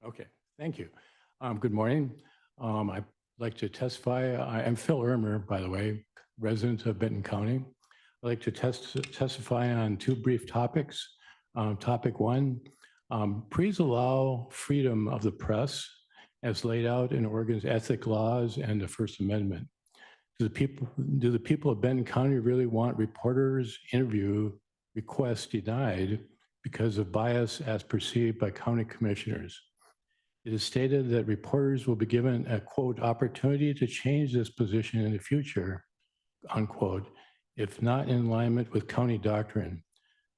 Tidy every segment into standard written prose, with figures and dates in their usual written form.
Okay, thank you. Good morning. I'd like to testify. I am Phil Ermer, by the way, resident of Benton County. I'd like to testify on two brief topics. Topic one, please allow freedom of the press as laid out in Oregon's ethic laws and the First Amendment. Do the people of Benton County really want reporters' interview requests denied because of bias as perceived by county commissioners? It is stated that reporters will be given a, quote, opportunity to change this position in the future, unquote, if not in alignment with county doctrine.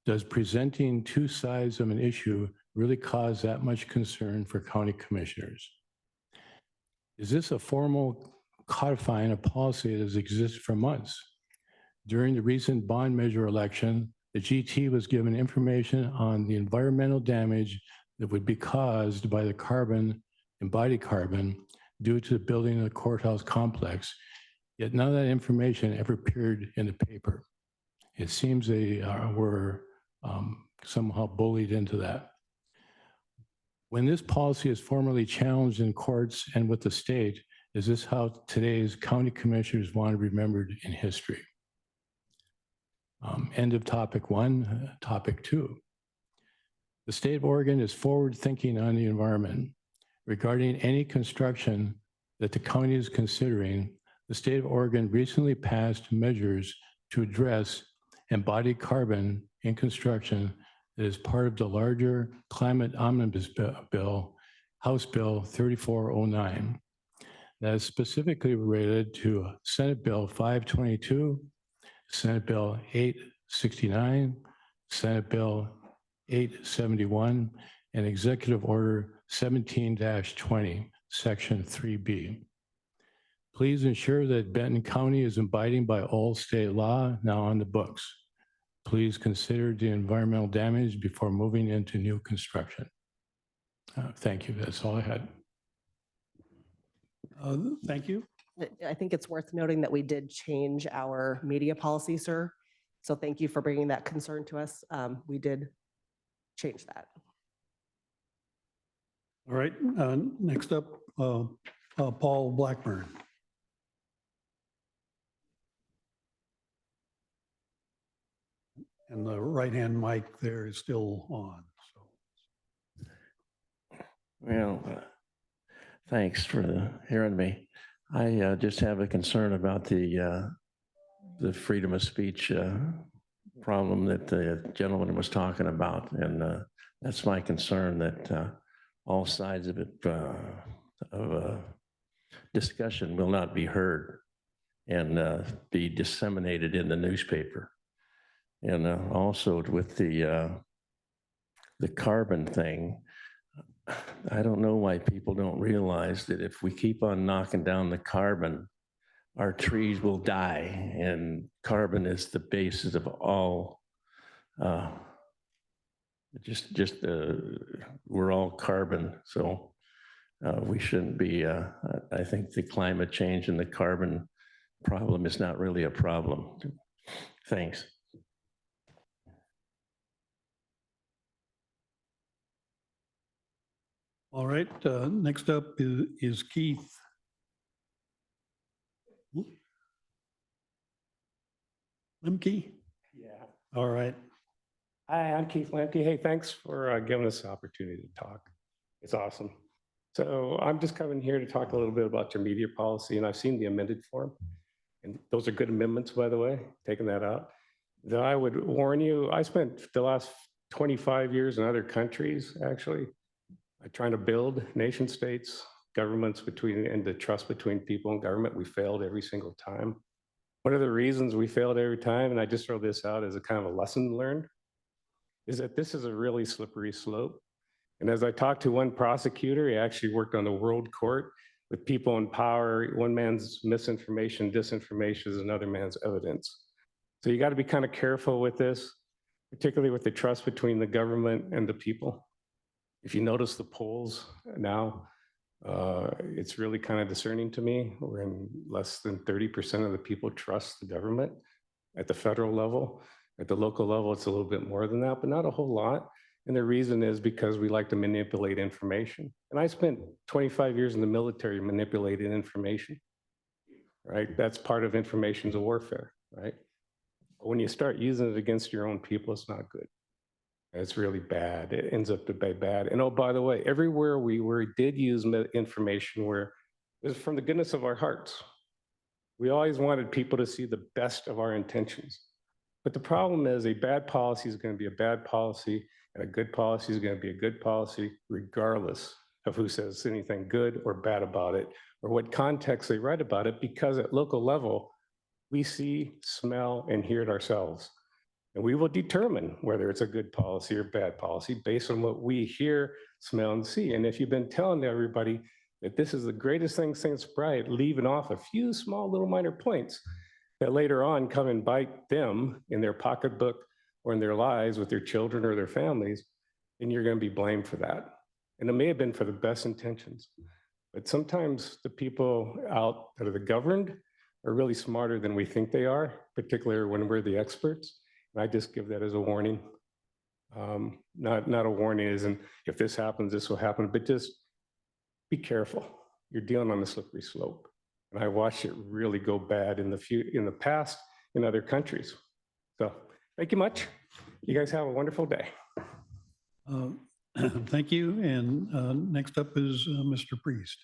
Does presenting two sides of an issue really cause that much concern for county commissioners? Is this a formal codifying a policy that has existed for months? During the recent bond measure election, the GT was given information on the environmental damage that would be caused by the embodied carbon due to the building of the courthouse complex, yet none of that information ever appeared in the paper. It seems they were somehow bullied into that. When this policy is formally challenged in courts and with the state, is this how today's county commissioners want to be remembered in history? End of topic one. Topic two. The state of Oregon is forward thinking on the environment. Regarding any construction that the county is considering, the state of Oregon recently passed measures to address embodied carbon in construction that is part of the larger climate omnibus bill, House Bill 3409, that is specifically related to Senate Bill 522, Senate Bill 869, Senate Bill 871, and Executive Order 17-20, Section 3B. Please ensure that Benton County is abiding by all state law now on the books. Please consider the environmental damage before moving into new construction. Thank you. That's all I had. Thank you. I think it's worth noting that we did change our media policy, sir. So thank you for bringing that concern to us. We did change that. All right. Next up, Paul Blackburn. And the right-hand mic there is still on. So. Well, thanks for hearing me. I just have a concern about the freedom of speech problem that the gentleman was talking about, and that's my concern, that all sides of it of discussion will not be heard and be disseminated in the newspaper. And also with the carbon thing, I don't know why people don't realize that if we keep on knocking down the carbon, our trees will die, and carbon is the basis of all. We're all carbon, so we shouldn't be. I think the climate change and the carbon problem is not really a problem. Thanks. All right, next up is Keith. Lemke? Yeah. All right. Hi, I'm Keith Lemke. Hey, thanks for giving us the opportunity to talk. It's awesome. So I'm just coming here to talk a little bit about your media policy, and I've seen the amended form. And those are good amendments, by the way, taking that out. Though I would warn you, I spent the last 25 years in other countries, actually, trying to build nation states, governments and the trust between people and government. We failed every single time. One of the reasons we failed every time, and I just throw this out as a kind of a lesson learned, is that this is a really slippery slope. And as I talked to one prosecutor, he actually worked on the World Court with people in power. One man's misinformation, disinformation is another man's evidence. So you got to be kind of careful with this, particularly with the trust between the government and the people. If you notice the polls now, it's really kind of discerning to me. We're in less than 30% of the people trust the government at the federal level. At the local level, it's a little bit more than that, but not a whole lot. And the reason is because we like to manipulate information. And I spent 25 years in the military manipulating information, right? That's part of information's warfare, right? But when you start using it against your own people, it's not good. It's really bad. It ends up to be bad. And oh, by the way, everywhere we did use information where it was from the goodness of our hearts. We always wanted people to see the best of our intentions. But the problem is a bad policy is going to be a bad policy, and a good policy is going to be a good policy, regardless of who says anything good or bad about it, or what context they write about it, because at local level, we see, smell, and hear it ourselves. And we will determine whether it's a good policy or bad policy based on what we hear, smell, and see. And if you've been telling everybody that this is the greatest thing since Bright, leaving off a few small little minor points that later on come and bite them in their pocketbook or in their lives with their children or their families, then you're going to be blamed for that. And it may have been for the best intentions. But sometimes the people out that are the governed are really smarter than we think they are, particularly when we're the experts. And I just give that as a warning. Not a warning as in, if this happens, this will happen, but just be careful. You're dealing on a slippery slope. And I watched it really go bad in the past in other countries. So thank you much. You guys have a wonderful day. Thank you. And next up is Mr. Priest.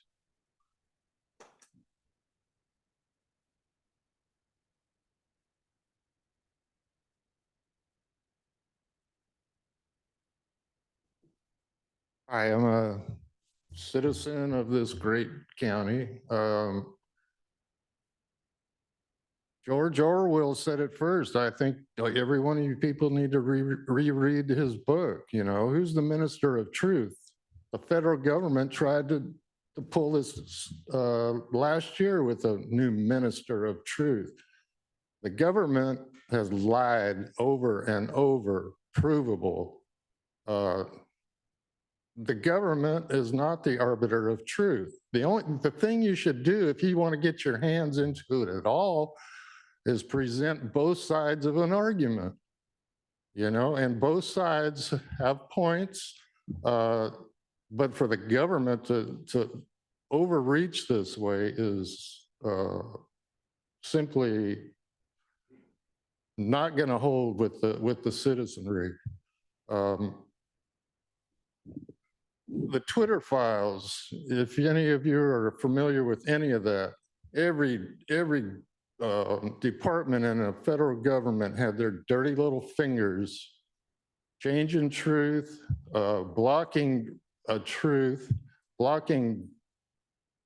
I am a citizen of this great county. George Orwell said it first. I think every one of you people need to reread his book. You know, who's the minister of truth? The federal government tried to pull this last year with a new minister of truth. The government has lied over and over, provable. The government is not the arbiter of truth. The thing you should do if you want to get your hands into it at all is present both sides of an argument, you know, and both sides have points. But for the government to overreach this way is simply not going to hold with the citizenry. The Twitter files, if any of you are familiar with any of that, every department in a federal government had their dirty little fingers changing truth, blocking truth, blocking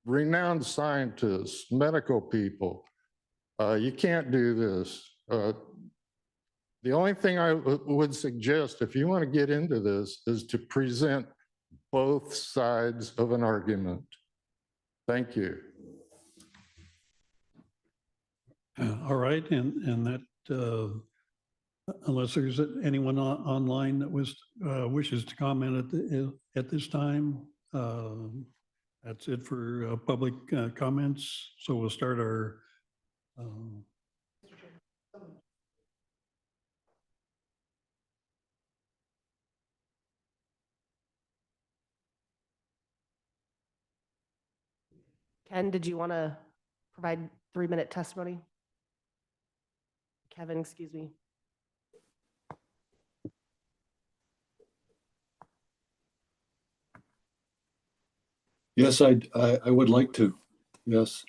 renowned scientists, medical people. You can't do this. The only thing I would suggest, if you want to get into this, is to present both sides of an argument. Thank you. All right, and that, unless there's anyone online that wishes to comment at this time, that's it for public comments. So we'll start our Ken, did you want to provide 3-minute testimony? Kevin, excuse me. Yes, I would like to. Yes.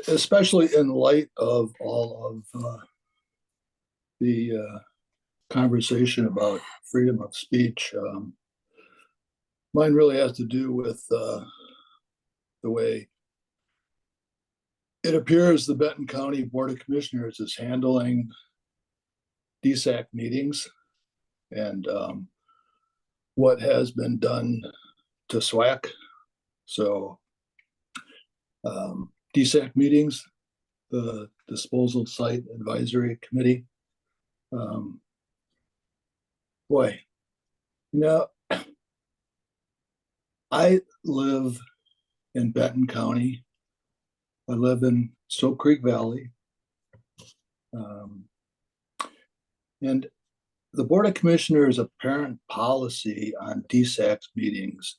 Especially in light of all of the conversation about freedom of speech. Mine really has to do with the way it appears the Benton County Board of Commissioners is handling DSAC meetings and what has been done to SWAC. So DSAC meetings, the Disposal Site Advisory Committee. Boy, you know, I live in Benton County. I live in Soap Creek Valley. And the Board of Commissioners' apparent policy on DSAC's meetings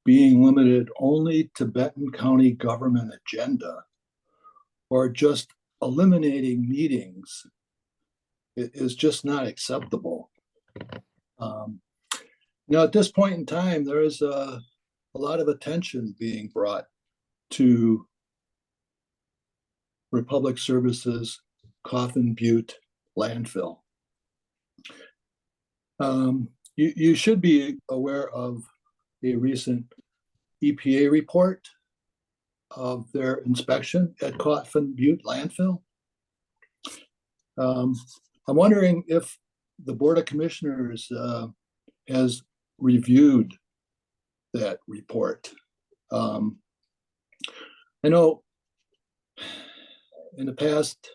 being limited only to Benton County government agenda or just eliminating meetings is just not acceptable. At this point in time, there is a lot of attention being brought to Republic Services Coffin Butte landfill. You should be aware of a recent EPA report of their inspection at Coffin Butte landfill. I'm wondering if the Board of Commissioners has reviewed that report. I know in the past,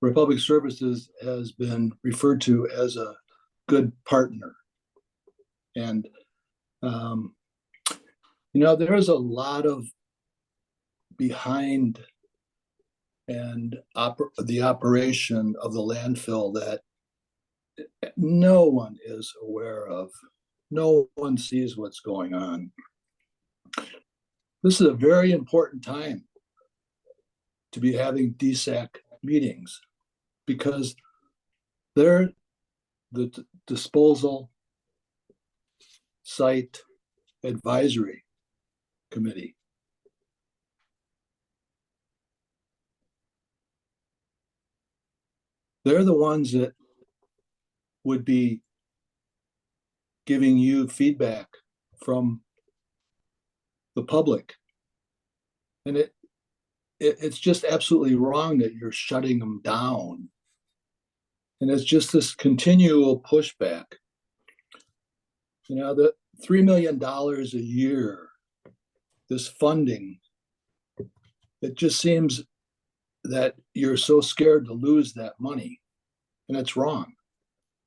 Republic Services has been referred to as a good partner. And, there is a lot of behind and the operation of the landfill that no one is aware of. No one sees what's going on. This is a very important time to be having DSAC meetings because they're the disposal site advisory committee. They're the ones that would be giving you feedback from the public. And it's just absolutely wrong that you're shutting them down. And it's just this continual pushback. The $3 million a year, this funding, it just seems that you're so scared to lose that money. And it's wrong.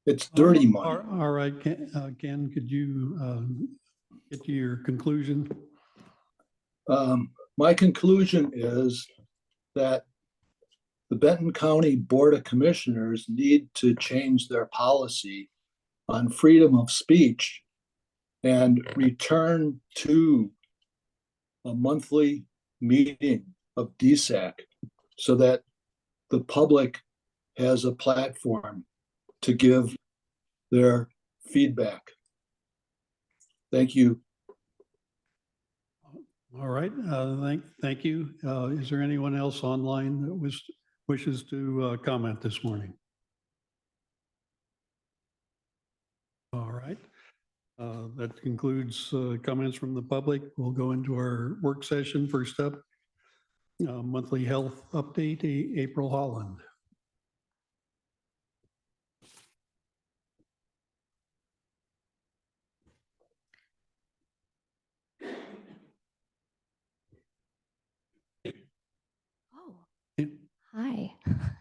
It's dirty money. All right, Ken, could you get to your conclusion? My conclusion is that the Benton County Board of Commissioners need to change their policy on freedom of speech and return to a monthly meeting of DSAC so that the public has a platform to give their feedback. Thank you. All right, thank you. Is there anyone else online that wishes to comment this morning? All right, that concludes comments from the public. We'll go into our work session. First up, monthly health update, April Holland. Oh, Yeah. hi.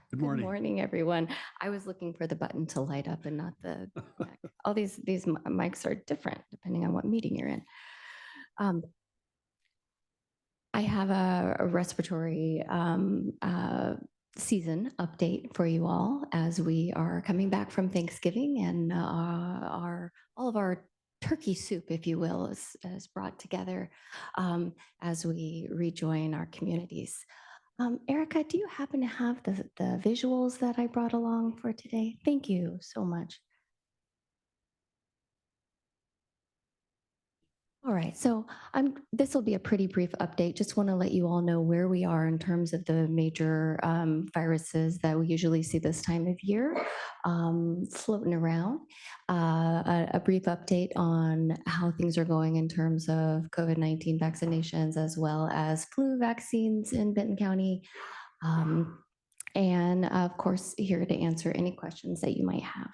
Good morning. Good morning, everyone. I was looking for the button to light up and not the neck. All these mics are different depending on what meeting you're in. I have a respiratory season update for you all as we are coming back from Thanksgiving and all of our turkey soup, if you will, is brought together as we rejoin our communities. Erica, do you happen to have the visuals that I brought along for today? Thank you so much. All right, so this will be a pretty brief update. Just want to let you all know where we are in terms of the major viruses that we usually see this time of year floating around. A brief update on how things are going in terms of COVID-19 vaccinations as well as flu vaccines in Benton County. And of course, here to answer any questions that you might have.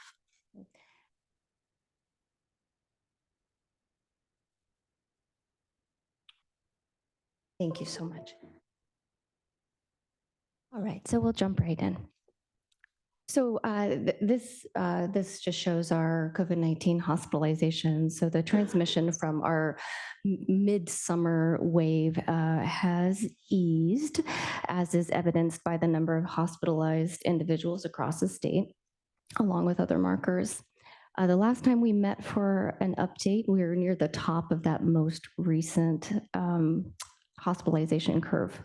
Thank you so much. All right, so we'll jump right in. So this just shows our COVID-19 hospitalizations. So the transmission from our midsummer wave has eased, as is evidenced by the number of hospitalized individuals across the state, along with other markers. The last time we met for an update, we were near the top of that most recent hospitalization curve.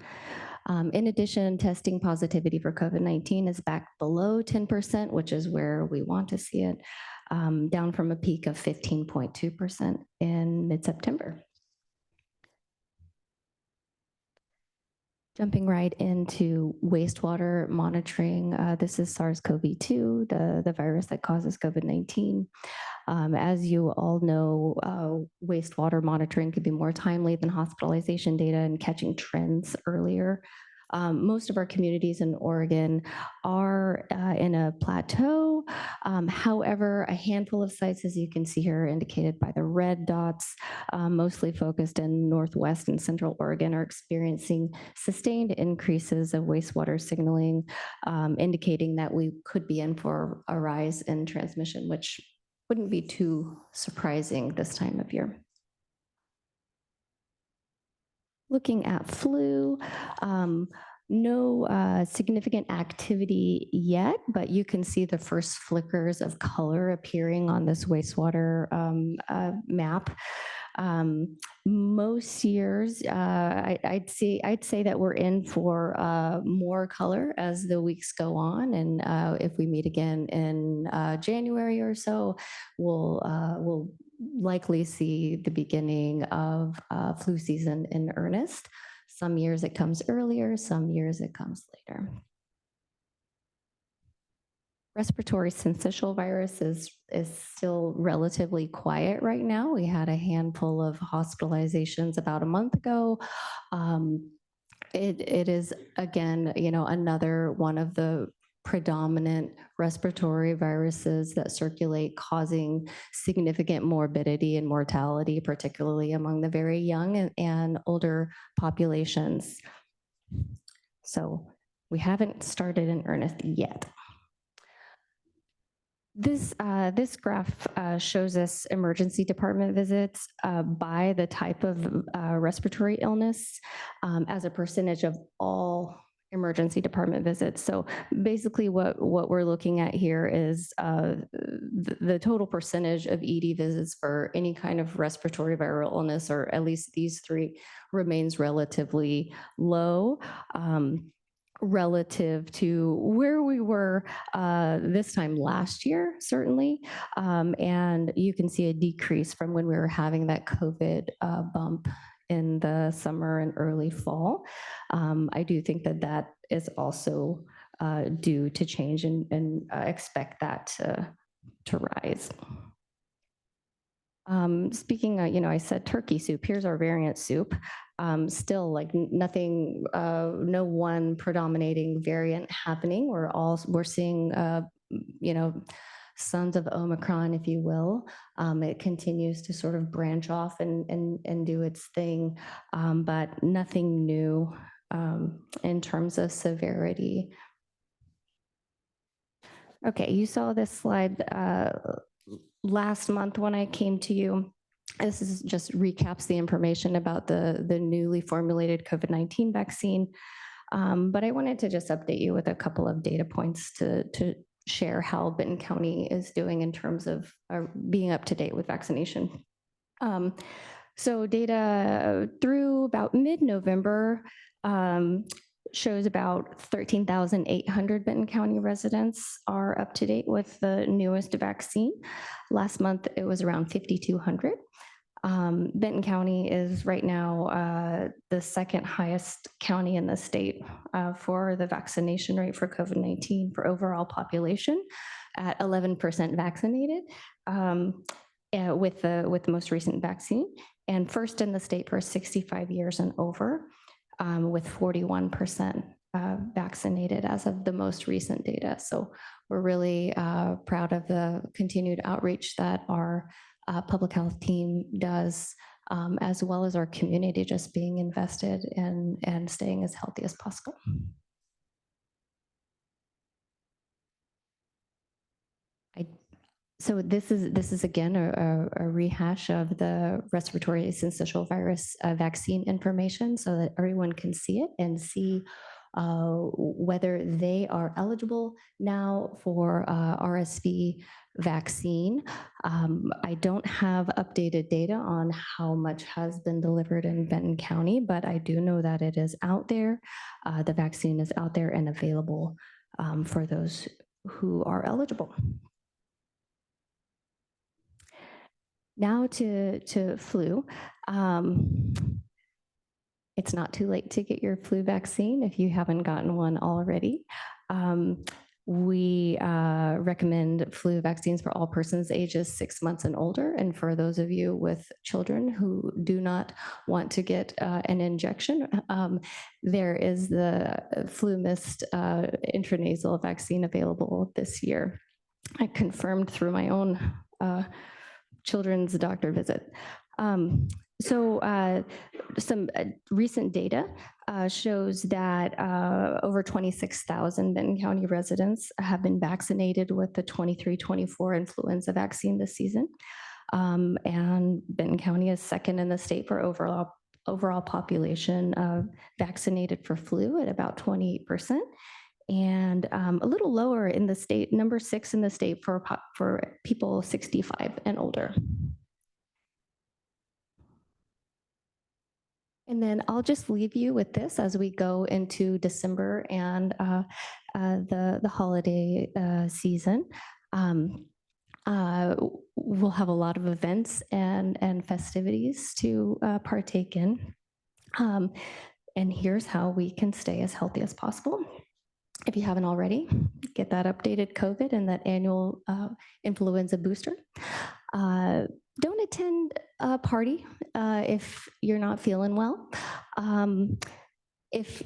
In addition, testing positivity for COVID-19 is back below 10%, which is where we want to see it, down from a peak of 15.2% in mid-September. Jumping right into wastewater monitoring, this is SARS-CoV-2, the virus that causes COVID-19. As you all know, wastewater monitoring could be more timely than hospitalization data and catching trends earlier. Most of our communities in Oregon are in a plateau. However, a handful of sites, as you can see here, indicated by the red dots, mostly focused in Northwest and Central Oregon, are experiencing sustained increases of wastewater signaling, indicating that we could be in for a rise in transmission, which wouldn't be too surprising this time of year. Looking at flu, no significant activity yet, but you can see the first flickers of color appearing on this wastewater map. Most years, I'd say that we're in for more color as the weeks go on, and if we meet again in January or so, we'll likely see the beginning of flu season in earnest. Some years it comes earlier, some years it comes later. Respiratory syncytial virus is still relatively quiet right now. We had a handful of hospitalizations about a month ago. It is, again, another one of the predominant respiratory viruses that circulate, causing significant morbidity and mortality, particularly among the very young and older populations. So we haven't started in earnest yet. This graph shows us emergency department visits by the type of respiratory illness as a percentage of all emergency department visits. So basically what we're looking at here is the total percentage of ED visits for any kind of respiratory viral illness, or at least these three, remains relatively low. Relative to where we were this time last year, certainly. And you can see a decrease from when we were having that COVID bump in the summer and early fall. I do think that is also due to change, and expect that to rise. Speaking of, I said turkey soup, here's our variant soup. Still like nothing, no one predominating variant happening. We're seeing, sons of Omicron, if you will. It continues to sort of branch off and do its thing, but nothing new in terms of severity. Okay, you saw this slide last month when I came to you. This is just recaps the information about the newly formulated COVID-19 vaccine. But I wanted to just update you with a couple of data points to share how Benton County is doing in terms of being up to date with vaccination. So data through about mid-November shows about 13,800 Benton County residents are up to date with the newest vaccine. Last month, it was around 5,200. Benton County is right now the second highest county in the state for the vaccination rate for COVID-19 for overall population, at 11% vaccinated with the most recent vaccine, and first in the state for 65 years and over, with 41% vaccinated as of the most recent data. So we're really proud of the continued outreach that our public health team does, as well as our community just being invested in and staying as healthy as possible. So this is again a rehash of the respiratory syncytial virus vaccine information so that everyone can see it and see whether they are eligible now for RSV vaccine. I don't have updated data on how much has been delivered in Benton County, but I do know that it is out there. The vaccine is out there and available for those who are eligible. Now to flu. It's not too late to get your flu vaccine if you haven't gotten one already. We recommend flu vaccines for all persons ages 6 months and older. And for those of you with children who do not want to get an injection, there is the FluMist intranasal vaccine available this year. I confirmed through my own children's doctor visit. Some recent data shows that over 26,000 Benton County residents have been vaccinated with the 23-24 influenza vaccine this season. And Benton County is second in the state for overall population vaccinated for flu at about 28%. And a little lower in the state, number 6 in the state for people 65 and older. And then I'll just leave you with this as we go into December and the holiday season. We'll have a lot of events and festivities to partake in. And here's how we can stay as healthy as possible. If you haven't already, get that updated COVID and that annual influenza booster. Don't attend a party if you're not feeling well. If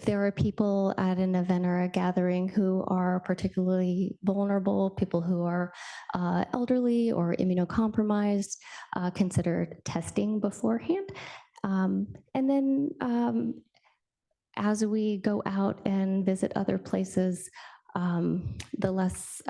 there are people at an event or a gathering who are particularly vulnerable, people who are elderly or immunocompromised, consider testing beforehand. And then as we go out and visit other places, the less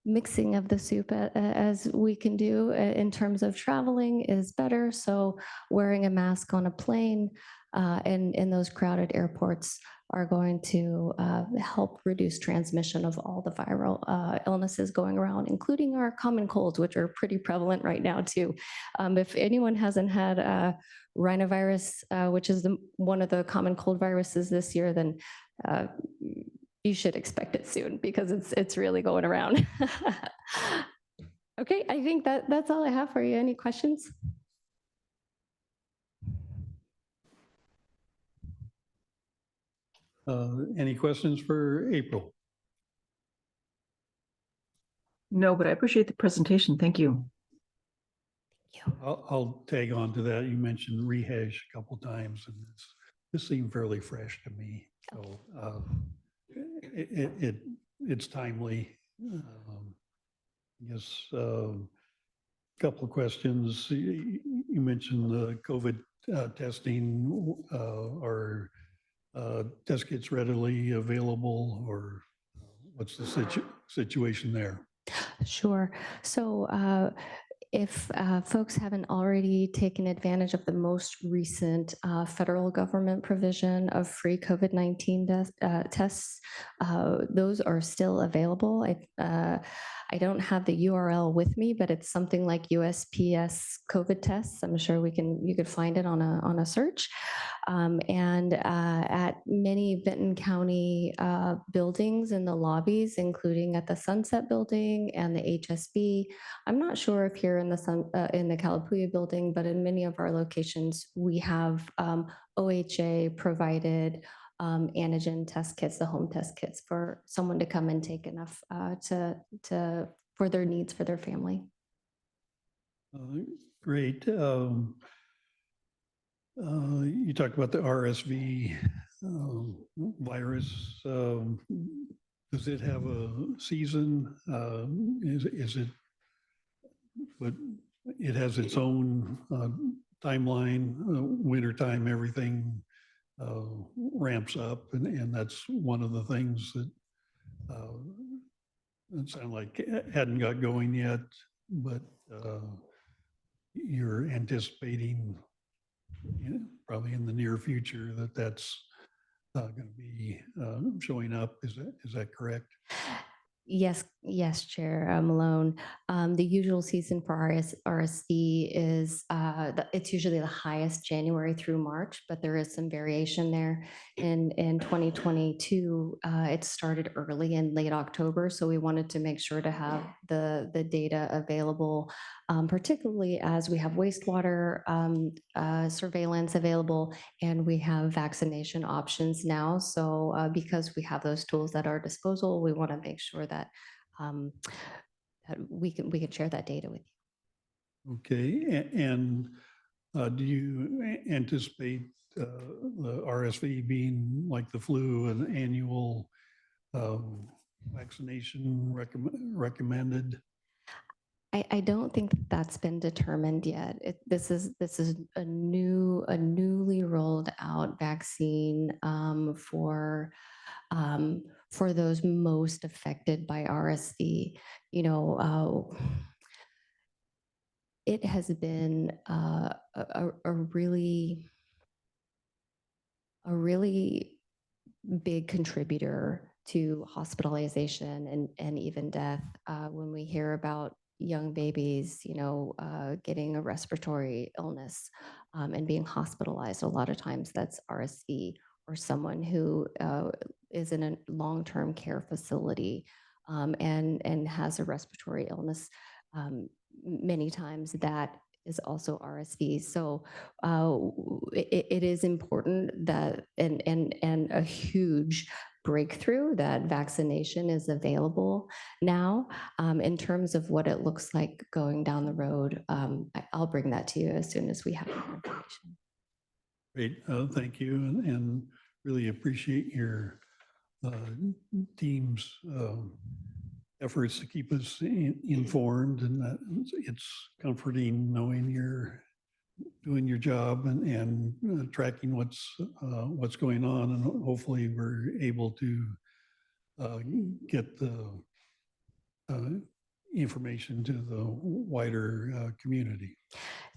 mixing of the soup as we can do in terms of traveling is better. So wearing a mask on a plane and in those crowded airports are going to help reduce transmission of all the viral illnesses going around, including our common colds, which are pretty prevalent right now too. If anyone hasn't had rhinovirus, which is one of the common cold viruses this year, then you should expect it soon because it's really going around. Okay, I think that's all I have for you. Any questions? Any questions for April? No, but I appreciate the presentation. Thank you. I'll tag on to that. You mentioned rehash a couple times, and this seemed fairly fresh to me. So it's timely. I guess a couple of questions. You mentioned the COVID testing. Are test kits readily available, or what's the situation there? Sure. So if folks haven't already taken advantage of the most recent federal government provision of free COVID-19 tests, those are still available. I don't have the URL with me, but it's something like USPS COVID tests. I'm sure you could find it on a search. And at many Benton County buildings in the lobbies, including at the Sunset Building and the HSB. I'm not sure if here in the Kalapuya building, but in many of our locations, we have OHA provided antigen test kits, the home test kits for someone to come and take enough for their needs for their family. Great. You talked about the RSV virus. Does it have a season? Is it? But it has its own timeline. Wintertime, everything ramps up, and that's one of the things that it sounded like it hadn't got going yet, but you're anticipating, probably in the near future, that that's going to be showing up. Is that correct? Yes, Chair Malone. The usual season for RSV is, it's usually the highest January through March, but there is some variation there. In 2022, it started early in late October, so we wanted to make sure to have the data available, particularly as we have wastewater surveillance available and we have vaccination options now. So because we have those tools at our disposal, we want to make sure that that we can share that data with you. Okay, and do you anticipate the RSV being like the flu, an annual vaccination recommended? I don't think that's been determined yet. This is a newly rolled out vaccine for those most affected by RSV. You know, it has been a really big contributor to hospitalization and even death. When we hear about young babies, getting a respiratory illness and being hospitalized, a lot of times that's RSV, or someone who is in a long-term care facility and has a respiratory illness. Many times that is also RSV. So it is important that, and a huge breakthrough, that vaccination is available now. In terms of what it looks like going down the road, I'll bring that to you as soon as we have more information. Great, thank you, and really appreciate your team's efforts to keep us informed, and that it's comforting knowing you're doing your job and tracking what's going on, and hopefully we're able to get the information to the wider community.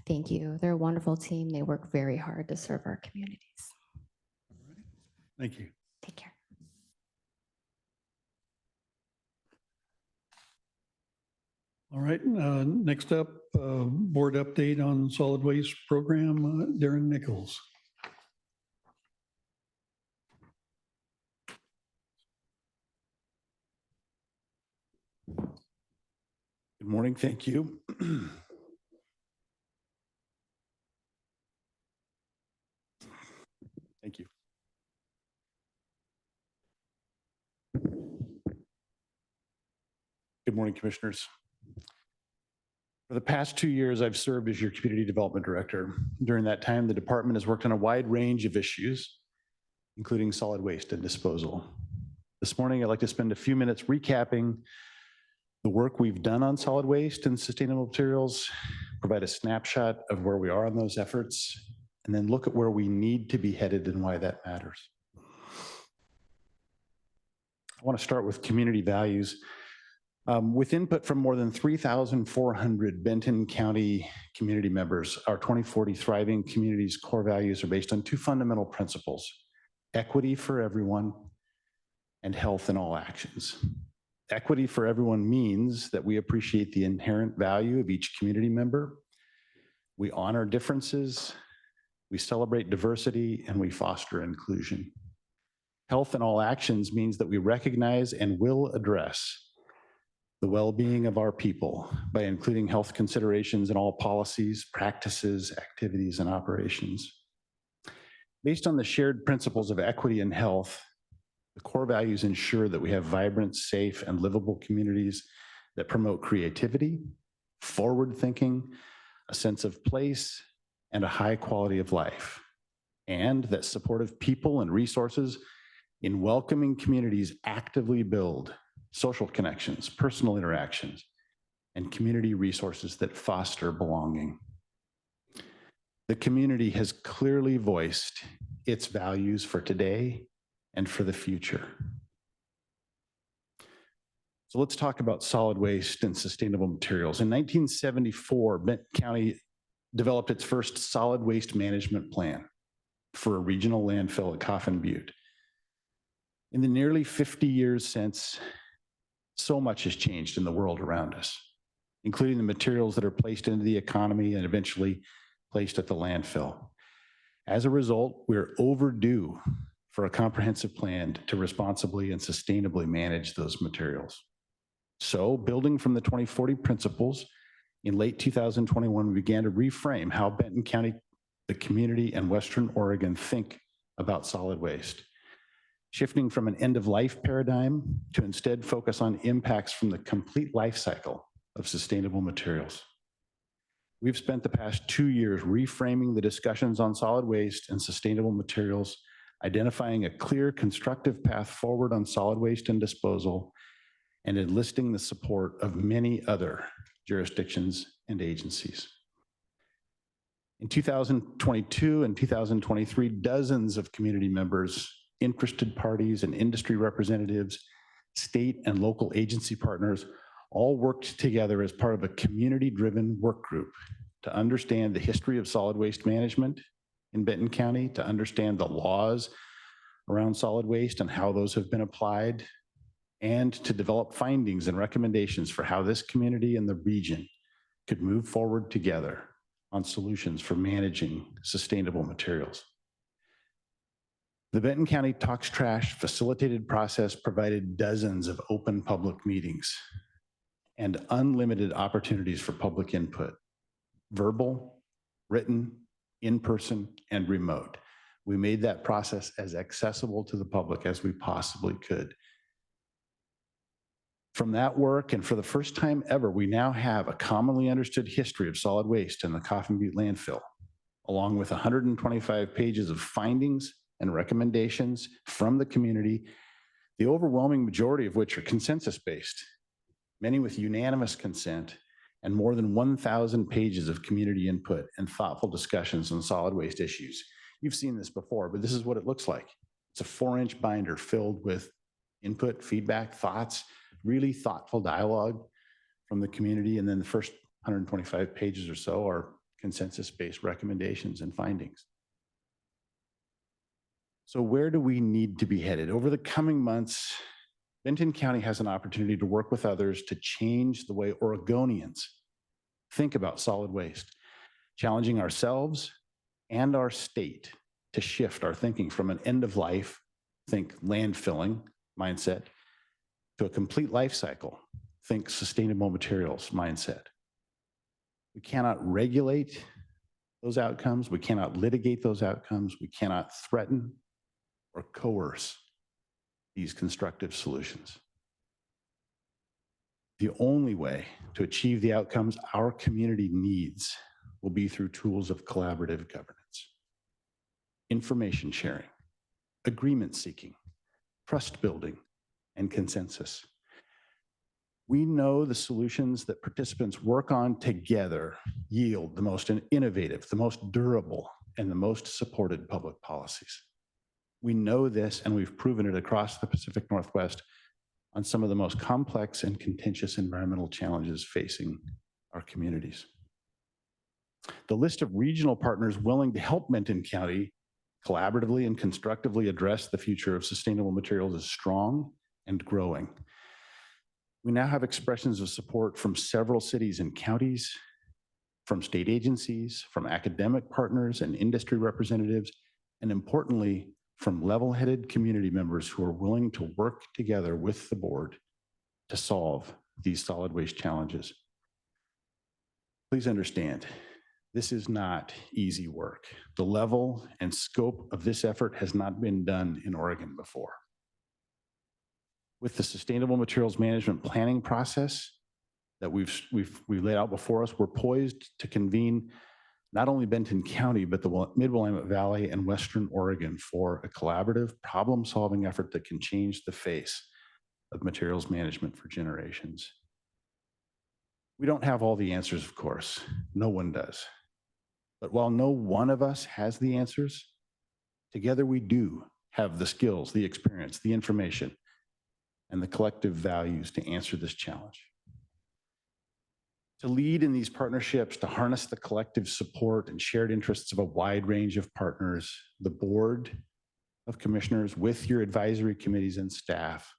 Thank you. They're a wonderful team. They work very hard to serve our communities. Thank you. Take care. All right, next up, board update on solid waste program, Darren Nichols. Good morning, thank you. Thank you. Good morning, commissioners. For the past 2 years, I've served as your community development director. During that time, the department has worked on a wide range of issues, including solid waste and disposal. This morning, I'd like to spend a few minutes recapping the work we've done on solid waste and sustainable materials, provide a snapshot of where we are on those efforts, and then look at where we need to be headed and why that matters. I want to start with community values. With input from more than 3,400 Benton County community members, our 2040 Thriving Communities core values are based on two fundamental principles: equity for everyone and health in all actions. Equity for everyone means that we appreciate the inherent value of each community member, we honor differences, we celebrate diversity, and we foster inclusion. Health in all actions means that we recognize and will address the well-being of our people by including health considerations in all policies, practices, activities, and operations. Based on the shared principles of equity and health, the core values ensure that we have vibrant, safe, and livable communities that promote creativity, forward thinking, a sense of place, and a high quality of life, and that supportive people and resources in welcoming communities actively build social connections, personal interactions, and community resources that foster belonging. The community has clearly voiced its values for today and for the future. So let's talk about solid waste and sustainable materials. In 1974, Benton County developed its first solid waste management plan for a regional landfill at Coffin Butte. In the nearly 50 years since, so much has changed in the world around us, including the materials that are placed into the economy and eventually placed at the landfill. As a result, we're overdue for a comprehensive plan to responsibly and sustainably manage those materials. So, building from the 2040 principles, in late 2021, we began to reframe how Benton County, the community, and Western Oregon think about solid waste, shifting from an end-of-life paradigm to instead focus on impacts from the complete life cycle of sustainable materials. We've spent the past 2 years reframing the discussions on solid waste and sustainable materials, identifying a clear, constructive path forward on solid waste and disposal, and enlisting the support of many other jurisdictions and agencies. In 2022 and 2023, dozens of community members, interested parties, and industry representatives, state and local agency partners all worked together as part of a community-driven work group to understand the history of solid waste management in Benton County, to understand the laws around solid waste and how those have been applied, and to develop findings and recommendations for how this community and the region could move forward together on solutions for managing sustainable materials. The Benton County Talks Trash facilitated process provided dozens of open public meetings and unlimited opportunities for public input, verbal, written, in-person, and remote. We made that process as accessible to the public as we possibly could. From that work, and for the first time ever, we now have a commonly understood history of solid waste in the Coffin Butte landfill, along with 125 pages of findings and recommendations from the community, the overwhelming majority of which are consensus-based, many with unanimous consent, and more than 1,000 pages of community input and thoughtful discussions on solid waste issues. You've seen this before, but this is what it looks like. It's a 4-inch binder filled with input, feedback, thoughts, really thoughtful dialogue from the community. And then the first 125 pages or so are consensus-based recommendations and findings. So where do we need to be headed? Over the coming months, Benton County has an opportunity to work with others to change the way Oregonians think about solid waste, challenging ourselves and our state to shift our thinking from an end-of-life, think landfilling mindset, to a complete life cycle, think sustainable materials mindset. We cannot regulate those outcomes. We cannot litigate those outcomes. We cannot threaten or coerce these constructive solutions. The only way to achieve the outcomes our community needs will be through tools of collaborative governance, information sharing, agreement seeking, trust building, and consensus. We know the solutions that participants work on together yield the most innovative, the most durable, and the most supported public policies. We know this, and we've proven it across the Pacific Northwest on some of the most complex and contentious environmental challenges facing our communities. The list of regional partners willing to help Benton County collaboratively and constructively address the future of sustainable materials is strong and growing. We now have expressions of support from several cities and counties, from state agencies, from academic partners and industry representatives, and importantly, from level-headed community members who are willing to work together with the board to solve these solid waste challenges. Please understand, this is not easy work. The level and scope of this effort has not been done in Oregon before. With the sustainable materials management planning process that we've laid out before us, we're poised to convene not only Benton County, but the Mid-Willamette Valley and Western Oregon for a collaborative problem-solving effort that can change the face of materials management for generations. We don't have all the answers, of course. No one does. But while no one of us has the answers, together we do have the skills, the experience, the information, and the collective values to answer this challenge. To lead in these partnerships, to harness the collective support and shared interests of a wide range of partners, the Board of Commissioners with your advisory committees and staff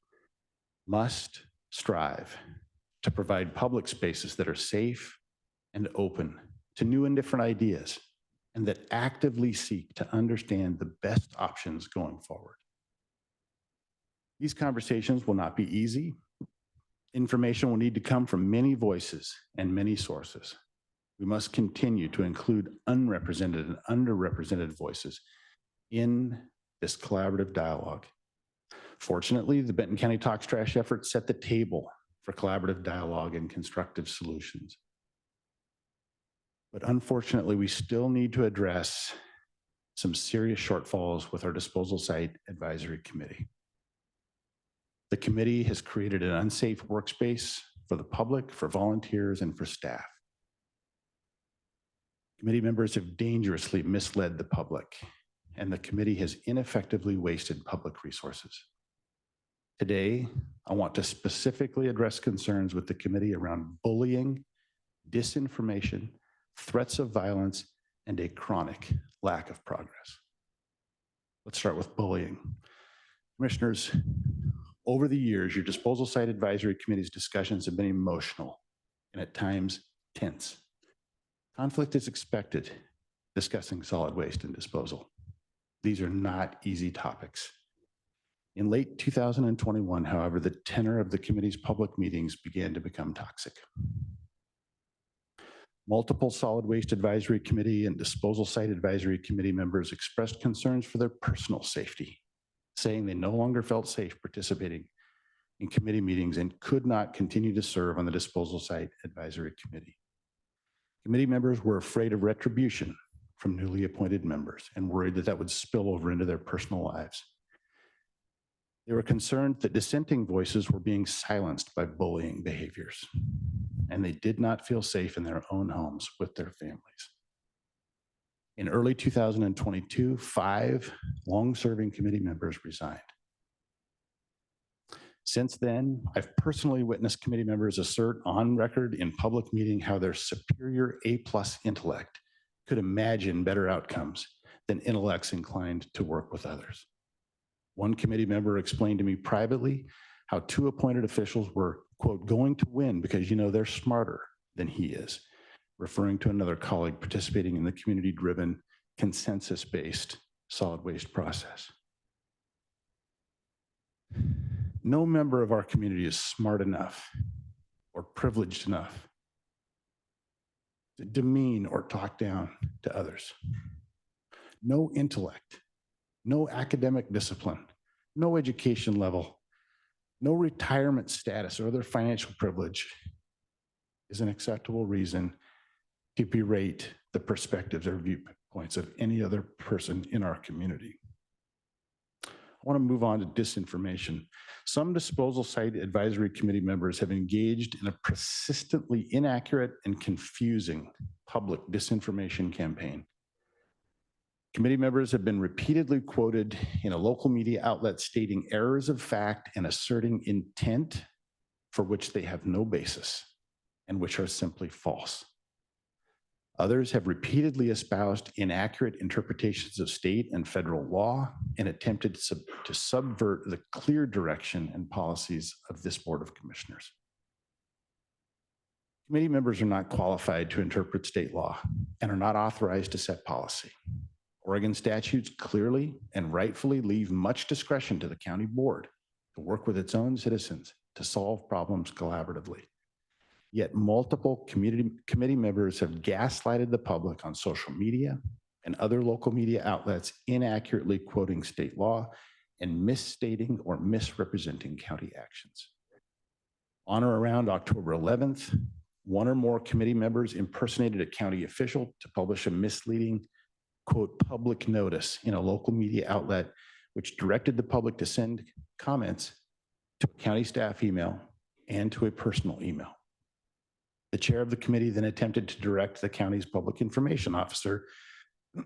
must strive to provide public spaces that are safe and open to new and different ideas, and that actively seek to understand the best options going forward. These conversations will not be easy. Information will need to come from many voices and many sources. We must continue to include unrepresented and underrepresented voices in this collaborative dialogue. Fortunately, the Benton County Talks Trash effort set the table for collaborative dialogue and constructive solutions. But unfortunately, we still need to address some serious shortfalls with our disposal site advisory committee. The committee has created an unsafe workspace for the public, for volunteers, and for staff. Committee members have dangerously misled the public, and the committee has ineffectively wasted public resources. Today, I want to specifically address concerns with the committee around bullying, disinformation, threats of violence, and a chronic lack of progress. Let's start with bullying. Commissioners, over the years, your disposal site advisory committee's discussions have been emotional and at times tense. Conflict is expected discussing solid waste and disposal. These are not easy topics. In late 2021, however, the tenor of the committee's public meetings began to become toxic. Multiple solid waste advisory committee and disposal site advisory committee members expressed concerns for their personal safety, saying they no longer felt safe participating in committee meetings and could not continue to serve on the disposal site advisory committee. Committee members were afraid of retribution from newly appointed members and worried that that would spill over into their personal lives. They were concerned that dissenting voices were being silenced by bullying behaviors, and they did not feel safe in their own homes with their families. In early 2022, 5 long-serving committee members resigned. Since then, I've personally witnessed committee members assert on record in public meeting how their superior A+ intellect could imagine better outcomes than intellects inclined to work with others. One committee member explained to me privately how 2 appointed officials were, quote, going to win because, you know, they're smarter than he is, referring to another colleague participating in the community-driven, consensus-based solid waste process. No member of our community is smart enough or privileged enough to demean or talk down to others. No intellect, no academic discipline, no education level, no retirement status or other financial privilege is an acceptable reason to berate the perspectives or viewpoints of any other person in our community. I want to move on to disinformation. Some disposal site advisory committee members have engaged in a persistently inaccurate and confusing public disinformation campaign. Committee members have been repeatedly quoted in a local media outlet stating errors of fact and asserting intent for which they have no basis and which are simply false. Others have repeatedly espoused inaccurate interpretations of state and federal law and attempted to subvert the clear direction and policies of this Board of Commissioners. Committee members are not qualified to interpret state law and are not authorized to set policy. Oregon statutes clearly and rightfully leave much discretion to the county board to work with its own citizens to solve problems collaboratively. Yet multiple committee members have gaslighted the public on social media and other local media outlets, inaccurately quoting state law and misstating or misrepresenting county actions. On or around October 11th, 1 or more committee members impersonated a county official to publish a misleading, quote, public notice in a local media outlet, which directed the public to send comments to a county staff email and to a personal email. The chair of the committee then attempted to direct the county's public information officer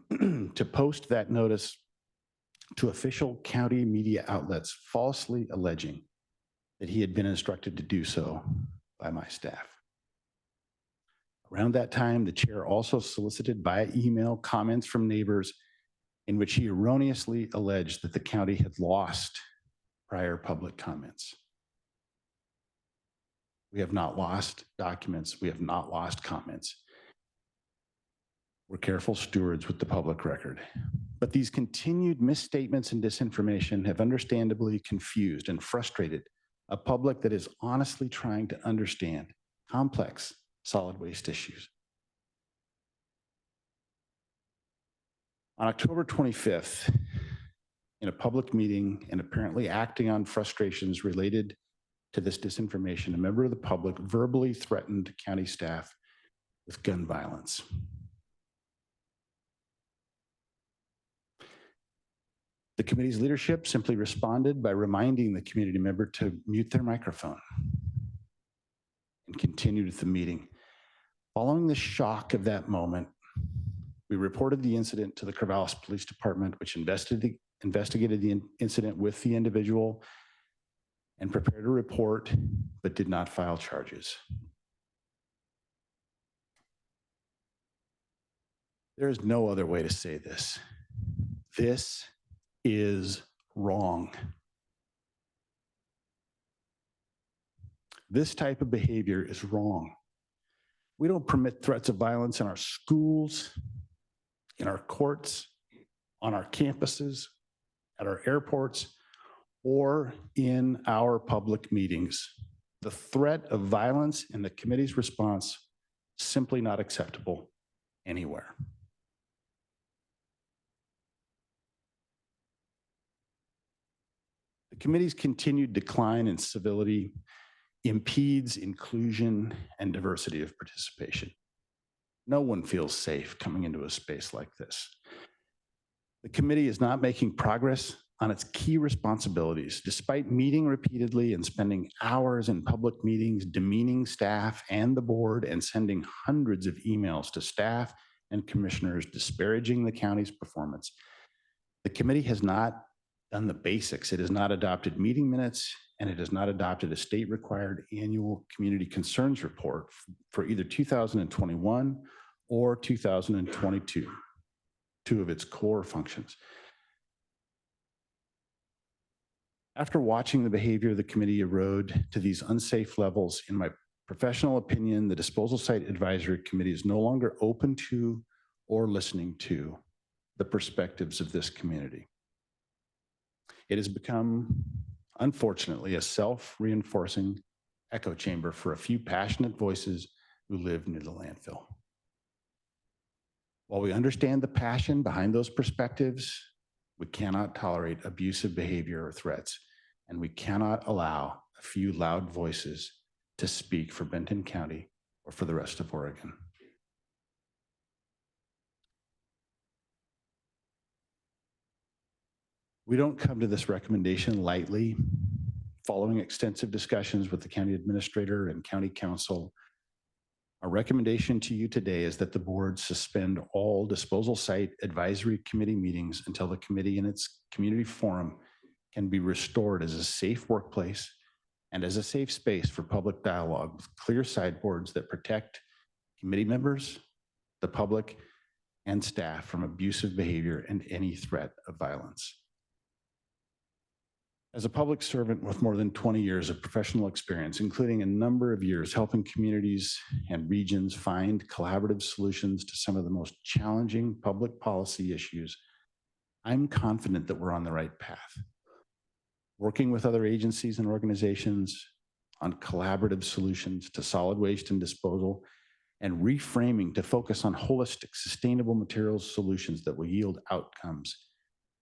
to post that notice to official county media outlets, falsely alleging that he had been instructed to do so by my staff. Around that time, the chair also solicited via email comments from neighbors in which he erroneously alleged that the county had lost prior public comments. We have not lost documents. We have not lost comments. We're careful stewards with the public record. But these continued misstatements and disinformation have understandably confused and frustrated a public that is honestly trying to understand complex solid waste issues. On October 25th, in a public meeting and apparently acting on frustrations related to this disinformation, a member of the public verbally threatened county staff with gun violence. The committee's leadership simply responded by reminding the community member to mute their microphone and continued with the meeting. Following the shock of that moment, we reported the incident to the Corvallis Police Department, which investigated the incident with the individual and prepared a report, but did not file charges. There is no other way to say this. This is wrong. This type of behavior is wrong. We don't permit threats of violence in our schools, in our courts, on our campuses, at our airports, or in our public meetings. The threat of violence in the committee's response, simply not acceptable anywhere. The committee's continued decline in civility impedes inclusion and diversity of participation. No one feels safe coming into a space like this. The committee is not making progress on its key responsibilities, despite meeting repeatedly and spending hours in public meetings demeaning staff and the board and sending hundreds of emails to staff and commissioners disparaging the county's performance. The committee has not done the basics. It has not adopted meeting minutes, and it has not adopted a state-required annual community concerns report for either 2021 or 2022, two of its core functions. After watching the behavior of the committee erode to these unsafe levels, in my professional opinion, the Disposal Site Advisory Committee is no longer open to or listening to the perspectives of this community. It has become, unfortunately, a self-reinforcing echo chamber for a few passionate voices who live near the landfill. While we understand the passion behind those perspectives, we cannot tolerate abusive behavior or threats, and we cannot allow a few loud voices to speak for Benton County or for the rest of Oregon. We don't come to this recommendation lightly. Following extensive discussions with the county administrator and county council, our recommendation to you today is that the board suspend all disposal site advisory committee meetings until the committee and its community forum can be restored as a safe workplace and as a safe space for public dialogue with clear sideboards that protect committee members, the public, and staff from abusive behavior and any threat of violence. As a public servant with more than 20 years of professional experience, including a number of years helping communities and regions find collaborative solutions to some of the most challenging public policy issues, I'm confident that we're on the right path. Working with other agencies and organizations on collaborative solutions to solid waste and disposal, and reframing to focus on holistic, sustainable materials solutions that will yield outcomes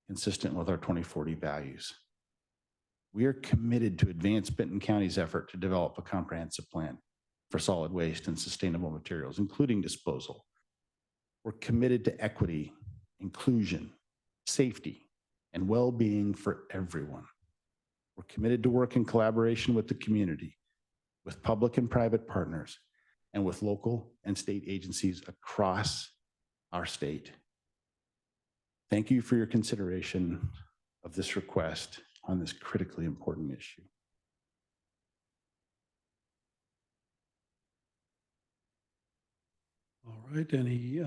consistent with our 2040 values. We are committed to advance Benton County's effort to develop a comprehensive plan for solid waste and sustainable materials, including disposal. We're committed to equity, inclusion, safety, and well-being for everyone. We're committed to work in collaboration with the community, with public and private partners, and with local and state agencies across our state. Thank you for your consideration of this request on this critically important issue. right, any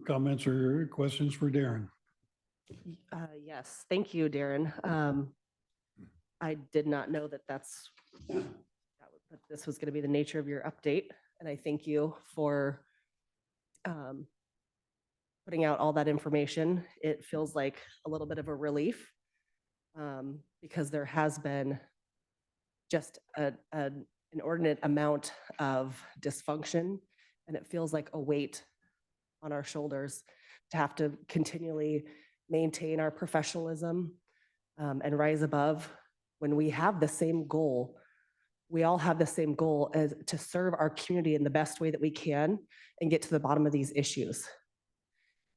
comments or questions for Darren? Yes, thank you, Darren. I did not know that that this was going to be the nature of your update, and I thank you for putting out all that information. It feels like a little bit of a relief because there has been just an inordinate amount of dysfunction, and it feels like a weight on our shoulders to have to continually maintain our professionalism and rise above when we have the same goal. We all have the same goal as to serve our community in the best way that we can and get to the bottom of these issues.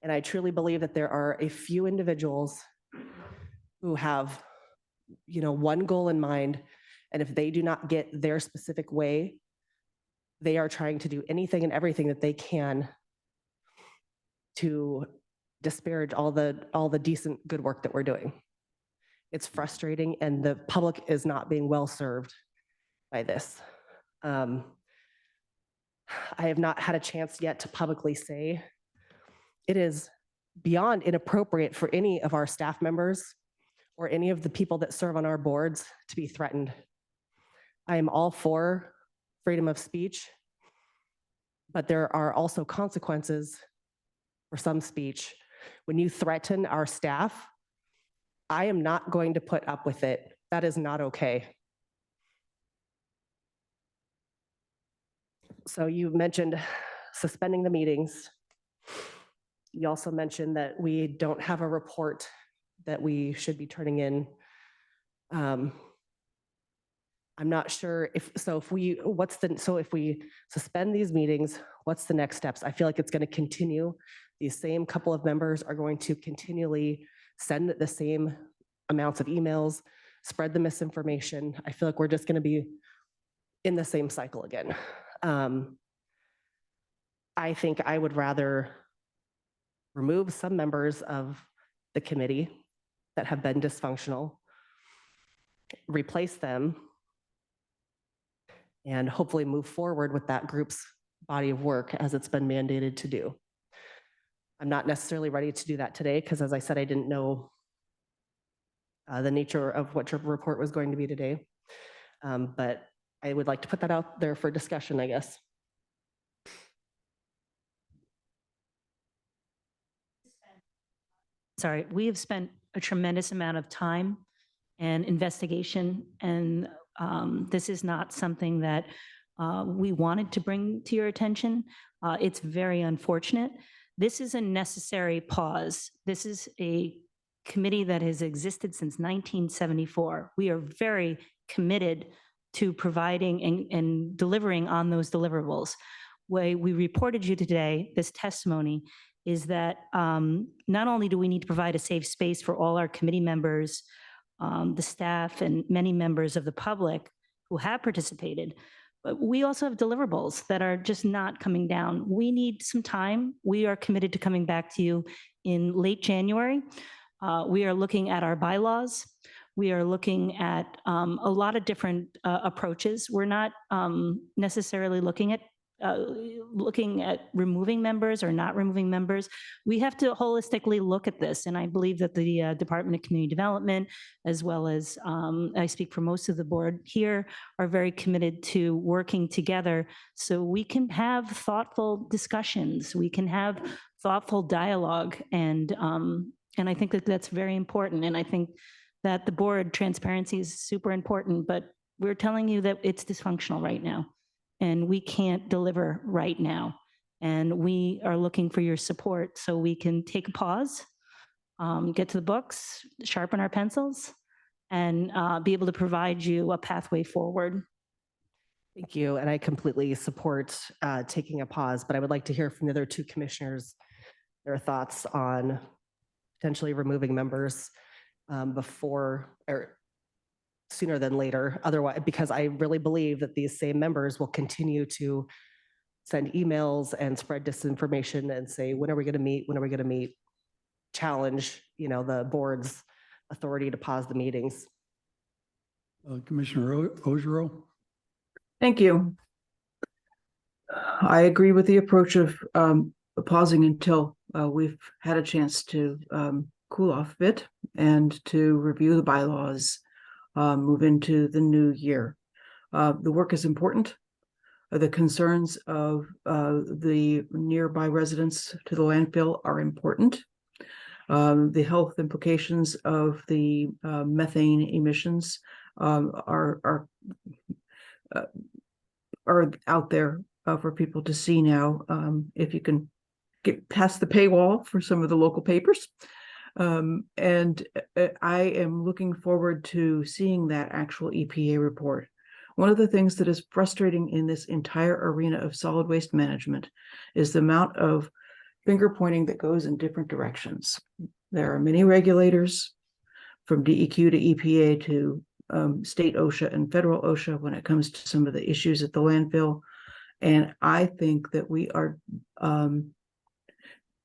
And I truly believe that there are a few individuals who have, one goal in mind, and if they do not get their specific way, they are trying to do anything and everything that they can to disparage all the decent good work that we're doing. It's frustrating, and the public is not being well served by this. I have not had a chance yet to publicly say it is beyond inappropriate for any of our staff members or any of the people that serve on our boards to be threatened. I am all for freedom of speech, but there are also consequences for some speech. When you threaten our staff, I am not going to put up with it. That is not okay. So you mentioned suspending the meetings. You also mentioned that we don't have a report that we should be turning in. I'm not sure if we suspend these meetings, what's the next steps? I feel like it's going to continue. These same couple of members are going to continually send the same amounts of emails, spread the misinformation. I feel like we're just going to be in the same cycle again. I think I would rather remove some members of the committee that have been dysfunctional, replace them, and hopefully move forward with that group's body of work as it's been mandated to do. I'm not necessarily ready to do that today because, as I said, I didn't know the nature of what your report was going to be today. But I would like to put that out there for discussion, I guess. Sorry, we have spent a tremendous amount of time and investigation, and this is not something that we wanted to bring to your attention. It's very unfortunate. This is a necessary pause. This is a committee that has existed since 1974. We are very committed to providing and delivering on those deliverables. Way we reported you today, this testimony, is that not only do we need to provide a safe space for all our committee members, the staff, and many members of the public who have participated, but we also have deliverables that are just not coming down. We need some time. We are committed to coming back to you in late January. We are looking at our bylaws. We are looking at a lot of different approaches. We're not necessarily looking at removing members or not removing members. We have to holistically look at this. And I believe that the Department of Community Development, as well as I speak for most of the board here, are very committed to working together so we can have thoughtful discussions. We can have thoughtful dialogue. And I think that that's very important. And I think that the board transparency is super important, but we're telling you that it's dysfunctional right now. And we can't deliver right now. And we are looking for your support so we can take a pause, get to the books, sharpen our pencils, and be able to provide you a pathway forward. Thank you. And I completely support taking a pause, but I would like to hear from the other two commissioners, their thoughts on potentially removing members before or sooner than later. Otherwise, because I really believe that these same members will continue to send emails and spread disinformation and say, when are we going to meet? When are we going to meet? Challenge, the board's authority to pause the meetings. Commissioner Ojero? Thank you. I agree with the approach of pausing until we've had a chance to cool off a bit and to review the bylaws, move into the new year. The work is important. The concerns of the nearby residents to the landfill are important. The health implications of the methane emissions are out there for people to see now. If you can get past the paywall for some of the local papers. And I am looking forward to seeing that actual EPA report. One of the things that is frustrating in this entire arena of solid waste management is the amount of finger pointing that goes in different directions. There are many regulators from DEQ to EPA to state OSHA and federal OSHA when it comes to some of the issues at the landfill. And I think that we are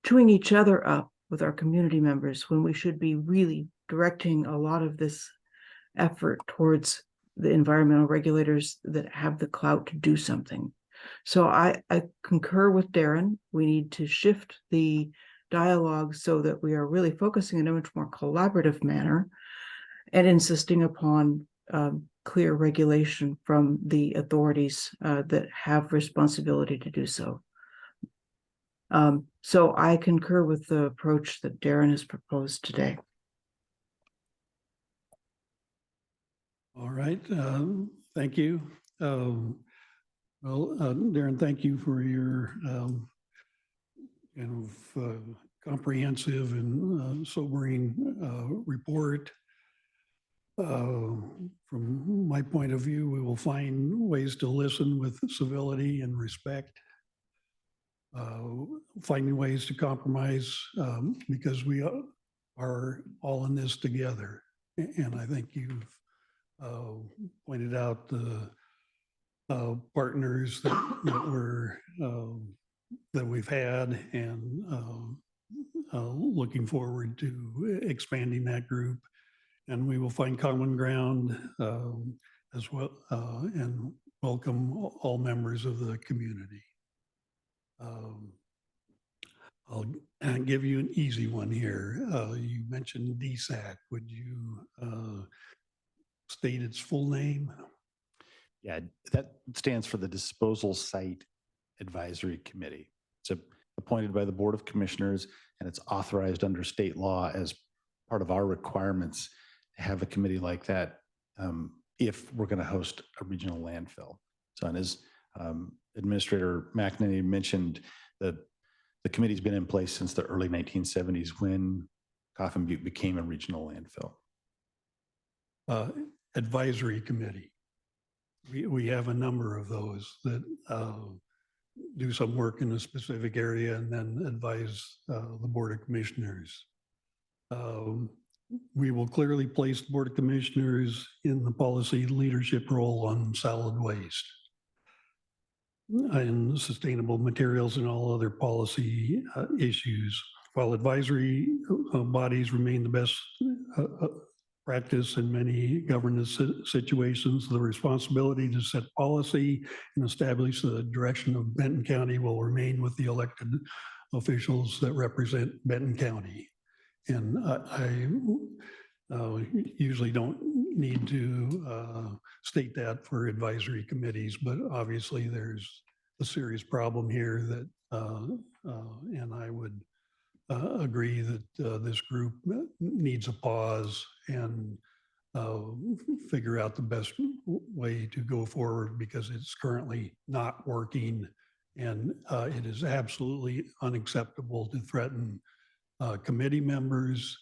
chewing each other up with our community members when we should be really directing a lot of this effort towards the environmental regulators that have the clout to do something. So I concur with Darren. We need to shift the dialogue so that we are really focusing in a much more collaborative manner and insisting upon clear regulation from the authorities that have responsibility to do so. So I concur with the approach that Darren has proposed today. All right, thank you. Well, Darren, thank you for your comprehensive and sobering report. From my point of view, we will find ways to listen with civility and respect. Finding ways to compromise because we are all in this together. And I think you've pointed out the partners that we've had, and looking forward to expanding that group. And we will find common ground as well, and welcome all members of the community. I'll give you an easy one here. You mentioned DSAC. Would you state its full name? Yeah, that stands for the Disposal Site Advisory Committee. It's appointed by the Board of Commissioners, and it's authorized under state law as part of our requirements to have a committee like that if we're going to host a regional landfill. So, and as Administrator McEnany mentioned, the committee's been in place since the early 1970s when Coffin Butte became a regional landfill. Advisory committee. We have a number of those that do some work in a specific area and then advise the Board of Commissioners. We will clearly place the Board of Commissioners in the policy leadership role on solid waste and sustainable materials and all other policy issues. While advisory bodies remain the best practice in many governance situations, the responsibility to set policy and establish the direction of Benton County will remain with the elected officials that represent Benton County. And I usually don't need to state that for advisory committees, but obviously there's a serious problem here that, and I would agree that this group needs a pause and figure out the best way to go forward, because it's currently not working, and it is absolutely unacceptable to threaten committee members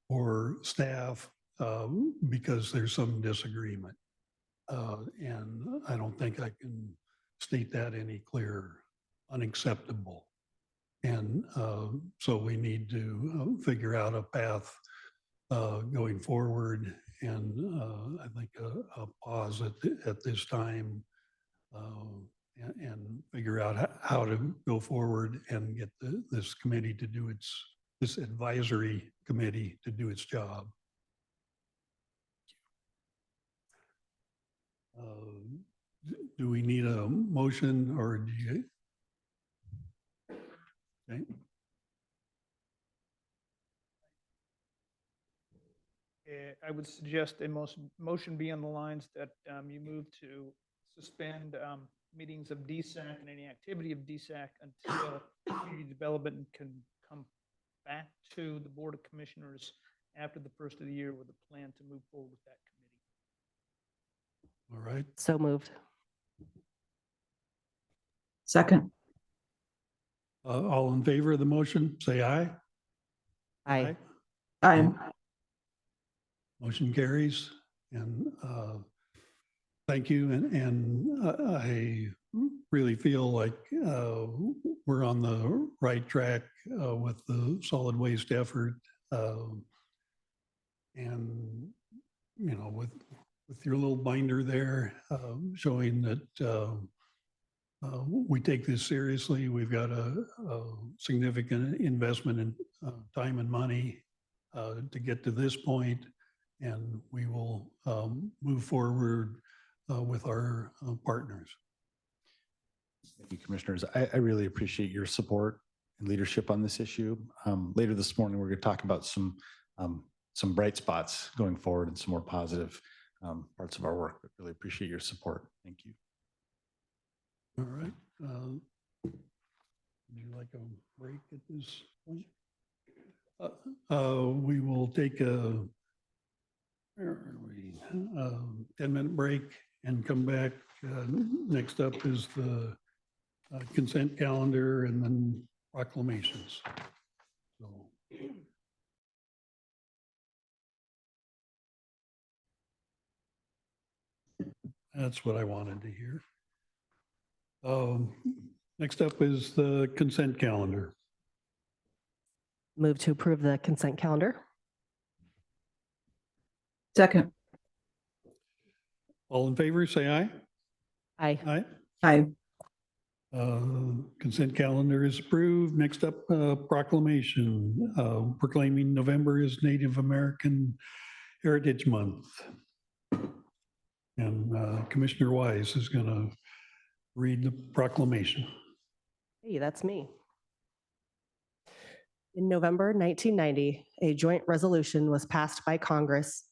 or staff because there's some disagreement. And I don't think I can state that any clearer. Unacceptable. And so we need to figure out a path going forward. And I think a pause at this time and figure out how to go forward and get this committee to do this advisory committee to do its job. Do we need a motion, or do you Okay. I would suggest a motion be on the lines that you move to suspend meetings of DSAC and any activity of DSAC until community development can come back to the Board of Commissioners after the first of the year with a plan to move forward with that committee. All right. So moved. Second. All in favor of the motion, say aye. Aye. I'm, Motion carries. And thank you. And I really feel like we're on the right track with the solid waste effort. And, you know, with your little binder there showing that we take this seriously. We've got a significant investment in time and money to get to this point, and we will move forward with our partners. Thank you, Commissioners. I really appreciate your support and leadership on this issue. Later this morning, we're going to talk about some bright spots going forward and some more positive parts of our work. But really appreciate your support. Thank you. All right. Would you like a break at this point? We will take a 10-minute break and come back. Next up is the consent calendar and then proclamations. So. That's what I wanted to hear. Next up is the consent calendar. Move to approve the consent calendar. second. All in favor, say aye. Aye. Aye. I, Consent calendar is approved. Next up, proclamation proclaiming November is Native American Heritage Month. And Commissioner Wise is going to read the proclamation. Hey, that's me. In November 1990, a joint resolution was passed by Congress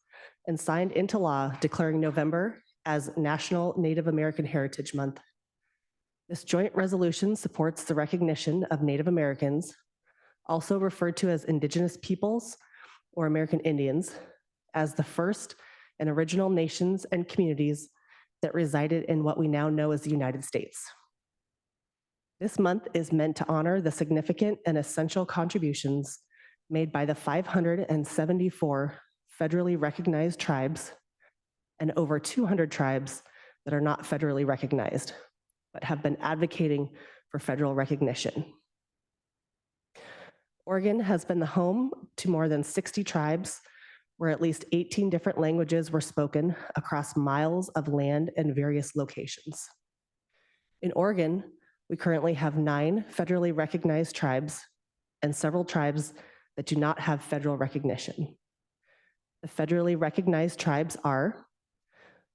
and signed into law declaring November as National Native American Heritage Month. This joint resolution supports the recognition of Native Americans, also referred to as Indigenous peoples or American Indians, as the first and original nations and communities that resided in what we now know as the United States. This month is meant to honor the significant and essential contributions made by the 574 federally recognized tribes and over 200 tribes that are not federally recognized, but have been advocating for federal recognition. Oregon has been the home to more than 60 tribes where at least 18 different languages were spoken across miles of land and various locations. In Oregon, we currently have 9 federally recognized tribes and several tribes that do not have federal recognition. The federally recognized tribes are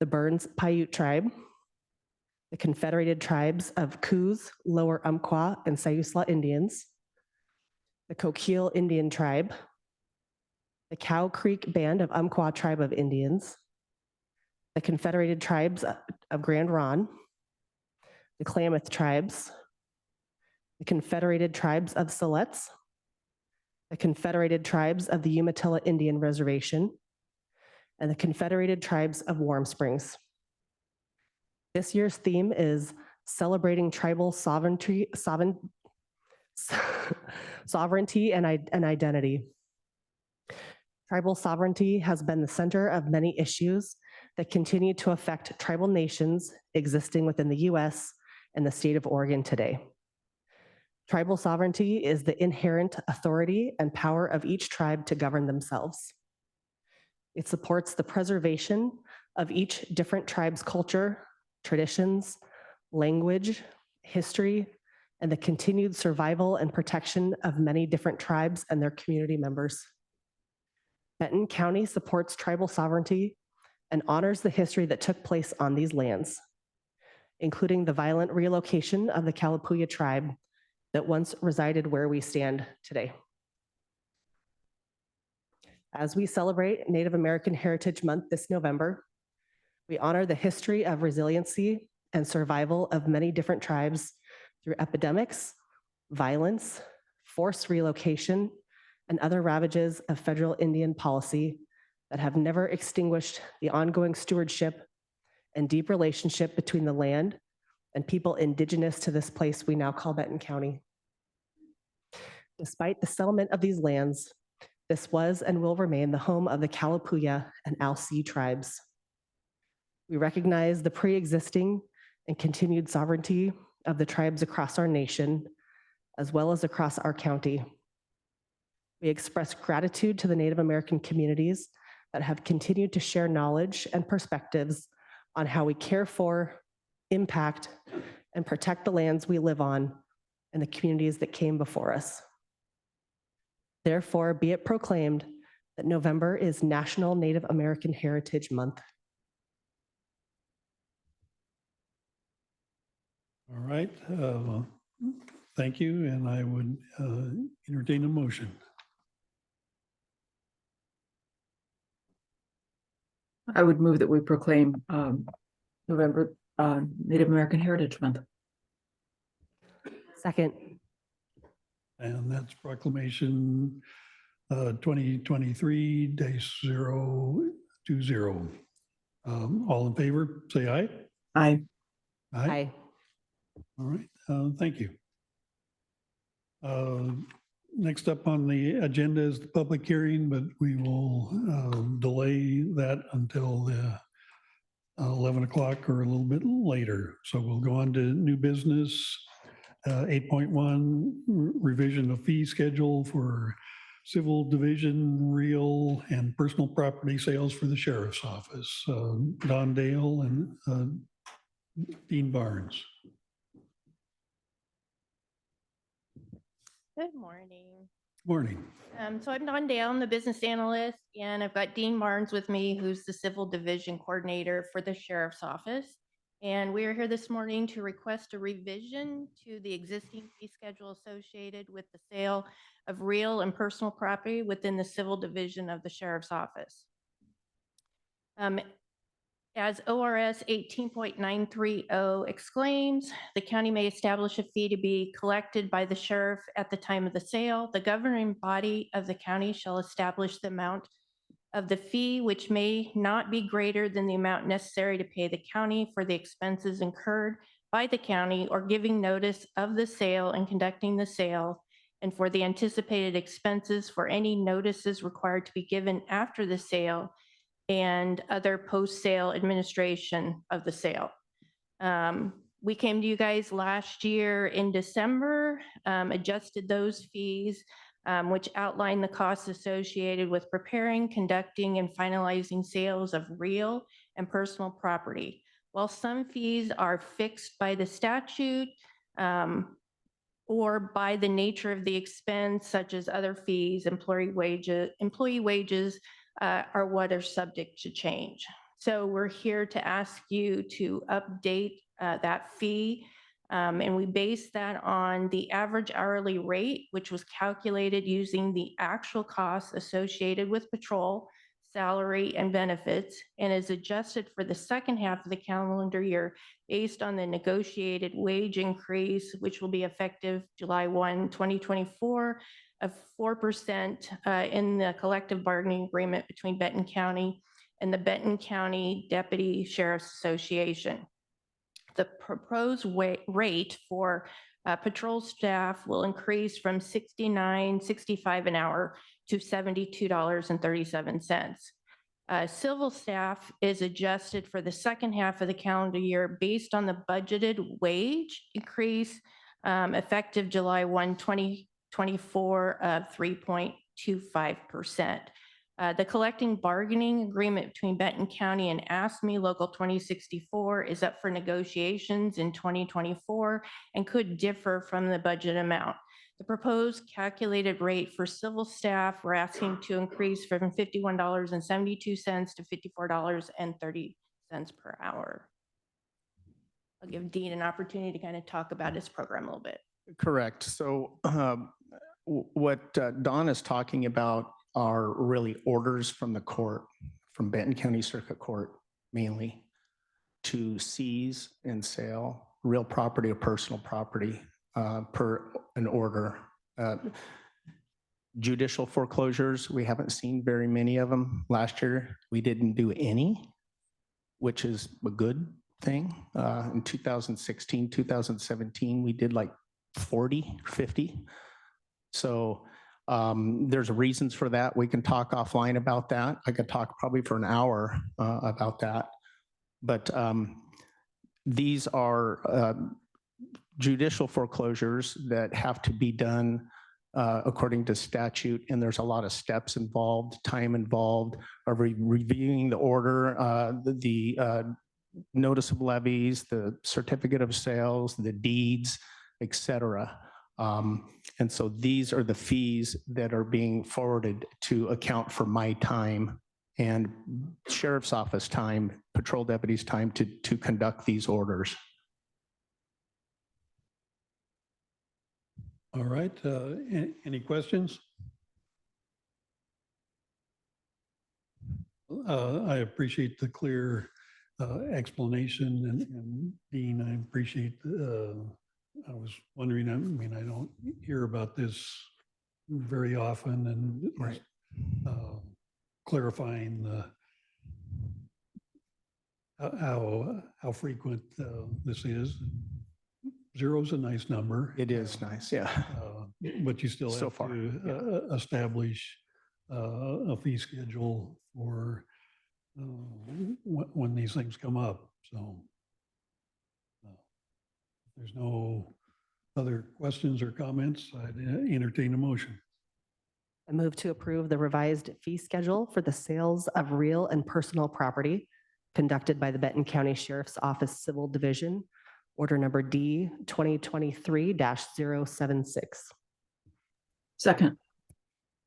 the Burns Paiute Tribe, the Confederated Tribes of Coos, Lower Umpqua, and Siuslaw Indians, the Coquille Indian Tribe, the Cow Creek Band of Umpqua Tribe of Indians, the Confederated Tribes of Grand Ronde, the Klamath Tribes, the Confederated Tribes of Siletz, the Confederated Tribes of the Umatilla Indian Reservation, and the Confederated Tribes of Warm Springs. This year's theme is celebrating tribal sovereignty and identity. Tribal sovereignty has been the center of many issues that continue to affect tribal nations existing within the US and the state of Oregon today. Tribal sovereignty is the inherent authority and power of each tribe to govern themselves. It supports the preservation of each different tribe's culture, traditions, language, history, and the continued survival and protection of many different tribes and their community members. Benton County supports tribal sovereignty and honors the history that took place on these lands, including the violent relocation of the Kalapuya tribe that once resided where we stand today. As we celebrate Native American Heritage Month this November, we honor the history of resiliency and survival of many different tribes through epidemics, violence, forced relocation, and other ravages of federal Indian policy that have never extinguished the ongoing stewardship and deep relationship between the land and people indigenous to this place we now call Benton County. Despite the settlement of these lands, this was and will remain the home of the Kalapuya and Alsea tribes. We recognize the pre-existing and continued sovereignty of the tribes across our nation, as well as across our county. We express gratitude to the Native American communities that have continued to share knowledge and perspectives on how we care for, impact, and protect the lands we live on and the communities that came before us. Therefore, be it proclaimed that November is National Native American Heritage Month. All right. Thank you. And I would entertain a motion. I would move that we proclaim November Native American Heritage Month. Second. And that's proclamation 2023-020. All in favor, say aye. Aye. Aye. All right, thank you. Next up on the agenda is the public hearing, but we will delay that until the 11 o'clock or a little bit later. So we'll go on to new business. 8.1, revision of fee schedule for civil division, real and personal property sales for the sheriff's office. Don Dale and Dean Barnes. Good morning. Morning. So I'm Dawn Dale, I'm the business analyst, and I've got Dean Barnes with me, who's the civil division coordinator for the sheriff's office. And we are here this morning to request a revision to the existing fee schedule associated with the sale of real and personal property within the civil division of the sheriff's office. As ORS 18.930 exclaims, the county may establish a fee to be collected by the sheriff at the time of the sale. The governing body of the county shall establish the amount of the fee, which may not be greater than the amount necessary to pay the county for the expenses incurred by the county or giving notice of the sale and conducting the sale, and for the anticipated expenses for any notices required to be given after the sale and other post-sale administration of the sale. We came to you guys last year in December, adjusted those fees, which outline the costs associated with preparing, conducting, and finalizing sales of real and personal property. While some fees are fixed by the statute or by the nature of the expense, such as other fees, employee wages are what are subject to change. So we're here to ask you to update that fee. And we base that on the average hourly rate, which was calculated using the actual costs associated with patrol, salary, and benefits, and is adjusted for the second half of the calendar year based on the negotiated wage increase, which will be effective July 1, 2024, of 4% in the collective bargaining agreement between Benton County and the Benton County Deputy Sheriff's Association. The proposed rate for patrol staff will increase from $69.65 an hour to $72.37. Civil staff is adjusted for the second half of the calendar year based on the budgeted wage increase effective July 1, 2024 of 3.25%. The collective bargaining agreement between Benton County and ASME Local 2064 is up for negotiations in 2024 and could differ from the budget amount. The proposed calculated rate for civil staff, we're asking to increase from $51.72 to $54.30 per hour. I'll give Dean an opportunity to kind of talk about his program a little bit. Correct. So what Don is talking about are really orders from the court, from Benton County Circuit Court mainly, to seize and sell real property or personal property per an order. Judicial foreclosures, we haven't seen very many of them. Last year, we didn't do any, which is a good thing. In 2016, 2017, we did like 40, 50. So there's reasons for that. We can talk offline about that. I could talk probably for an hour about that. But these are judicial foreclosures that have to be done according to statute, and there's a lot of steps involved, time involved, of reviewing the order, the notice of levies, the certificate of sales, the deeds, et cetera. And so these are the fees that are being forwarded to account for my time and sheriff's office time, patrol deputies' time to conduct these orders. All right, any questions? I appreciate the clear explanation, and Dean, I appreciate, I was wondering, I mean, I don't hear about this very often, and Right. Clarifying how frequent this is. Zero is a nice number. It is nice, yeah. But you still So have far, to establish a fee schedule for when these things come up. So if there's no other questions or comments, I'd entertain a motion. I move to approve the revised fee schedule for the sales of real and personal property conducted by the Benton County Sheriff's Office Civil Division, order number D 2023-076. Second.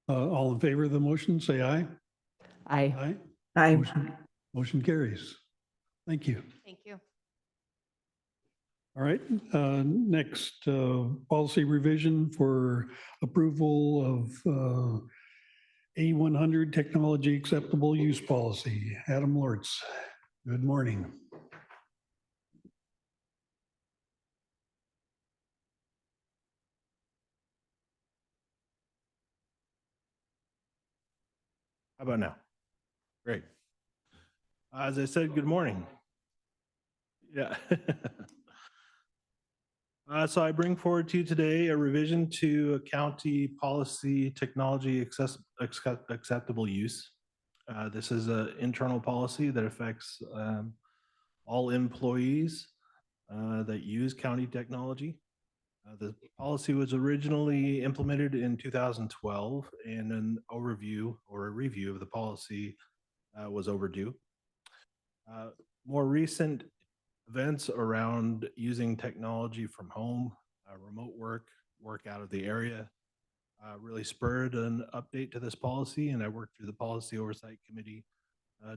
All in favor of the motion, say aye. Aye. Aye. Aye. Motion carries. Thank you. Thank you. All right, next, policy revision for approval of A100 technology acceptable use policy. Adam Lortz, good morning. How about now? Great. As I said, good morning. Yeah. So I bring forward to you today a revision to a county policy technology acceptable use. This is an internal policy that affects all employees that use county technology. The policy was originally implemented in 2012, and an overview or a review of the policy was overdue. More recent events around using technology from home, remote work out of the area, really spurred an update to this policy, and I worked through the Policy Oversight Committee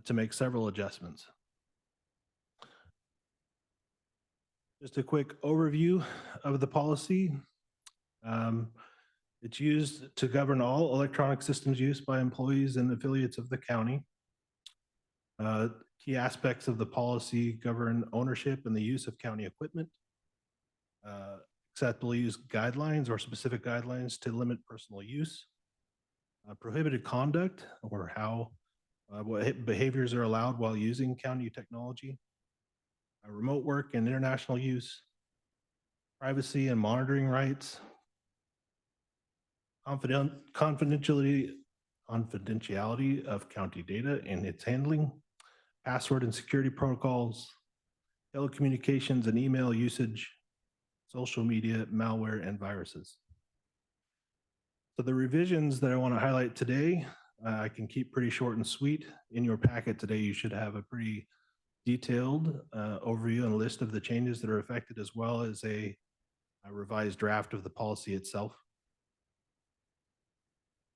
to make several adjustments. Just a quick overview of the policy. It's used to govern all electronic systems used by employees and affiliates of the county. Key aspects of the policy govern ownership and the use of county equipment, acceptable use guidelines or specific guidelines to limit personal use, prohibited conduct or what behaviors are allowed while using county technology, remote work and international use, privacy and monitoring rights, confidentiality of county data and its handling, password and security protocols, telecommunications and email usage, social media, malware, and viruses. So the revisions that I want to highlight today, I can keep pretty short and sweet. In your packet today, you should have a pretty detailed overview and list of the changes that are affected, as well as a revised draft of the policy itself.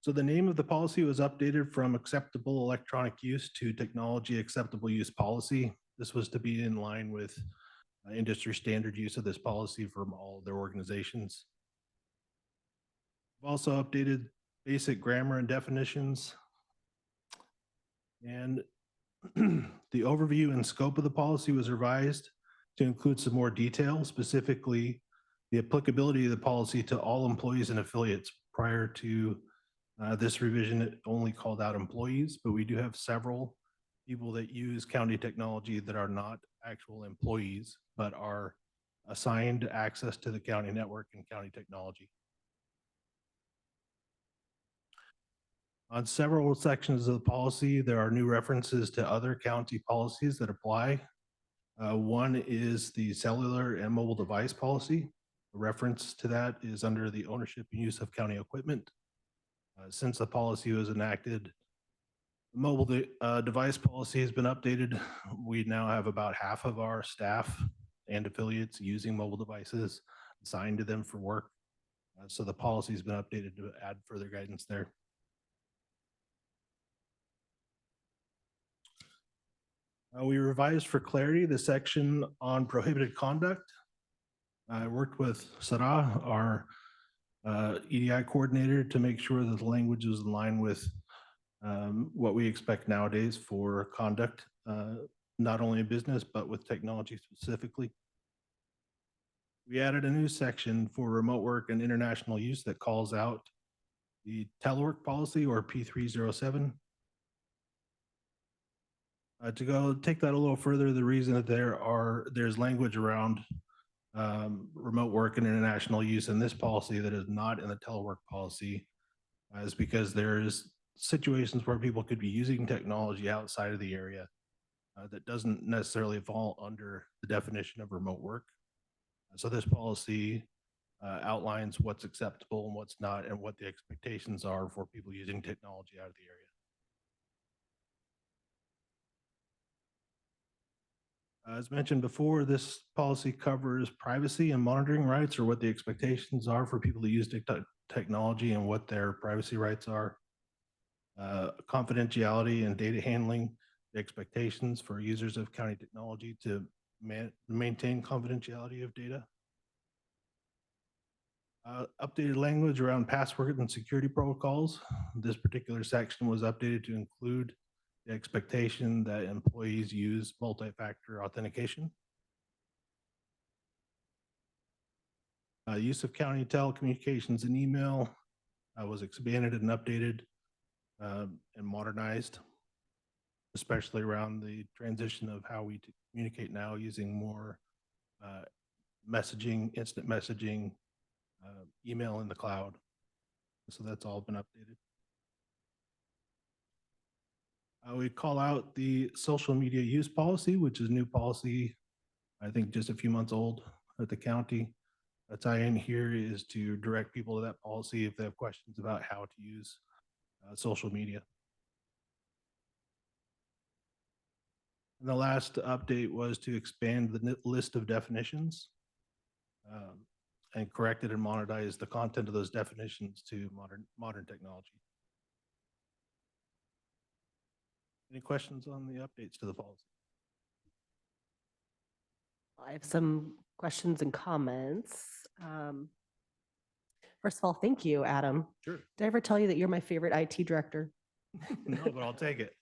So the name of the policy was updated from acceptable electronic use to technology acceptable use policy. This was to be in line with industry standard use of this policy from all their organizations. We've also updated basic grammar and definitions. And the overview and scope of the policy was revised to include some more detail, specifically the applicability of the policy to all employees and affiliates. Prior to this revision, it only called out employees, but we do have several people that use county technology that are not actual employees, but are assigned access to the county network and county technology. On several sections of the policy, there are new references to other county policies that apply. One is the cellular and mobile device policy. A reference to that is under the ownership and use of county equipment. Since the policy was enacted, the mobile device policy has been updated. We now have about half of our staff and affiliates using mobile devices assigned to them for work. So the policy has been updated to add further guidance there. We revised for clarity the section on prohibited conduct. I worked with Sarah, our EDI coordinator, to make sure that the language is in line with what we expect nowadays for conduct, not only in business, but with technology specifically. We added a new section for remote work and international use that calls out the telework policy, or P307. To go take that a little further, the reason that there's language around remote work and international use in this policy that is not in the telework policy is because there's situations where people could be using technology outside of the area that doesn't necessarily fall under the definition of remote work. So this policy outlines what's acceptable and what's not, and what the expectations are for people using technology out of the area. As mentioned before, this policy covers privacy and monitoring rights, or what the expectations are for people to use technology and what their privacy rights are. Confidentiality and data handling, the expectations for users of county technology to maintain confidentiality of data. Updated language around password and security protocols. This particular section was updated to include the expectation that employees use multi-factor authentication. Use of county telecommunications and email was expanded and updated and modernized, especially around the transition of how we communicate now using more messaging, instant messaging, email in the cloud. So that's all been updated. We call out the social media use policy, which is a new policy, I think just a few months old at the county. A tie-in here is to direct people to that policy if they have questions about how to use social media. And the last update was to expand the list of definitions and corrected and monetize the content of those definitions to modern technology. Any questions on the updates to the policy? I have some questions and comments. First of all, thank you, Adam. Sure. Did I ever tell you that you're my favorite IT director? No, but I'll take it.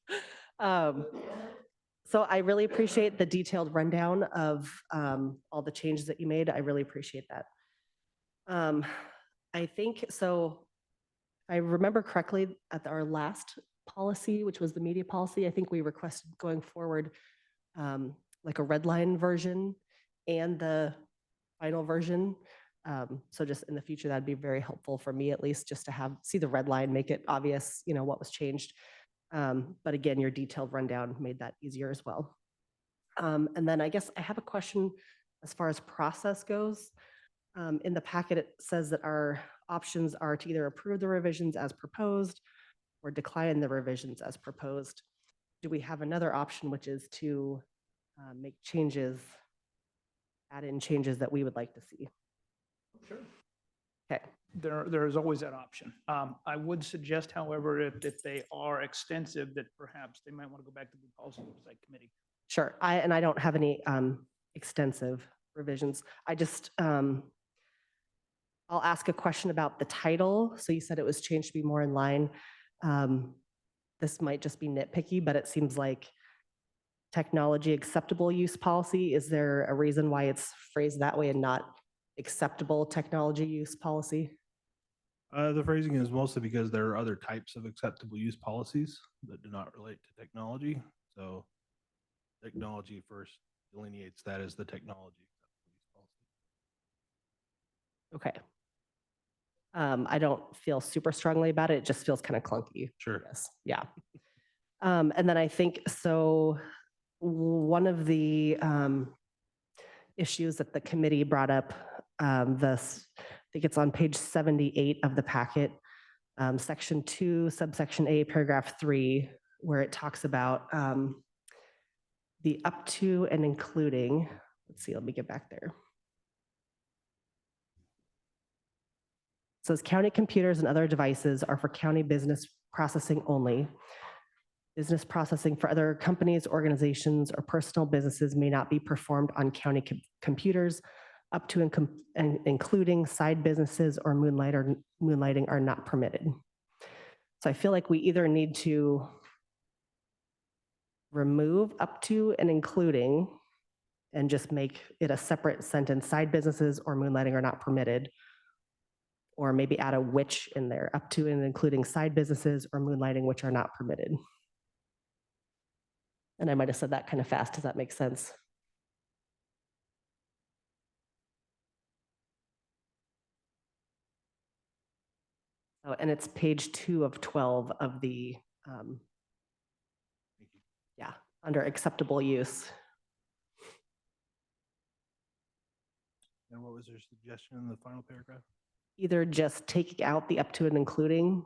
So I really appreciate the detailed rundown of all the changes that you made. I really appreciate that. I think, so if I remember correctly, at our last policy, which was the media policy, I think we requested going forward like a red line version and the final version. So just in the future, that'd be very helpful for me, at least, just to see the red line, make it obvious, what was changed. But again, your detailed rundown made that easier as well. And then I guess I have a question as far as process goes. In the packet, it says that our options are to either approve the revisions as proposed or decline the revisions as proposed. Do we have another option, which is to make changes, add in changes that we would like to see? Sure. Okay. There is always that option. I would suggest, however, if they are extensive, that perhaps they might want to go back to the policy oversight committee. Sure. I don't have any extensive revisions. I just, I'll ask a question about the title. So you said it was changed to be more in line. This might just be nitpicky, but it seems like technology acceptable use policy. Is there a reason why it's phrased that way and not acceptable technology use policy? The phrasing is mostly because there are other types of acceptable use policies that do not relate to technology. So technology first delineates that as the technology acceptable use policy. Okay. I don't feel super strongly about it. It just feels kind of clunky. Sure. Yes, yeah. And then I think, so one of the issues that the committee brought up, I think it's on page 78 of the packet, section 2, subsection A, paragraph 3, where it talks about the up to and including, let's see, let me get back there. It says county computers and other devices are for county business processing only. Business processing for other companies, organizations, or personal businesses may not be performed on county computers. Up to and including side businesses or moonlighting are not permitted. So I feel like we either need to remove up to and including and just make it a separate sentence, side businesses or moonlighting are not permitted, or maybe add a which in there, up to and including side businesses or moonlighting which are not permitted. And I might have said that kind of fast. Does that make sense? Oh, and it's page 2 of 12 of the, yeah, under acceptable use. And what was your suggestion in the final paragraph? Either just taking out the up to and including,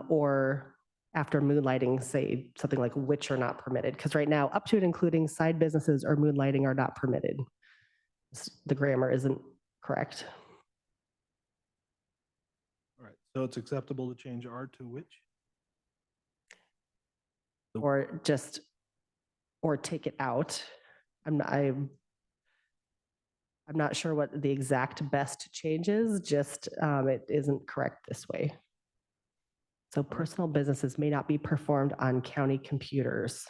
or after moonlighting, say something like which are not permitted. Because right now, up to and including side businesses or moonlighting are not permitted. The grammar isn't correct. All right, so it's acceptable to change R to which? Or just, or take it out. I'm not sure what the exact best change is, just it isn't correct this way. So personal businesses may not be performed on county computers.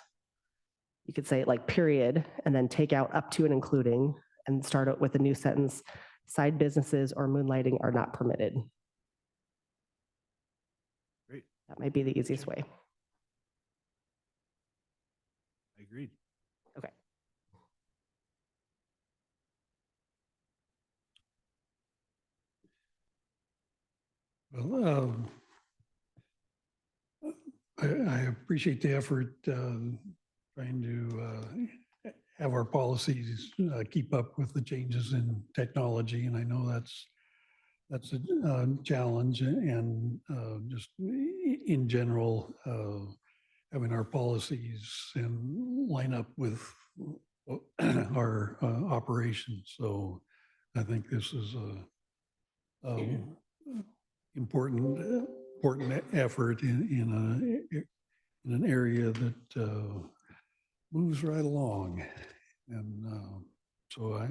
You could say it like period, and then take out up to and including, and start out with a new sentence. Side businesses or moonlighting are not permitted. Great. That might be the easiest way. Agreed. Okay. Well, I appreciate the effort trying to have our policies keep up with the changes in technology, and I know that's a challenge, and just in general, having our policies and line up with our operations. So I think this is a important effort in an area that moves right along, and so I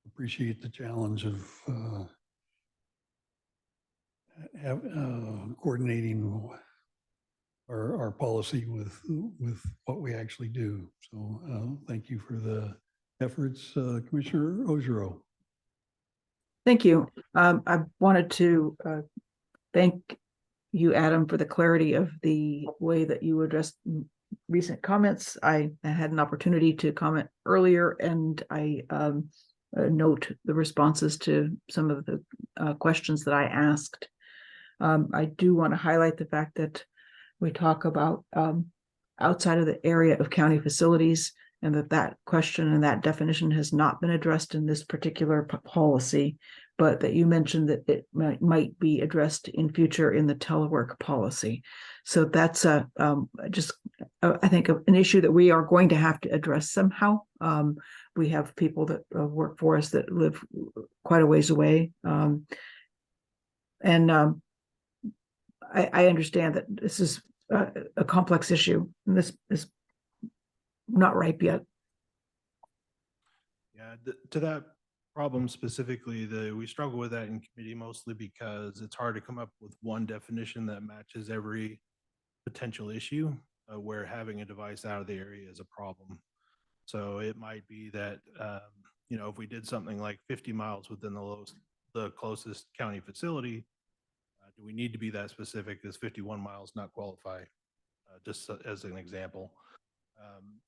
appreciate the challenge of coordinating our policy with what we actually do. So thank you for the efforts, Commissioner Ojero. Thank you. I wanted to thank you, Adam, for the clarity of the way that you addressed recent comments. I had an opportunity to comment earlier, and I note the responses to some of the questions that I asked. I do want to highlight the fact that we talk about outside of the area of county facilities, and that question and that definition has not been addressed in this particular policy, but that you mentioned that it might be addressed in future in the telework policy. So that's I think an issue that we are going to have to address somehow. We have people that work for us that live quite a ways away. I understand that this is a complex issue, and this is not ripe yet. Yeah, to that problem specifically, we struggle with that in committee mostly because it's hard to come up with one definition that matches every potential issue, where having a device out of the area is a problem. So it might be that, if we did something like 50 miles within the closest county facility, do we need to be that specific? Does 51 miles not qualify? Just as an example.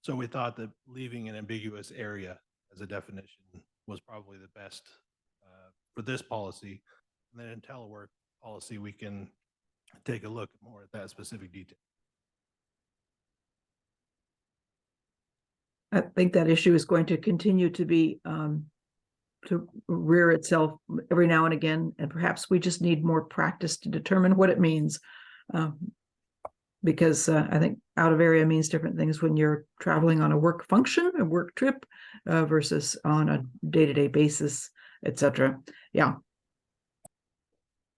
So we thought that leaving an ambiguous area as a definition was probably the best for this policy. And then in telework policy, we can take a look more at that specific detail. I think that issue is going to continue to be to rear itself every now and again, and perhaps we just need more practice to determine what it means. Because I think out of area means different things when you're traveling on a work function, a work trip, versus on a day-to-day basis, et cetera. Yeah.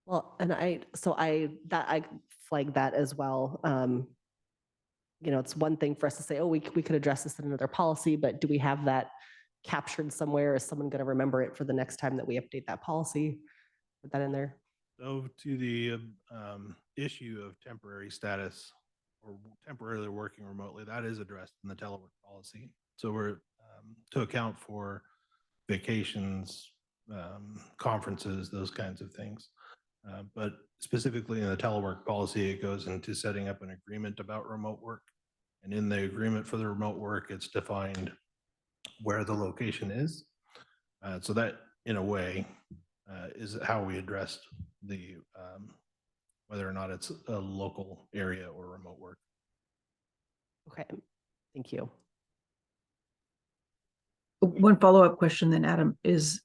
Well, and I flagged that as well. It's one thing for us to say, oh, we could address this in another policy, but do we have that captured somewhere? Is someone going to remember it for the next time that we update that policy? Put that in there. So to the issue of temporary status or temporarily working remotely, that is addressed in the telework policy. So we're to account for vacations, conferences, those kinds of things. But specifically in the telework policy, it goes into setting up an agreement about remote work. And in the agreement for the remote work, it's defined where the location is. So that, in a way, is how we addressed the whether or not it's a local area or remote work. Okay, thank you. One follow-up question then, Adam, is,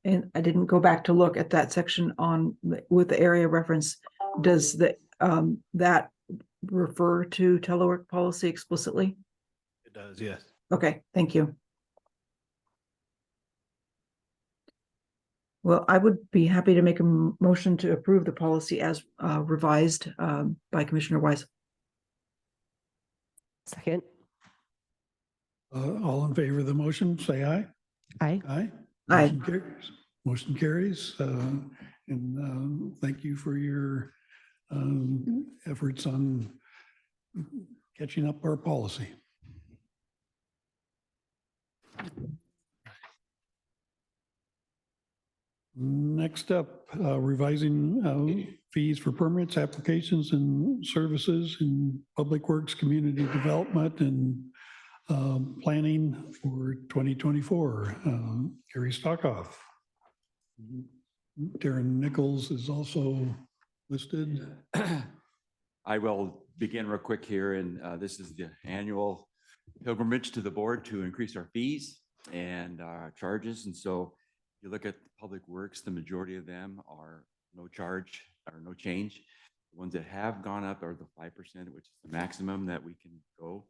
and I didn't go back to look at that section with the area reference. Does that refer to telework policy explicitly? It does, yes. Okay, thank you. Well, I would be happy to make a motion to approve the policy as revised by Commissioner Wise. Second. All in favor of the motion, say aye. Aye. Aye. Aye. Motion carries. Motion carries. And thank you for your efforts on catching up our policy. Next up, revising fees for permits, applications, and services in Public Works, Community Development, and planning for 2024. Gary Stockoff. Darren Nichols is also listed. I will begin real quick here, and this is the annual pilgrimage to the board to increase our fees and our charges. And so you look at Public Works, the majority of them are no charge or no change. The ones that have gone up are the 5%, which is the maximum that we can go.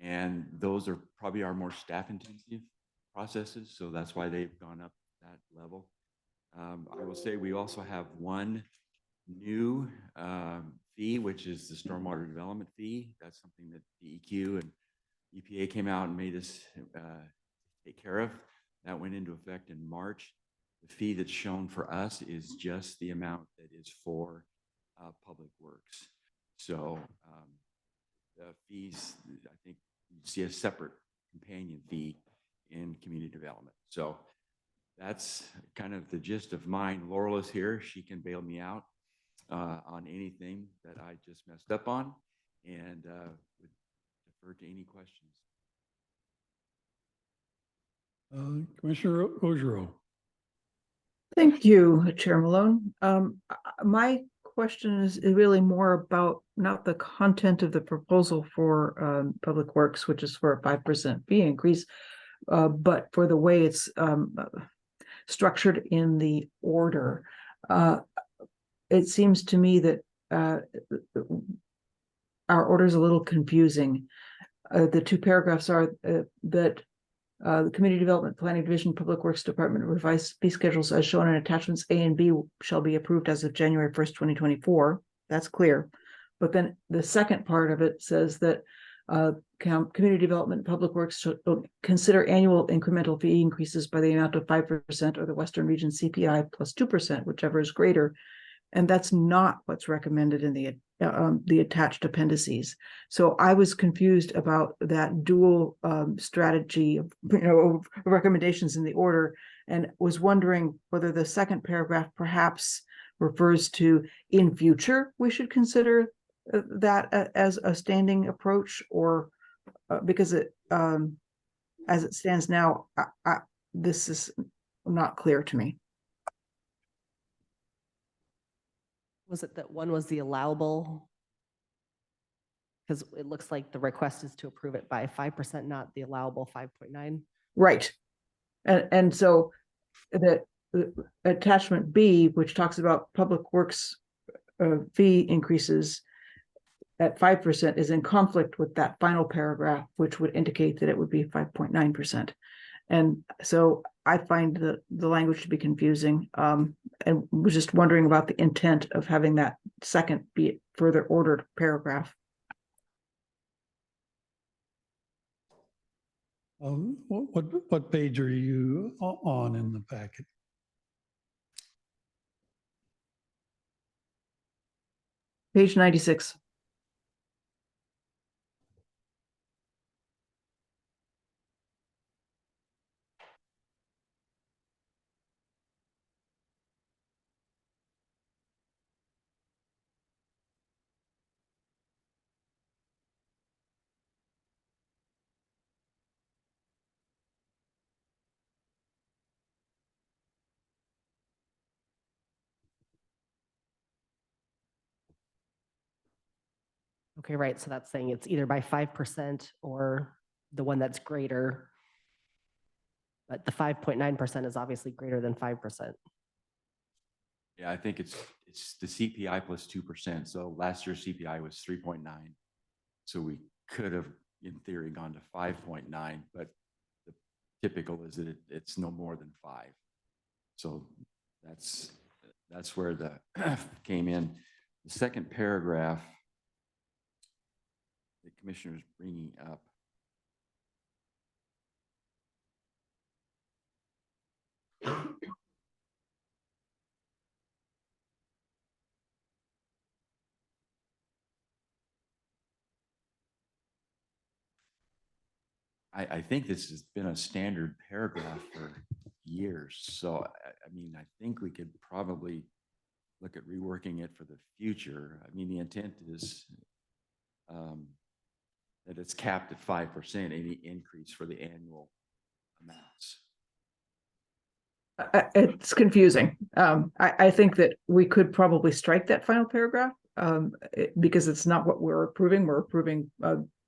And those are probably our more staff intensive processes. So that's why they've gone up that level. I will say we also have one new fee, which is the stormwater development fee. That's something that DEQ and EPA came out and made us take care of. That went into effect in March. The fee that's shown for us is just the amount that is for Public Works. So the fees, I think you see a separate companion fee in community development. So that's kind of the gist of mine. Laurel is here. She can bail me out on anything that I just messed up on, and would defer to any questions. Commissioner Ojero. Thank you, Chair Malone. My question is really more about not the content of the proposal for Public Works, which is for a 5% fee increase, but for the way it's structured in the order. It seems to me that our order is a little confusing. The two paragraphs are that the Community Development Planning Division, Public Works Department revised fee schedules as shown in attachments A and B shall be approved as of January 1st, 2024. That's clear. But then the second part of it says that Community Development, and Public Works should consider annual incremental fee increases by the amount of 5% or the Western Region CPI plus 2%, whichever is greater. And that's not what's recommended in the attached appendices. So I was confused about that dual strategy of, of recommendations in the order, and was wondering whether the second paragraph perhaps refers to in future we should consider that as a standing approach, or because it as it stands now, this is not clear to me. Was it that one was the allowable? Because it looks like the request is to approve it by 5%, not the allowable 5.9. Right. And so the attachment B, which talks about public works fee increases at 5%, is in conflict with that final paragraph, which would indicate that it would be 5.9%. And so I find the language to be confusing, and was just wondering about the intent of having that second be further ordered paragraph. What page are you on in the packet? Page 96. Okay, right. So that's saying it's either by 5% or the one that's greater. But the 5.9% is obviously greater than 5%. Yeah, I think it's the CPI plus 2%. So last year's CPI was 3.9. So we could have, in theory, gone to 5.9, but the typical is that it's no more than 5. So that's where the came in. The second paragraph, the commissioner is bringing up. I think this has been a standard paragraph for years. So, I mean, I think we could probably look at reworking it for the future. I mean, the intent is that it's capped at 5%, any increase for the annual amounts. It's confusing. I think that we could probably strike that final paragraph because it's not what we're approving. We're approving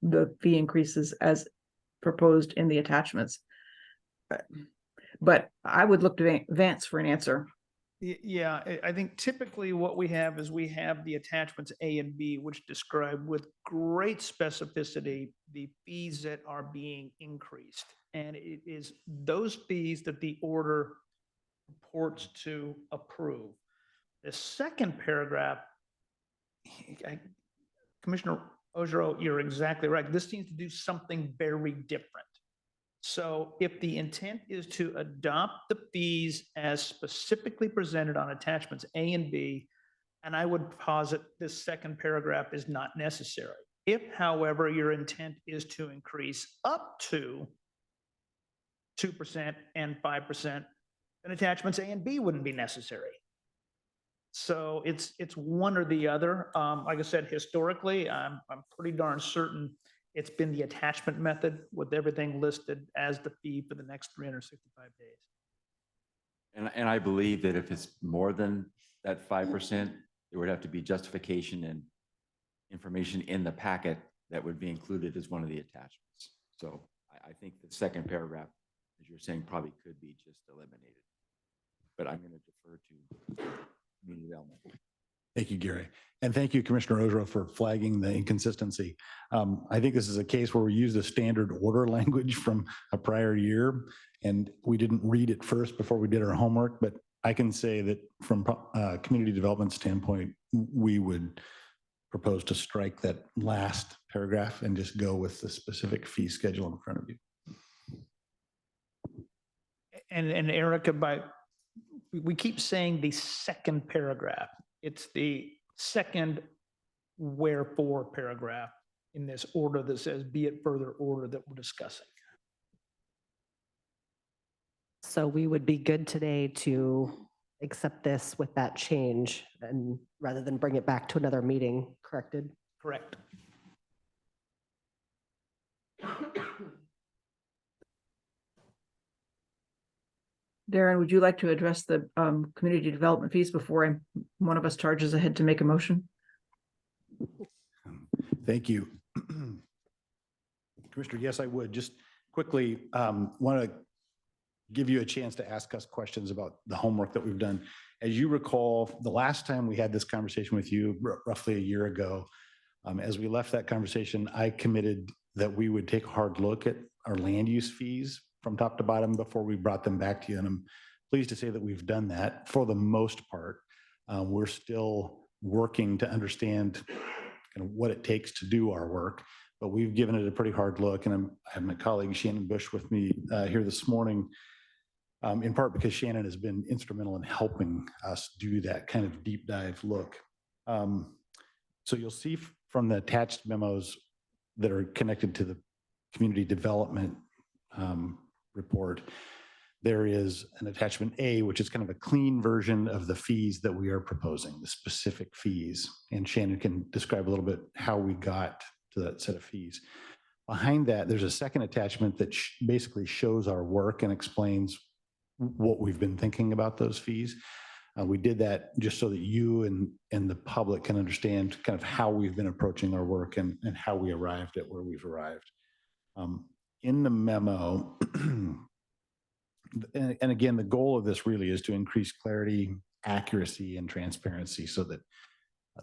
the fee increases as proposed in the attachments. But I would look to Vance for an answer. Yeah, I think typically what we have is we have the attachments A and B, which describe with great specificity the fees that are being increased. And it is those fees that the order purports to approve. The second paragraph, Commissioner Ojero, you're exactly right. This seems to do something very different. So if the intent is to adopt the fees as specifically presented on attachments A and B, and I would posit this second paragraph is not necessary. If, however, your intent is to increase up to 2% and 5%, then attachments A and B wouldn't be necessary. So it's one or the other. Like I said, historically, I'm pretty darn certain it's been the attachment method with everything listed as the fee for the next 365 days. And I believe that if it's more than that 5%, there would have to be justification and information in the packet that would be included as one of the attachments. So I think the second paragraph, as you're saying, probably could be just eliminated. But I'm going to defer to community development. Thank you, Gary. And thank you, Commissioner Ojero, for flagging the inconsistency. I think this is a case where we use the standard order language from a prior year, and we didn't read it first before we did our homework, but I can say that from a community development standpoint, we would propose to strike that last paragraph and just go with the specific fee schedule in front of you. And Erica, we keep saying the second paragraph. It's the second wherefore paragraph in this order that says, be it further order that we're discussing. So we would be good today to accept this with that change and rather than bring it back to another meeting, corrected? Correct. Darren, would you like to address the community development fees before one of us charges ahead to make a motion? Thank you. Commissioner, yes, I would. Just quickly want to give you a chance to ask us questions about the homework that we've done. As you recall, the last time we had this conversation with you, roughly a year ago, as we left that conversation, I committed that we would take a hard look at our land use fees from top to bottom before we brought them back to you. And I'm pleased to say that we've done that for the most part. We're still working to understand kind of what it takes to do our work, but we've given it a pretty hard look. And I have my colleague Shannon Bush with me here this morning, in part because Shannon has been instrumental in helping us do that kind of deep dive look. So you'll see from the attached memos that are connected to the community development report, there is an attachment A, which is kind of a clean version of the fees that we are proposing, the specific fees. And Shannon can describe a little bit how we got to that set of fees. Behind that, there's a second attachment that basically shows our work and explains what we've been thinking about those fees. We did that just so that you and the public can understand kind of how we've been approaching our work and how we arrived at where we've arrived. In the memo, and again, the goal of this really is to increase clarity, accuracy, and transparency so that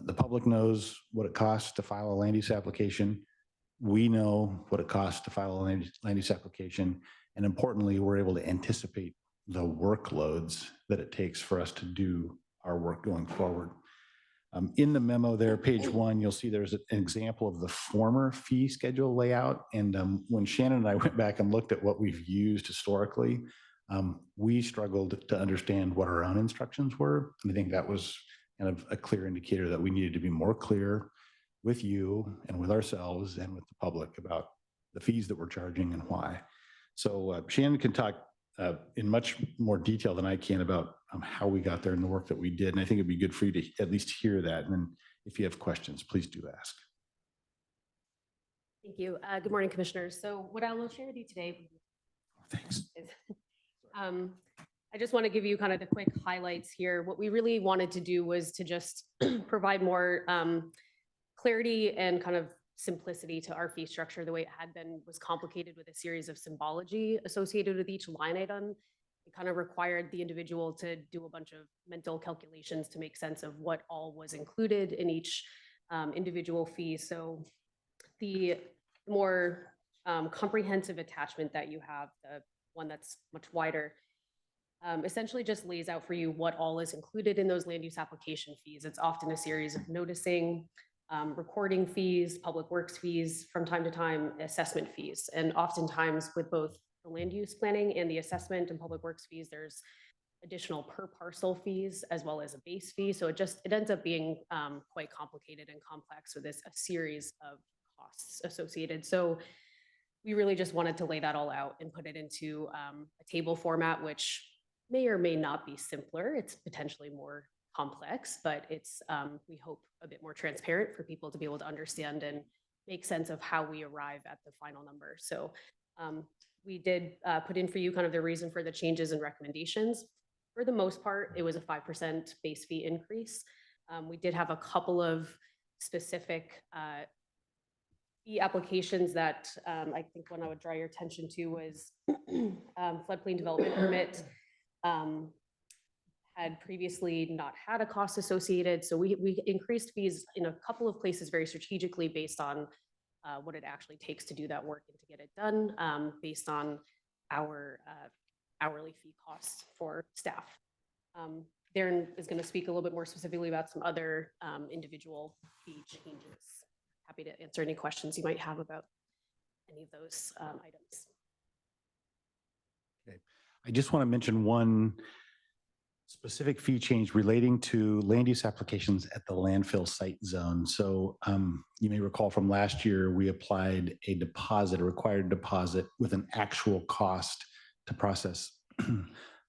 the public knows what it costs to file a land use application. We know what it costs to file a land use application. And importantly, we're able to anticipate the workloads that it takes for us to do our work going forward. In the memo there, page 1, you'll see there's an example of the former fee schedule layout. And when Shannon and I went back and looked at what we've used historically, we struggled to understand what our own instructions were. And I think that was kind of a clear indicator that we needed to be more clear with you and with ourselves and with the public about the fees that we're charging and why. So Shannon can talk in much more detail than I can about how we got there and the work that we did. And I think it'd be good for you to at least hear that. And then if you have questions, please do ask. Thank you. Good morning, Commissioners. So what I will share with you today. Thanks. Is, I just want to give you kind of the quick highlights here. What we really wanted to do was to just provide more clarity and kind of simplicity to our fee structure. The way it had been was complicated with a series of symbology associated with each line item. It kind of required the individual to do a bunch of mental calculations to make sense of what all was included in each individual fee. So the more comprehensive attachment that you have, the one that's much wider, essentially just lays out for you what all is included in those land use application fees. It's often a series of noticing, recording fees, public works fees, from time to time, assessment fees. And oftentimes with both the land use planning and the assessment and public works fees, there's additional per parcel fees as well as a base fee. So it ends up being quite complicated and complex with a series of costs associated. So we really just wanted to lay that all out and put it into a table format, which may or may not be simpler. It's potentially more complex, but it's, we hope, a bit more transparent for people to be able to understand and make sense of how we arrive at the final number. So we did put in for you kind of the reason for the changes and recommendations. For the most part, it was a 5% base fee increase. We did have a couple of specific fee applications that I think one I would draw your attention to was floodplain development permit. Had previously not had a cost associated. So we increased fees in a couple of places very strategically based on what it actually takes to do that work and to get it done based on our hourly fee costs for staff. Darren is going to speak a little bit more specifically about some other individual fee changes. Happy to answer any questions you might have about any of those items. Okay. I just want to mention one specific fee change relating to land use applications at the landfill site zone. So you may recall from last year, we applied a deposit, a required deposit with an actual cost to process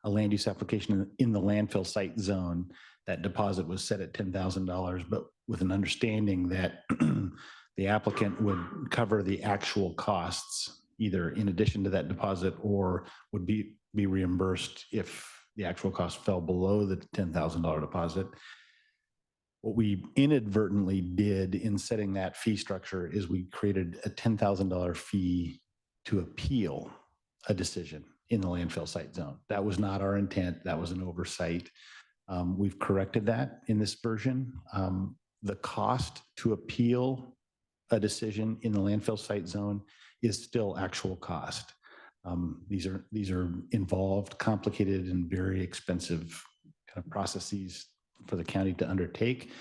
a land use application in the landfill site zone. That deposit was set at $10,000, but with an understanding that the applicant would cover the actual costs, either in addition to that deposit or would be reimbursed if the actual cost fell below the $10,000 deposit. What we inadvertently did in setting that fee structure is we created a $10,000 fee to appeal a decision in the landfill site zone. That was not our intent. That was an oversight. We've corrected that in this version. The cost to appeal a decision in the landfill site zone is still actual cost. These are involved, complicated, and very expensive kind of processes for the county to undertake.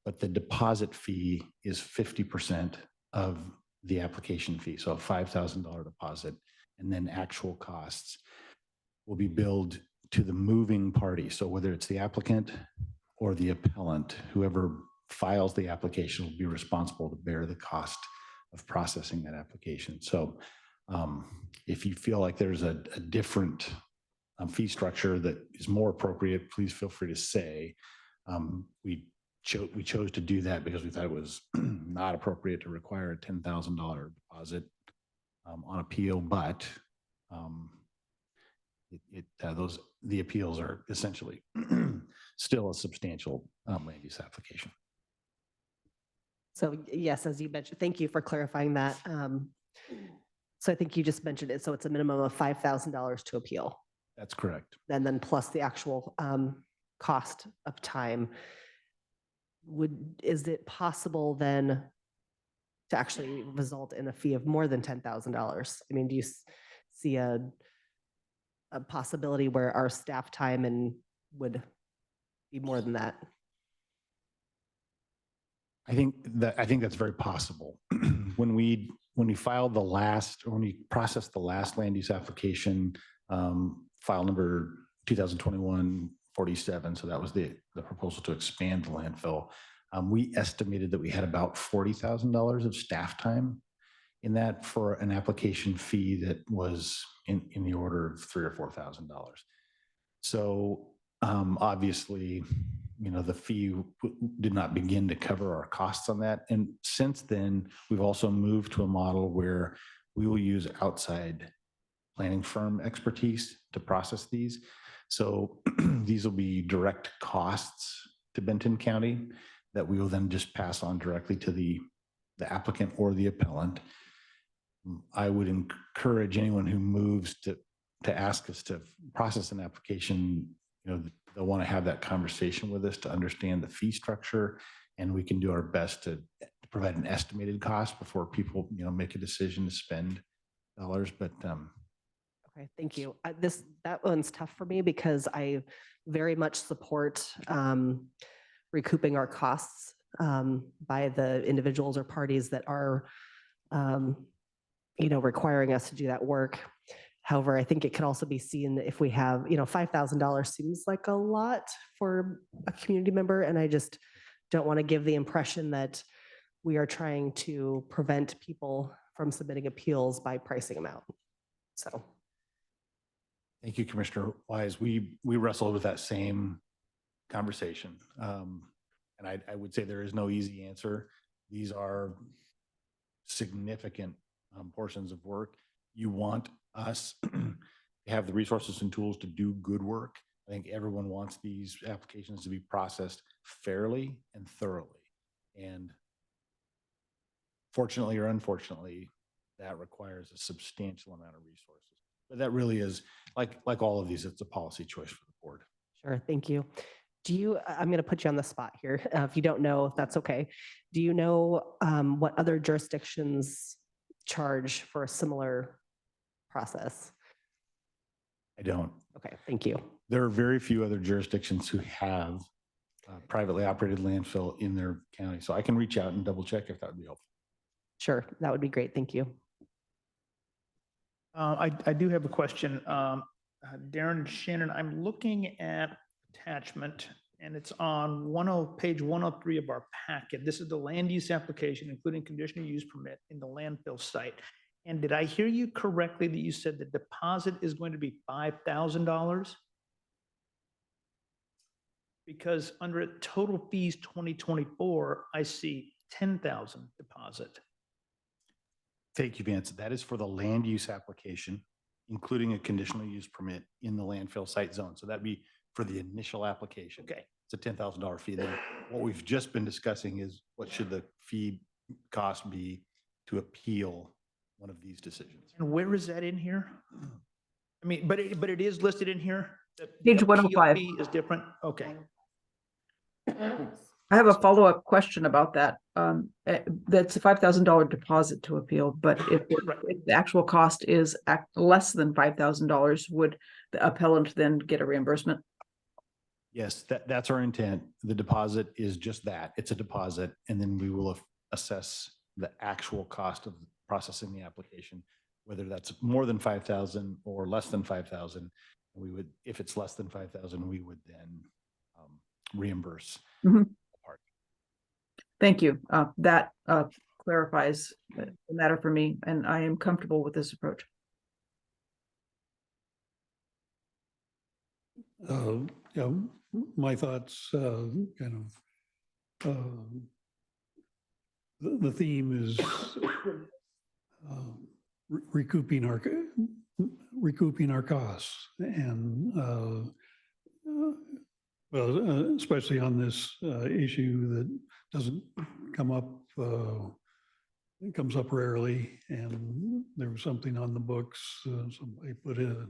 But the deposit fee is 50% of the application fee, so a $5,000 deposit, and then actual costs will be billed to the moving party. So whether it's the applicant or the appellant, whoever files the application will be responsible to bear the cost of processing that application. So if you feel like there's a different fee structure that is more appropriate, please feel free to say. We chose to do that because we thought it was not appropriate to require a $10,000 deposit on appeal, but the appeals are essentially still a substantial land use application. So yes, as you mentioned, thank you for clarifying that. So I think you just mentioned it. So it's a minimum of $5,000 to appeal. That's correct. And then plus the actual cost of time. Is it possible then to actually result in a fee of more than $10,000? I mean, do you see a possibility where our staff time would be more than that? I think that's very possible. When we filed when we processed the last land use application, file number 2021-47, so that was the proposal to expand the landfill. We estimated that we had about $40,000 of staff time in that for an application fee that was in the order of $3,000 or $4,000. So obviously, the fee did not begin to cover our costs on that. And since then, we've also moved to a model where we will use outside planning firm expertise to process these. So these will be direct costs to Benton County that we will then just pass on directly to the applicant or the appellant. I would encourage anyone who moves to ask us to process an application, they'll want to have that conversation with us to understand the fee structure, and we can do our best to provide an estimated cost before people, make a decision to spend dollars. But Okay, thank you. That one's tough for me because I very much support recouping our costs by the individuals or parties that are, requiring us to do that work. However, I think it can also be seen that if we have, $5,000 seems like a lot for a community member, and I just don't want to give the impression that we are trying to prevent people from submitting appeals by pricing them out. So. Thank you, Commissioner Wise. We wrestled with that same conversation. And I would say there is no easy answer. These are significant portions of work. You want us to have the resources and tools to do good work. I think everyone wants these applications to be processed fairly and thoroughly. And fortunately or unfortunately, that requires a substantial amount of resources. But that really is, like all of these, it's a policy choice for the board. Sure, thank you. I'm going to put you on the spot here. If you don't know, if that's okay. Do you know what other jurisdictions charge for a similar process? I don't. Okay, thank you. There are very few other jurisdictions who have privately operated landfill in their county. So I can reach out and double check if that would be helpful. Sure, that would be great. Thank you. I do have a question. Darren and Shannon, I'm looking at attachment and it's on page 103 of our packet. This is the land use application, including conditional use permit in the landfill site. And did I hear you correctly that you said the deposit is going to be $5,000? Because under total fees 2024, I see 10,000 deposit. Thank you, Vance. That is for the land use application, including a conditional use permit in the landfill site zone. So that'd be for the initial application. Okay. It's a $10,000 fee. Then what we've just been discussing is what should the fee cost be to appeal one of these decisions. And where is that in here? I mean, but it is listed in here? The Page appeal 105. fee is different? Okay. I have a follow-up question about that. That's a $5,000 deposit to appeal, but if the actual cost is less than $5,000, would the appellant then get a reimbursement? Yes, that's our intent. The deposit is just that. It's a deposit, and then we will assess the actual cost of processing the application, whether that's more than 5,000 or less than 5,000. We would, if it's less than 5,000, we would then reimburse. Mhm. Thank you. That clarifies the matter for me, and I am comfortable with this approach. Yeah, my thoughts, kind of, the theme is recouping our costs, and well, especially on this issue that doesn't come up, it comes up rarely, and there was something on the books, somebody put a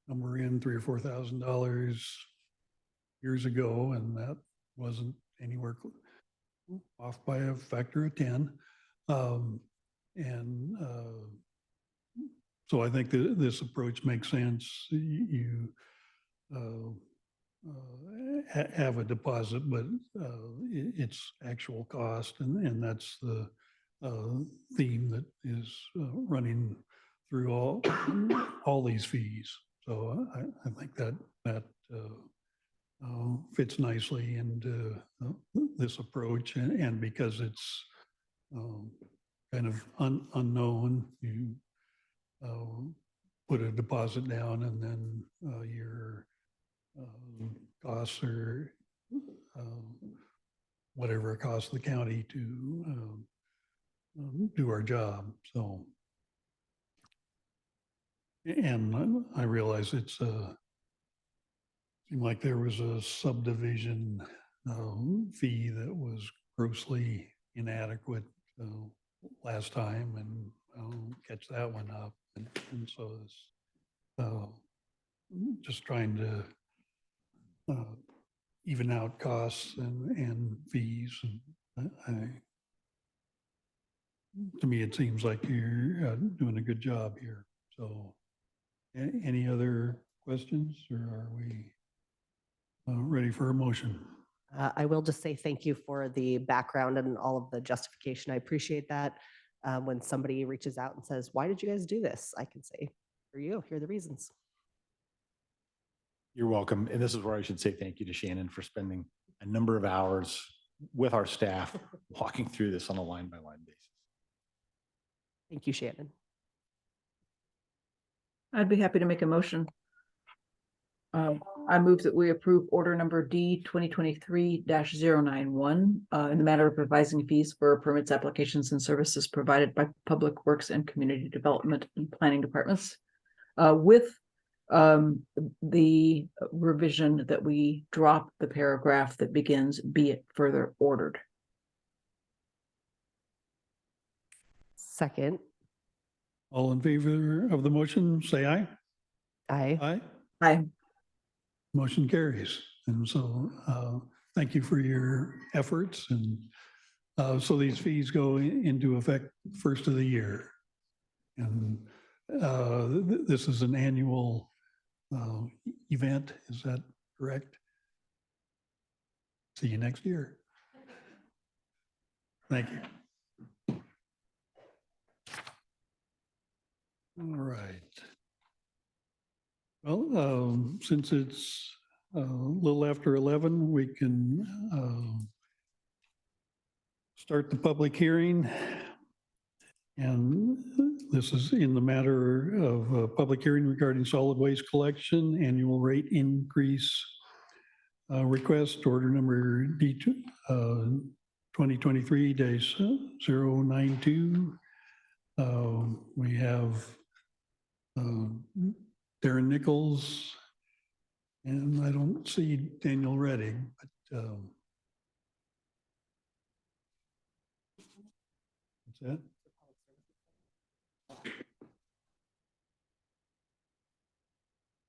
number in $3,000 or $4,000 years ago, and that wasn't anywhere off by a factor of 10. So I think that this approach makes sense. You have a deposit, but it's actual cost, and that's the theme that is running through all these fees. So I think that fits nicely into this approach, and because it's kind of unknown, you put a deposit down, and then your costs are whatever it costs the county to do our job. So, and I realize it's seemed like there was a subdivision fee that was grossly inadequate last time, and I'll catch that one up. And so it's just trying to even out costs and fees. And to me, it seems like you're doing a good job here. So any other questions, or are we ready for a motion? I will just say thank you for the background and all of the justification. I appreciate that. When somebody reaches out and says, why did you guys do this? I can say, for you, here are the reasons. You're welcome. And this is where I should say thank you to Shannon for spending a number of hours with our staff walking through this on a line-by-line basis. Thank you, Shannon. I'd be happy to make a motion. I move that we approve order number D 2023-091 in the matter of revising fees for permits, applications, and services provided by Public Works and Community Development and Planning Departments, with the revision that we drop the paragraph that begins, "be it further ordered." Second. All in favor of the motion, say aye. Aye. Aye. Aye. Motion carries. And so thank you for your efforts. And so these fees go into effect first of the year. And this is an annual event. Is that correct? See you next year. Thank you. All right. Well, since it's a little after 11, we can start the public hearing. And this is in the matter of a public hearing regarding solid waste collection, annual rate increase request, order number D 2023-092. We have Darren Nichols, and I don't see Daniel Redding, but what's that?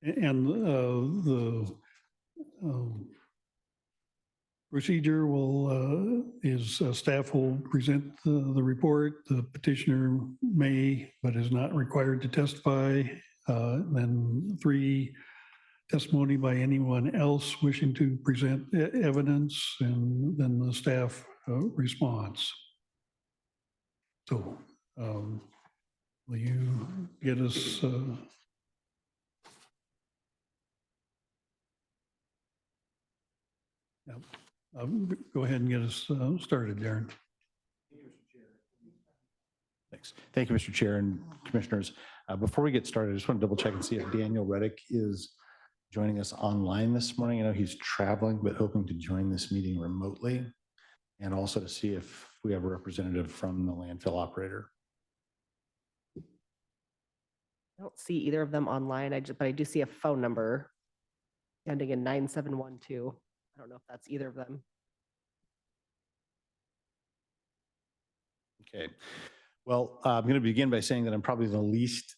And the procedure is staff will present the report. The petitioner may, but is not required to testify. Then 3, testimony by anyone else wishing to present evidence, and then the staff response. So will you get us go ahead and get us started, Darren. Thanks. Thank you, Mr. Chair and Commissioners. Before we get started, I just want to double check and see if Daniel Reddick is joining us online this morning. I know he's traveling, but hoping to join this meeting remotely. And also to see if we have a representative from the landfill operator. I don't see either of them online. But I do see a phone number ending in 9712. I don't know if that's either of them. Okay. Well, I'm going to begin by saying that I'm probably the least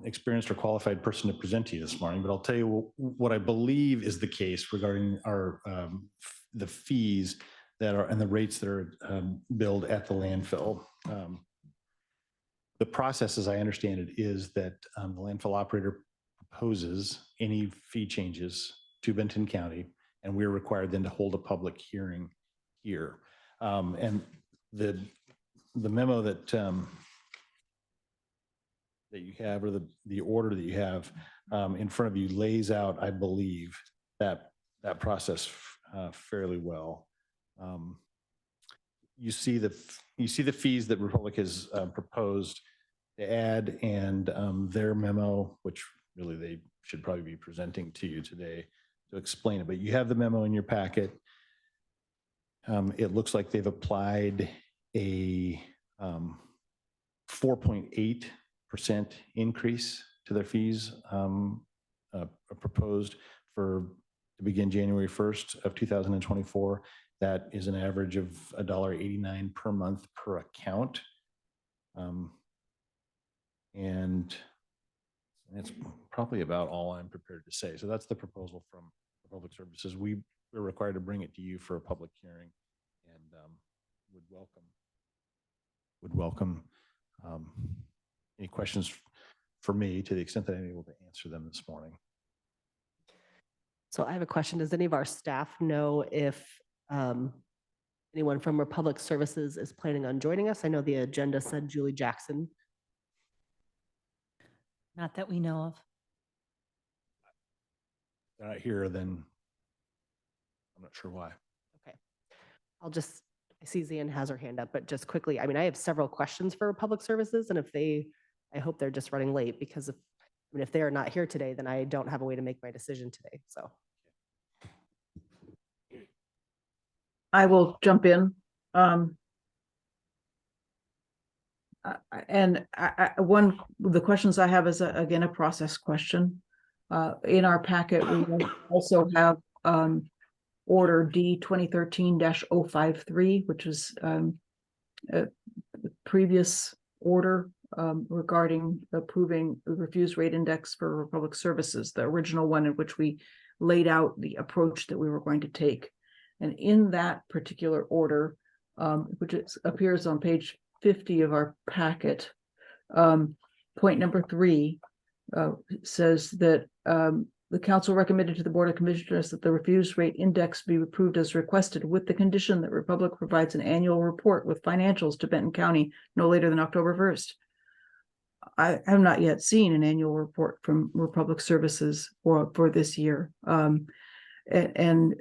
experienced or qualified person to present to you this morning, but I'll tell you what I believe is the case regarding our the fees that are and the rates that are billed at the landfill. The process, as I understand it, is that the landfill operator proposes any fee changes to Benton County, and we're required then to hold a public hearing here. And the memo that you have, or the order that you have in front of you, lays out, I believe, that process fairly well. You see the fees that Republic has proposed to add, and their memo, which really they should probably be presenting to you today to explain it. But you have the memo in your packet. It looks like they've applied a 4.8% increase to their fees proposed to begin January 1st of 2024. That is an average of $1.89 per month per account. And that's probably about all I'm prepared to say. So that's the proposal from Public Services. We're required to bring it to you for a public hearing, and would welcome any questions for me to the extent that I'm able to answer them this morning. So I have a question. Does any of our staff know if anyone from Republic Services is planning on joining us? I know the agenda said Julie Jackson. Not that we know of. If they're not here, then I'm not sure why. Okay. I see Zian has her hand up, but just quickly, I mean, I have several questions for Public Services, and I hope they're just running late, because if they are not here today, then I don't have a way to make my decision today, so. I will jump in. One of the questions I have is again a process question. In our packet, we also have order D 2013-053, which is a previous order regarding approving the refused rate index for Republic Services, the original one in which we laid out the approach that we were going to take. And in that particular order, which appears on page 50 of our packet, point number 3, says that the council recommended to the Board of Commissioners that the refuse rate index be approved as requested with the condition that Republic provides an annual report with financials to Benton County no later than October 1st. I have not yet seen an annual report from Republic Services for this year. And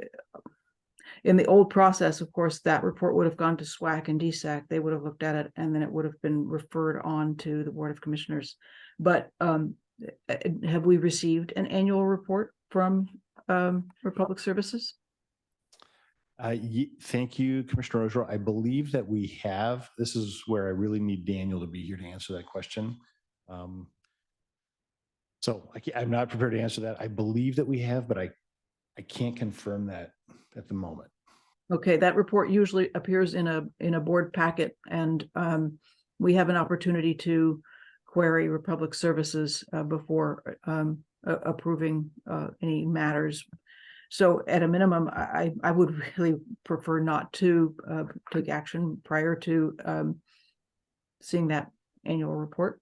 in the old process, of course, that report would have gone to SWAC and DSAC. They would have looked at it and then it would have been referred on to the Board of Commissioners. But have we received an annual report from Republic Services? Thank you, Commissioner Ogerow. I believe that we have. This is where I really need Daniel to be here to answer that question. So I'm not prepared to answer that. I believe that we have, but I can't confirm that at the moment. Okay, that report usually appears in a board packet, and we have an opportunity to query Republic Services before approving any matters. So at a minimum, I would really prefer not to take action prior to seeing that annual report.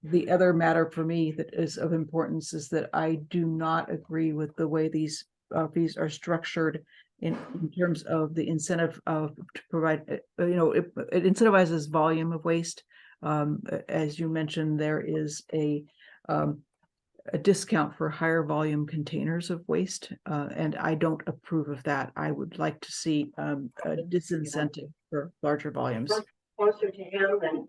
The other matter for me that is of importance is that I do not agree with the way these fees are structured in terms of the incentive to provide, it incentivizes volume of waste. As you mentioned, there is a discount for higher volume containers of waste, and I don't approve of that. I would like to see a disincentive for larger volumes. Closer to him than.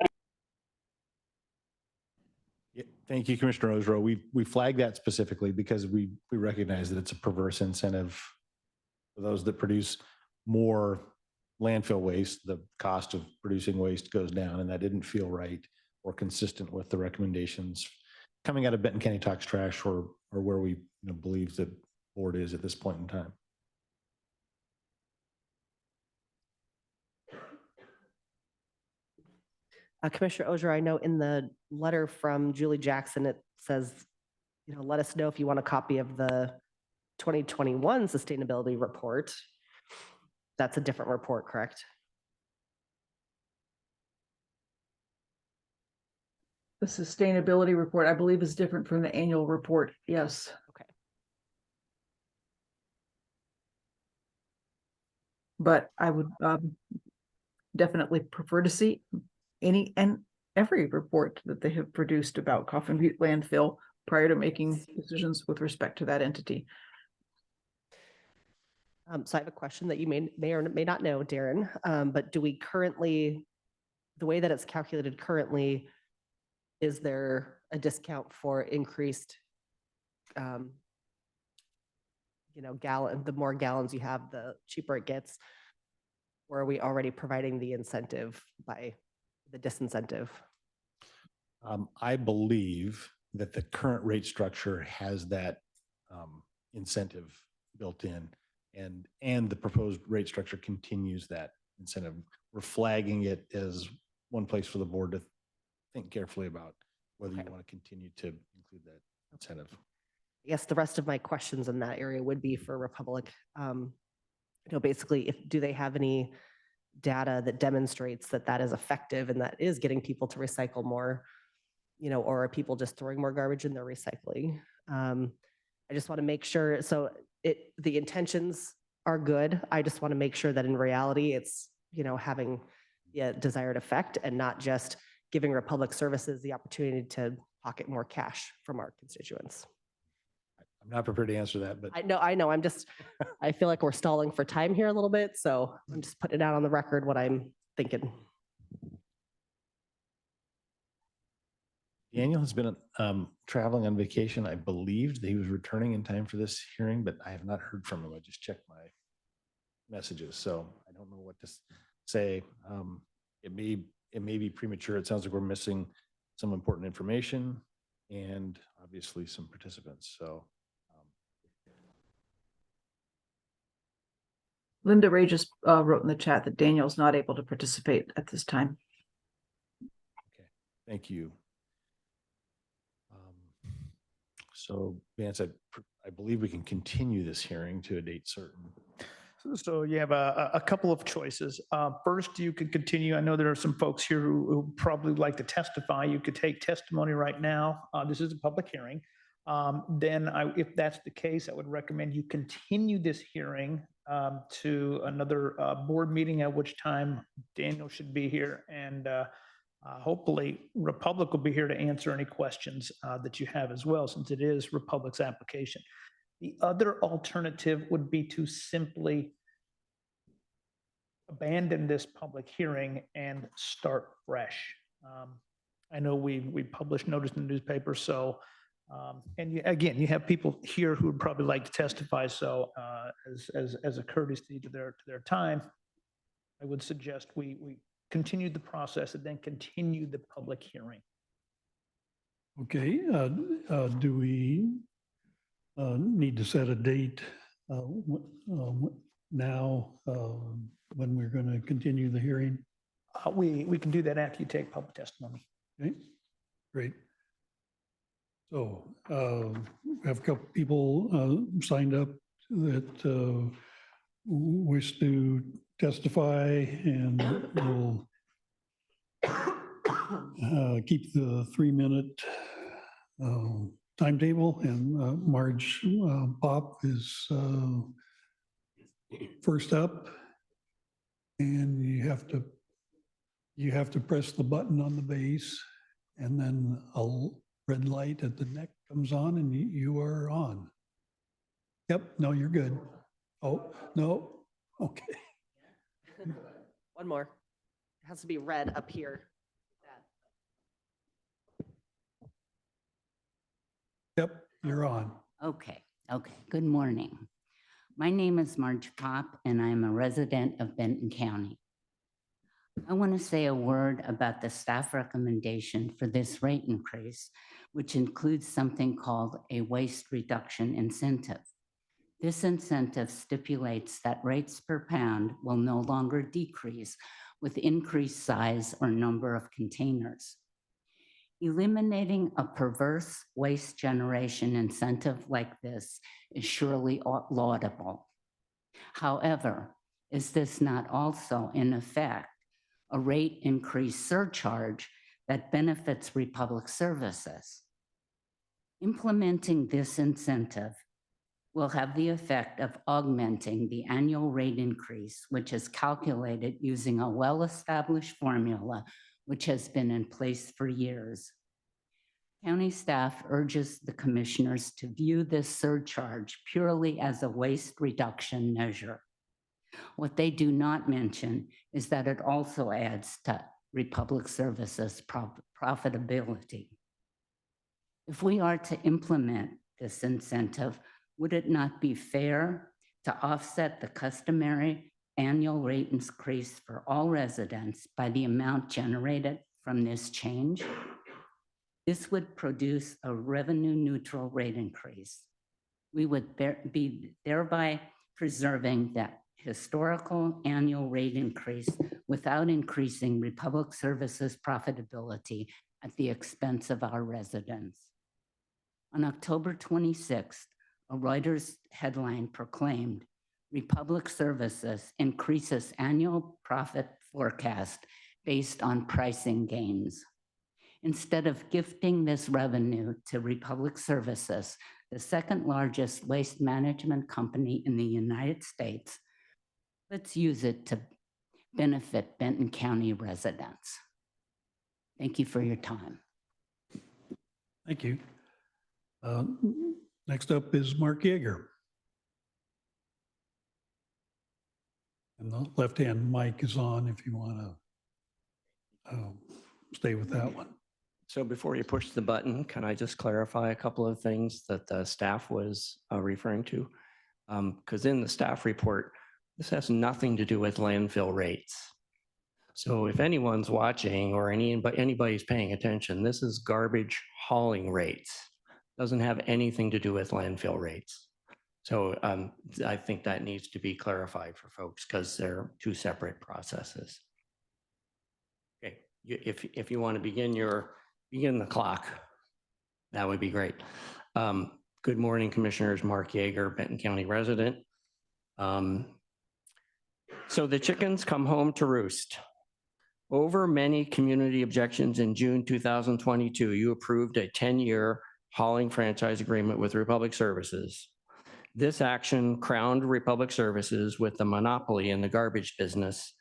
Thank you, Commissioner Ogerow. We flagged that specifically because we recognize that it's a perverse incentive for those that produce more landfill waste. The cost of producing waste goes down, and that didn't feel right or consistent with the recommendations coming out of Benton County Talks Trash, or where we believe the board is at this point in time. Commissioner Ogier, I know in the letter from Julie Jackson, it says, let us know if you want a copy of the 2021 sustainability report. That's a different report, correct? The sustainability report, I believe, is different from the annual report. Yes. Okay. But I would definitely prefer to see any and every report that they have produced about Coffin Butte landfill prior to making decisions with respect to that entity. So I have a question that you may or may not know, Darren, but do we currently, the way that it's calculated currently, is there a discount for increased, the more gallons you have, the cheaper it gets? Or are we already providing the incentive by the disincentive? I believe that the current rate structure has that incentive built in, and the proposed rate structure continues that incentive. We're flagging it as one place for the board to think carefully about whether you want to continue to include that incentive. Yes, the rest of my questions in that area would be for Republic. Basically, do they have any data that demonstrates that that is effective and that is getting people to recycle more, or are people just throwing more garbage in their recycling? I just want to make sure, so the intentions are good. I just want to make sure that in reality, it's, having the desired effect and not just giving Republic Services the opportunity to pocket more cash from our constituents. I'm not prepared to answer that, but I know. I feel like we're stalling for time here a little bit, so I'm just putting it out on the record what I'm thinking. Daniel has been traveling on vacation. I believed that he was returning in time for this hearing, but I have not heard from him. I just checked my messages, so I don't know what to say. It may be premature. It sounds like we're missing some important information and obviously some participants. So Linda Ray just wrote in the chat that Daniel's not able to participate at this time. okay, thank you. So Vance, I believe we can continue this hearing to a date certain. So you have a couple of choices. First, you could continue. I know there are some folks here who probably like to testify. You could take testimony right now. This is a public hearing. If that's the case, I would recommend you continue this hearing to another board meeting, at which time Daniel should be here, and hopefully Republic will be here to answer any questions that you have as well, since it is Republic's application. The other alternative would be to simply abandon this public hearing and start fresh. I know we published notice in the newspaper, so, again, you have people here who would probably like to testify, so as a courtesy to their time, I would suggest we continue the process and then continue the public hearing. Okay, do we need to set a date now when we're going to continue the hearing? We can do that after you take public testimony. Okay, great. So we have a couple people keep up that wish to testify, and we'll keep the 3-minute timetable. And Marge Pop is first up, and you have to press the button on the base, and then a red light at the neck comes on, and you are on. Yep, no, you're good. Oh, no, okay. One more. It has to be red up here. Yep, you're on. Okay, good morning. My name is Marge Pop, and I'm a resident of Benton County. I want to say a word about the staff recommendation for this rate increase, which includes something called a waste reduction incentive. This incentive stipulates that rates per pound will no longer decrease with increased size or number of containers. Eliminating a perverse waste generation incentive like this is surely laudable. However, is this not also, in effect, a rate increase surcharge that benefits Republic Services? Implementing this incentive will have the effect of augmenting the annual rate increase, which is calculated using a well-established formula which has been in place for years. County staff urges the commissioners to view this surcharge purely as a waste reduction measure. What they do not mention is that it also adds to Republic Services profitability. If we are to implement this incentive, would it not be fair to offset the customary annual rate increase for all residents by the amount generated from this change? This would produce a revenue neutral rate increase. We would be thereby preserving that historical annual rate increase without increasing Republic Services profitability at the expense of our residents. On October 26th, a Reuters headline proclaimed, Republic Services increases annual profit forecast based on pricing gains. Instead of gifting this revenue to Republic Services, the second largest waste management company in the United States, let's use it to benefit Benton County residents. Thank you for your time. Thank you. Next up is Mark Yeager. And the left-hand mic is on if you want to stay with that one. So before you push the button, can I just clarify a couple of things that the staff was referring to? Because in the staff report, this has nothing to do with landfill rates. So if anyone's watching or anybody's paying attention, this is garbage hauling rates. Doesn't have anything to do with landfill rates. So I think that needs to be clarified for folks because they're two separate processes. Okay, if you want to begin the clock, that would be great. Good morning, Commissioners. Mark Yeager, Benton County resident. So the chickens come home to roost. Over many community objections in June 2022, you approved a 10-year hauling franchise agreement with Republic Services. This action crowned Republic Services with the monopoly in the garbage business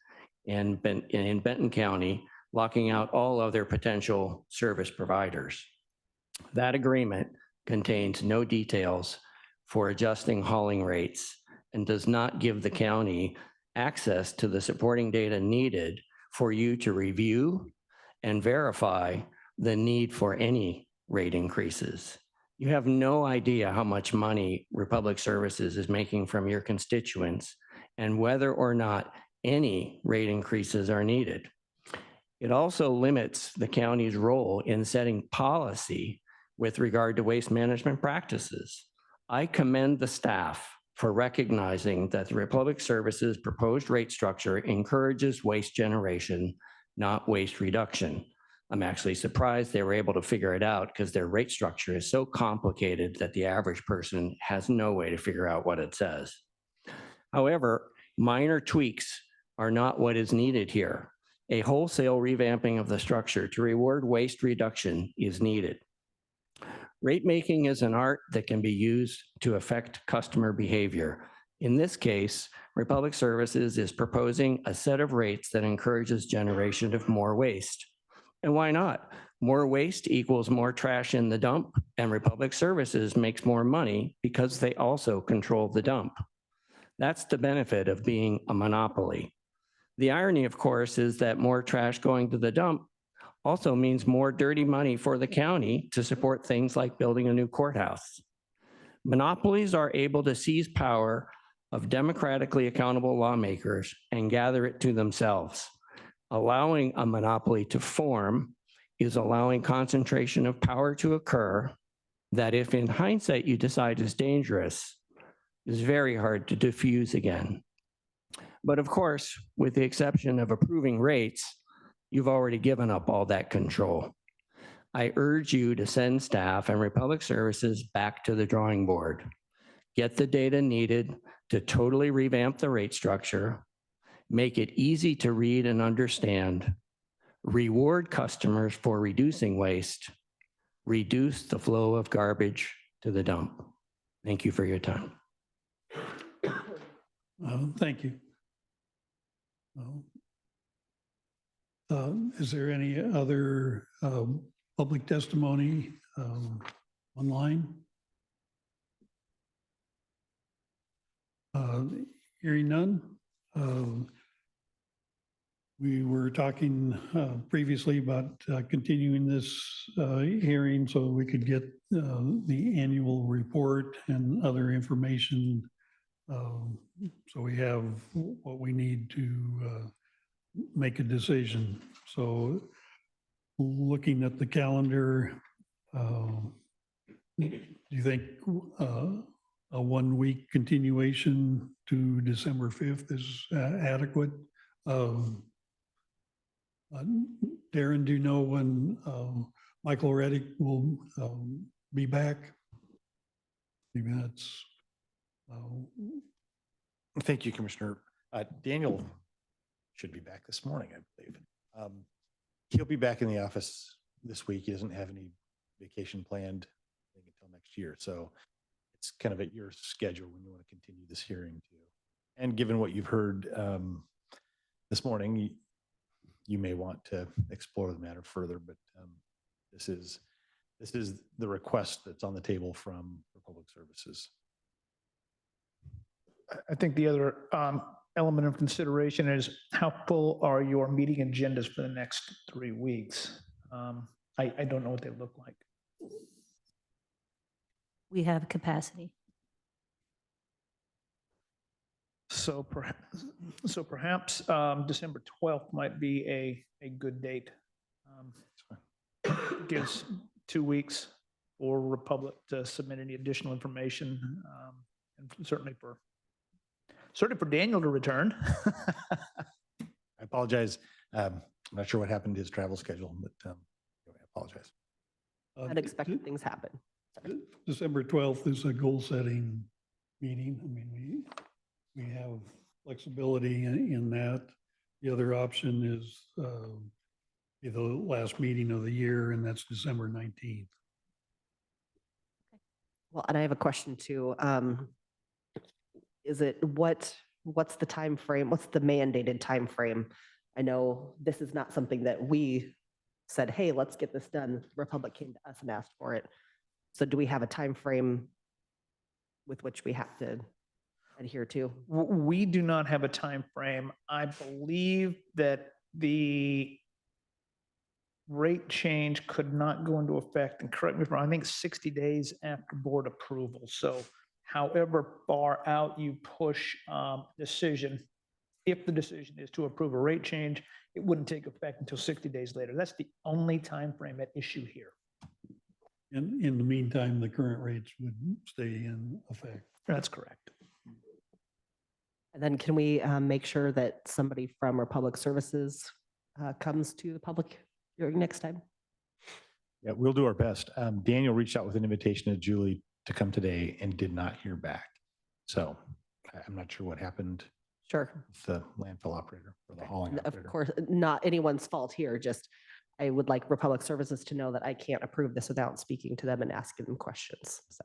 in Benton County, locking out all other potential service providers. That agreement contains no details for adjusting hauling rates and does not give the county access to the supporting data needed for you to review and verify the need for any rate increases. You have no idea how much money Republic Services is making from your constituents and whether or not any rate increases are needed. It also limits the county's role in setting policy with regard to waste management practices. I commend the staff for recognizing that the Republic Services proposed rate structure encourages waste generation, not waste reduction. I'm actually surprised they were able to figure it out because their rate structure is so complicated that the average person has no way to figure out what it says. However, minor tweaks are not what is needed here. A wholesale revamping of the structure to reward waste reduction is needed. Rate making is an art that can be used to affect customer behavior. In this case, Republic Services is proposing a set of rates that encourages generation of more waste. And why not? More waste equals more trash in the dump, and Republic Services makes more money because they also control the dump. That's the benefit of being a monopoly. The irony, of course, is that more trash going to the dump also means more dirty money for the county to support things like building a new courthouse. Monopolies are able to seize power of democratically accountable lawmakers and gather it to themselves. Allowing a monopoly to form is allowing concentration of power to occur that, if in hindsight you decide is dangerous, is very hard to diffuse again. But of course, with the exception of approving rates, you've already given up all that control. I urge you to send staff and Republic Services back to the drawing board. Get the data needed to totally revamp the rate structure, make it easy to read and understand, reward customers for reducing waste, reduce the flow of garbage to the dump. Thank you for your time. Thank you. Is there any other public testimony online? Hearing none. We were talking previously about continuing this hearing so we could get the annual report and other information. So we have what we need to make a decision. So looking at the calendar, do you think a 1-week continuation to December 5th is adequate? Darren, do you know when Michael Reddick will be back? Maybe that's. Thank you, Commissioner. Daniel should be back this morning, I believe. He'll be back in the office this week. He doesn't have any vacation planned until next year. So it's kind of at your schedule when you want to continue this hearing too. And given what you've heard this morning, you may want to explore the matter further, but this is the request that's on the table from Republic Services. I think the other element of consideration is how full are your meeting agendas for the next 3 weeks? I don't know what they look like. We have capacity. So perhaps December 12th might be a good date. Gives 2 weeks for Republic to submit any additional information, and certainly for Daniel to return. I apologize. I'm not sure what happened to his travel schedule, but I apologize. Unexpected things happen. December 12th is a goal setting meeting. I mean, we have flexibility in that. The other option is be the last meeting of the year, and that's December 19th. Well, and I have a question too. Is it what's the time frame? What's the mandated time frame? I know this is not something that we said, hey, let's get this done. Republic came to us and asked for it. So do we have a time frame with which we have to adhere to? We do not have a time frame. I believe that the rate change could not go into effect, and correct me if I'm wrong, I think 60 days after board approval. So however far out you push decision, if the decision is to approve a rate change, it wouldn't take effect until 60 days later. That's the only time frame at issue here. In the meantime, the current rates would stay in effect. That's correct. And then can we make sure that somebody from our public services comes to the public hearing next time? Yeah, we'll do our best. Daniel reached out with an invitation to Julie to come today and did not hear back. So I'm not sure what happened. Sure. With the landfill operator or the hauling Of operator. course, not anyone's fault here, just I would like Republic Services to know that I can't approve this without speaking to them and asking them questions. So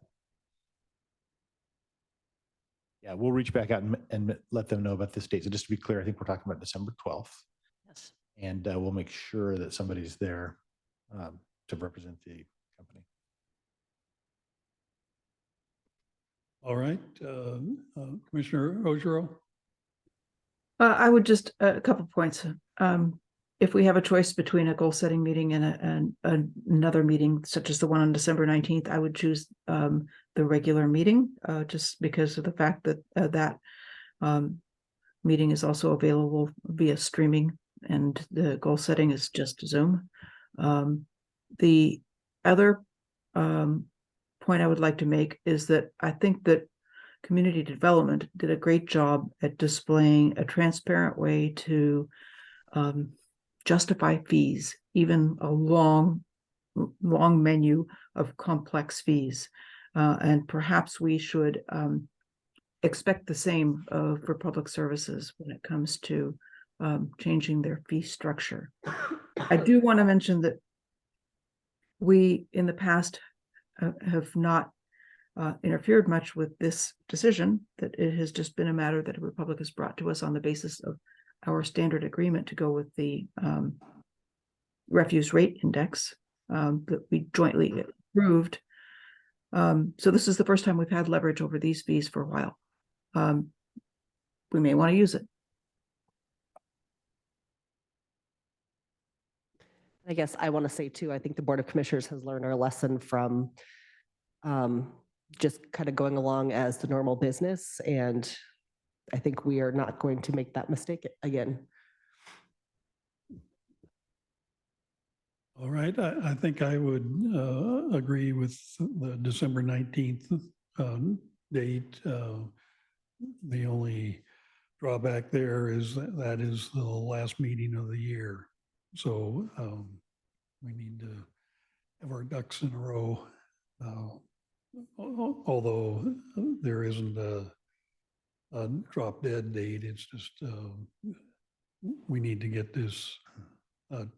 Yeah, we'll reach back out and let them know about this date. So just to be clear, I think we're talking about December 12th. yes. And we'll make sure that somebody's there to represent the company. All right, Commissioner Ojero? I would just, a couple points. If we have a choice between a goal-setting meeting and another meeting, such as the one on December 19th, I would choose the regular meeting, just because of the fact that that meeting is also available via streaming, and the goal setting is just Zoom. The other point I would like to make is that I think that community development did a great job at displaying a transparent way to justify fees, even a long menu of complex fees. And perhaps we should expect the same for public services when it comes to changing their fee structure. I do want to mention that we, in the past, have not interfered much with this decision, that it has just been a matter that Republic has brought to us on the basis of our standard agreement to go with the refuse rate index that we jointly approved. So this is the first time we've had leverage over these fees for a while. We may want to use it. I guess I want to say too, I think the Board of Commissioners has learned our lesson from just kind of going along as the normal business. And I think we are not going to make that mistake again. All right, I think I would agree with the December 19th date. The only drawback there is that is the last meeting of the year. So we need to have our ducks in a row. Although there isn't a drop dead date, it's just we need to get this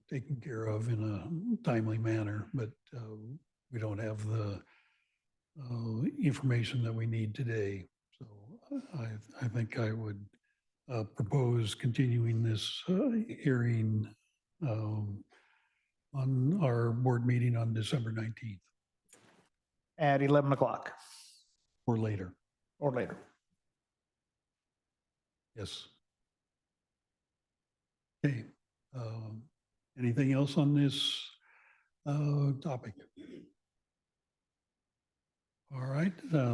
taken care of in a timely manner, but we don't have the information that we need today. So I think I would propose continuing this hearing on our board meeting on December 19th. At 11 o'clock Or later. or later. Yes. Okay. Anything else on this topic? All right,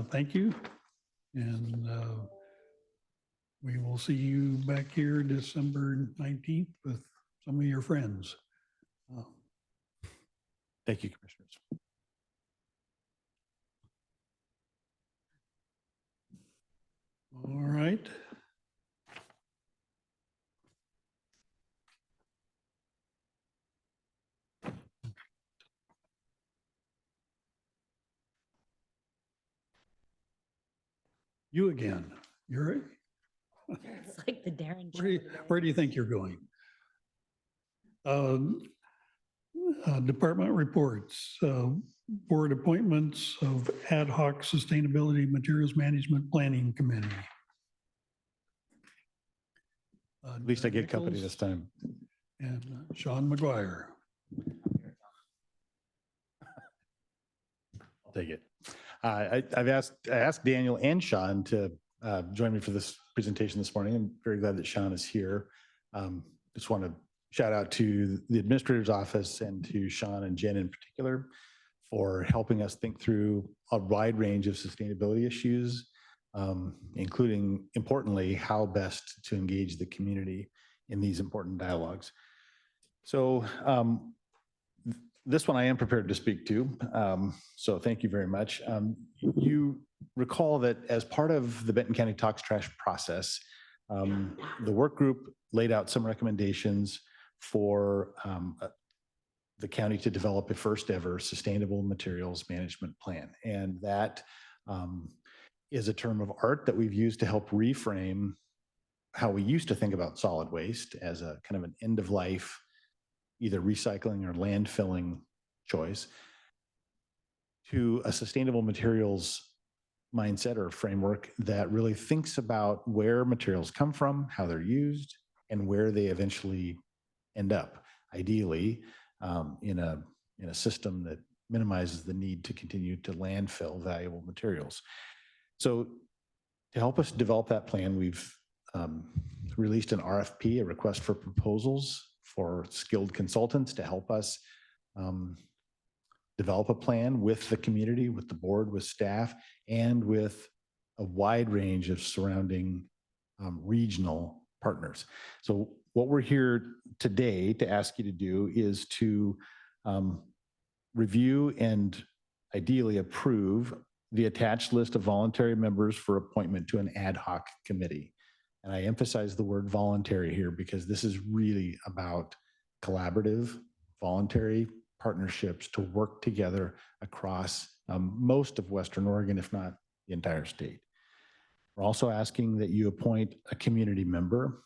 thank you. And we will see you back here December 19th with some of your friends. Thank you, Commissioners. All right. You again. You're It's like the Darren. Where do you think you're going? Department reports, board appointments of ad hoc sustainability materials management planning committee. At least I get company this time. And Sean McGuire. I'll take it. I asked Daniel and Sean to join me for this presentation this morning. I'm very glad that Sean is here. Just want to shout out to the administrator's office and to Sean and Jen in particular for helping us think through a wide range of sustainability issues, including, importantly, how best to engage the community in these important dialogues. So this one I am prepared to speak to. So thank you very much. You recall that as part of the Benton County Talks Trash process, the work group laid out some recommendations for the county to develop a first ever sustainable materials management plan. And that is a term of art that we've used to help reframe how we used to think about solid waste as a kind of an end of life, either recycling or landfilling choice, to a sustainable materials mindset or framework that really thinks about where materials come from, how they're used, and where they eventually end up, ideally in a system that minimizes the need to continue to landfill valuable materials. So to help us develop that plan, we've released an RFP, a request for proposals for skilled consultants to help us develop a plan with the community, with the board, with staff, and with a wide range of surrounding regional partners. So what we're here today to ask you to do is to review and ideally approve the attached list of voluntary members for appointment to an ad hoc committee. And I emphasize the word voluntary here because this is really about collaborative, voluntary partnerships to work together across most of Western Oregon, if not the entire state. We're also asking that you appoint a community member,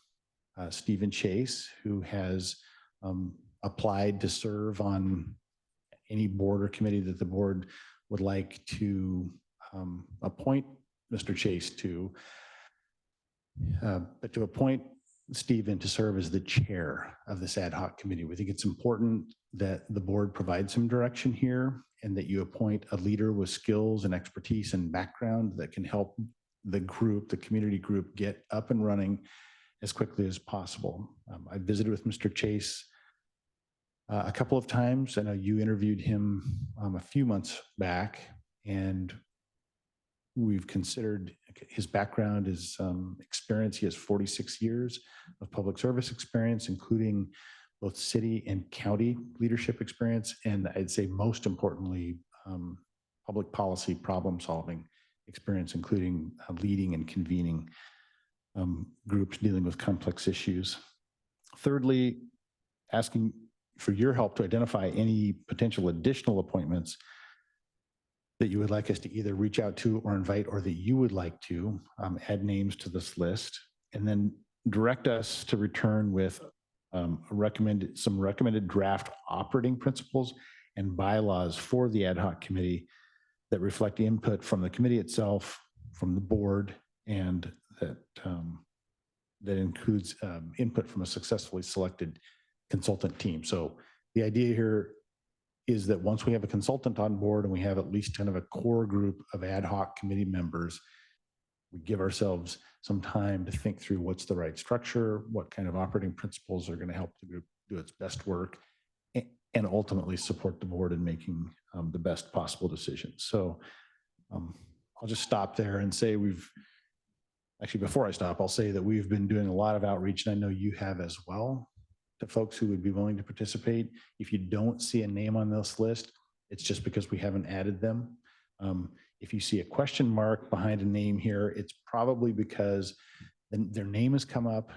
Stephen Chase, who has applied to serve on any board or committee that the board would like to appoint Mr. Chase to. But to appoint Stephen to serve as the chair of this ad hoc committee. We think it's important that the board provide some direction here and that you appoint a leader with skills and expertise and background that can help the group, the community group, get up and running as quickly as possible. I visited with Mr. Chase a couple of times. I know you interviewed him a few months back, and we've considered his background, his experience. He has 46 years of public service experience, including both city and county leadership experience. And I'd say most importantly, public policy problem solving experience, including leading and convening groups dealing with complex issues. Thirdly, asking for your help to identify any potential additional appointments that you would like us to either reach out to or invite, or that you would like to add names to this list, and then direct us to return with some recommended draft operating principles and bylaws for the ad hoc committee that reflect input from the committee itself, from the board, and that includes input from a successfully selected consultant team. So the idea here is that once we have a consultant on board and we have at least kind of a core group of ad hoc committee members, we give ourselves some time to think through what's the right structure, what kind of operating principles are going to help the group do its best work, and ultimately support the board in making the best possible decisions. So I'll just stop there and say before I stop, I'll say that we've been doing a lot of outreach, and I know you have as well, to folks who would be willing to participate. If you don't see a name on this list, it's just because we haven't added them. If you see a question mark behind a name here, it's probably because their name has come up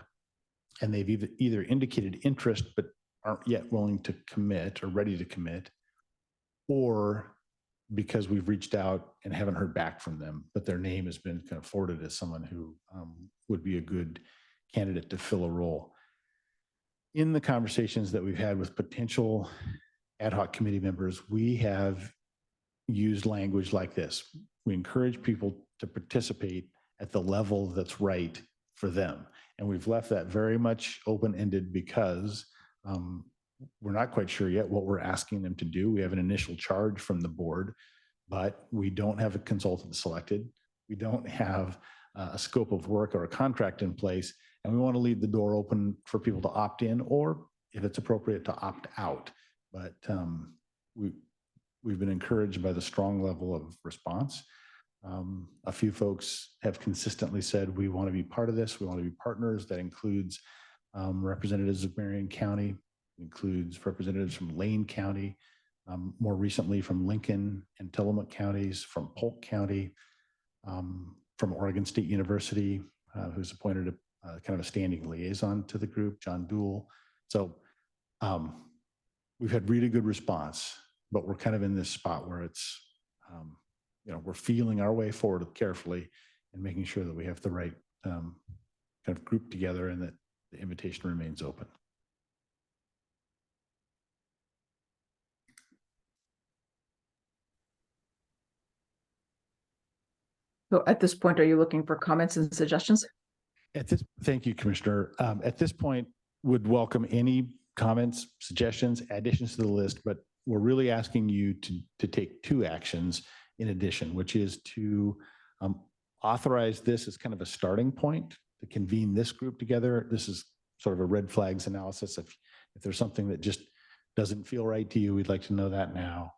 and they've either indicated interest but aren't yet willing to commit or ready to commit, or because we've reached out and haven't heard back from them, but their name has been kind of forwarded as someone who would be a good candidate to fill a role. In the conversations that we've had with potential ad hoc committee members, we have used language like this. We encourage people to participate at the level that's right for them. And we've left that very much open-ended because we're not quite sure yet what we're asking them to do. We have an initial charge from the board, but we don't have a consultant selected. We don't have a scope of work or a contract in place. And we want to leave the door open for people to opt in, or if it's appropriate, to opt out. But we've been encouraged by the strong level of response. A few folks have consistently said, we want to be part of this. We want to be partners. That includes representatives of Marion County, includes representatives from Lane County, more recently from Lincoln and Tillamook counties, from Polk County, from Oregon State University, who's appointed a kind of a standing liaison to the group, John Dool. So we've had really good response, but we're kind of in this spot where it's, we're feeling our way forward carefully and making sure that we have the right kind of group together and that the invitation remains open. So at this point, are you looking for comments and suggestions? Thank you, Commissioner. At this point, would welcome any comments, suggestions, additions to the list, but we're really asking you to take two actions in addition, which is to authorize this as kind of a starting point to convene this group together. This is sort of a red flags analysis. If there's something that just doesn't feel right to you, we'd like to know that now.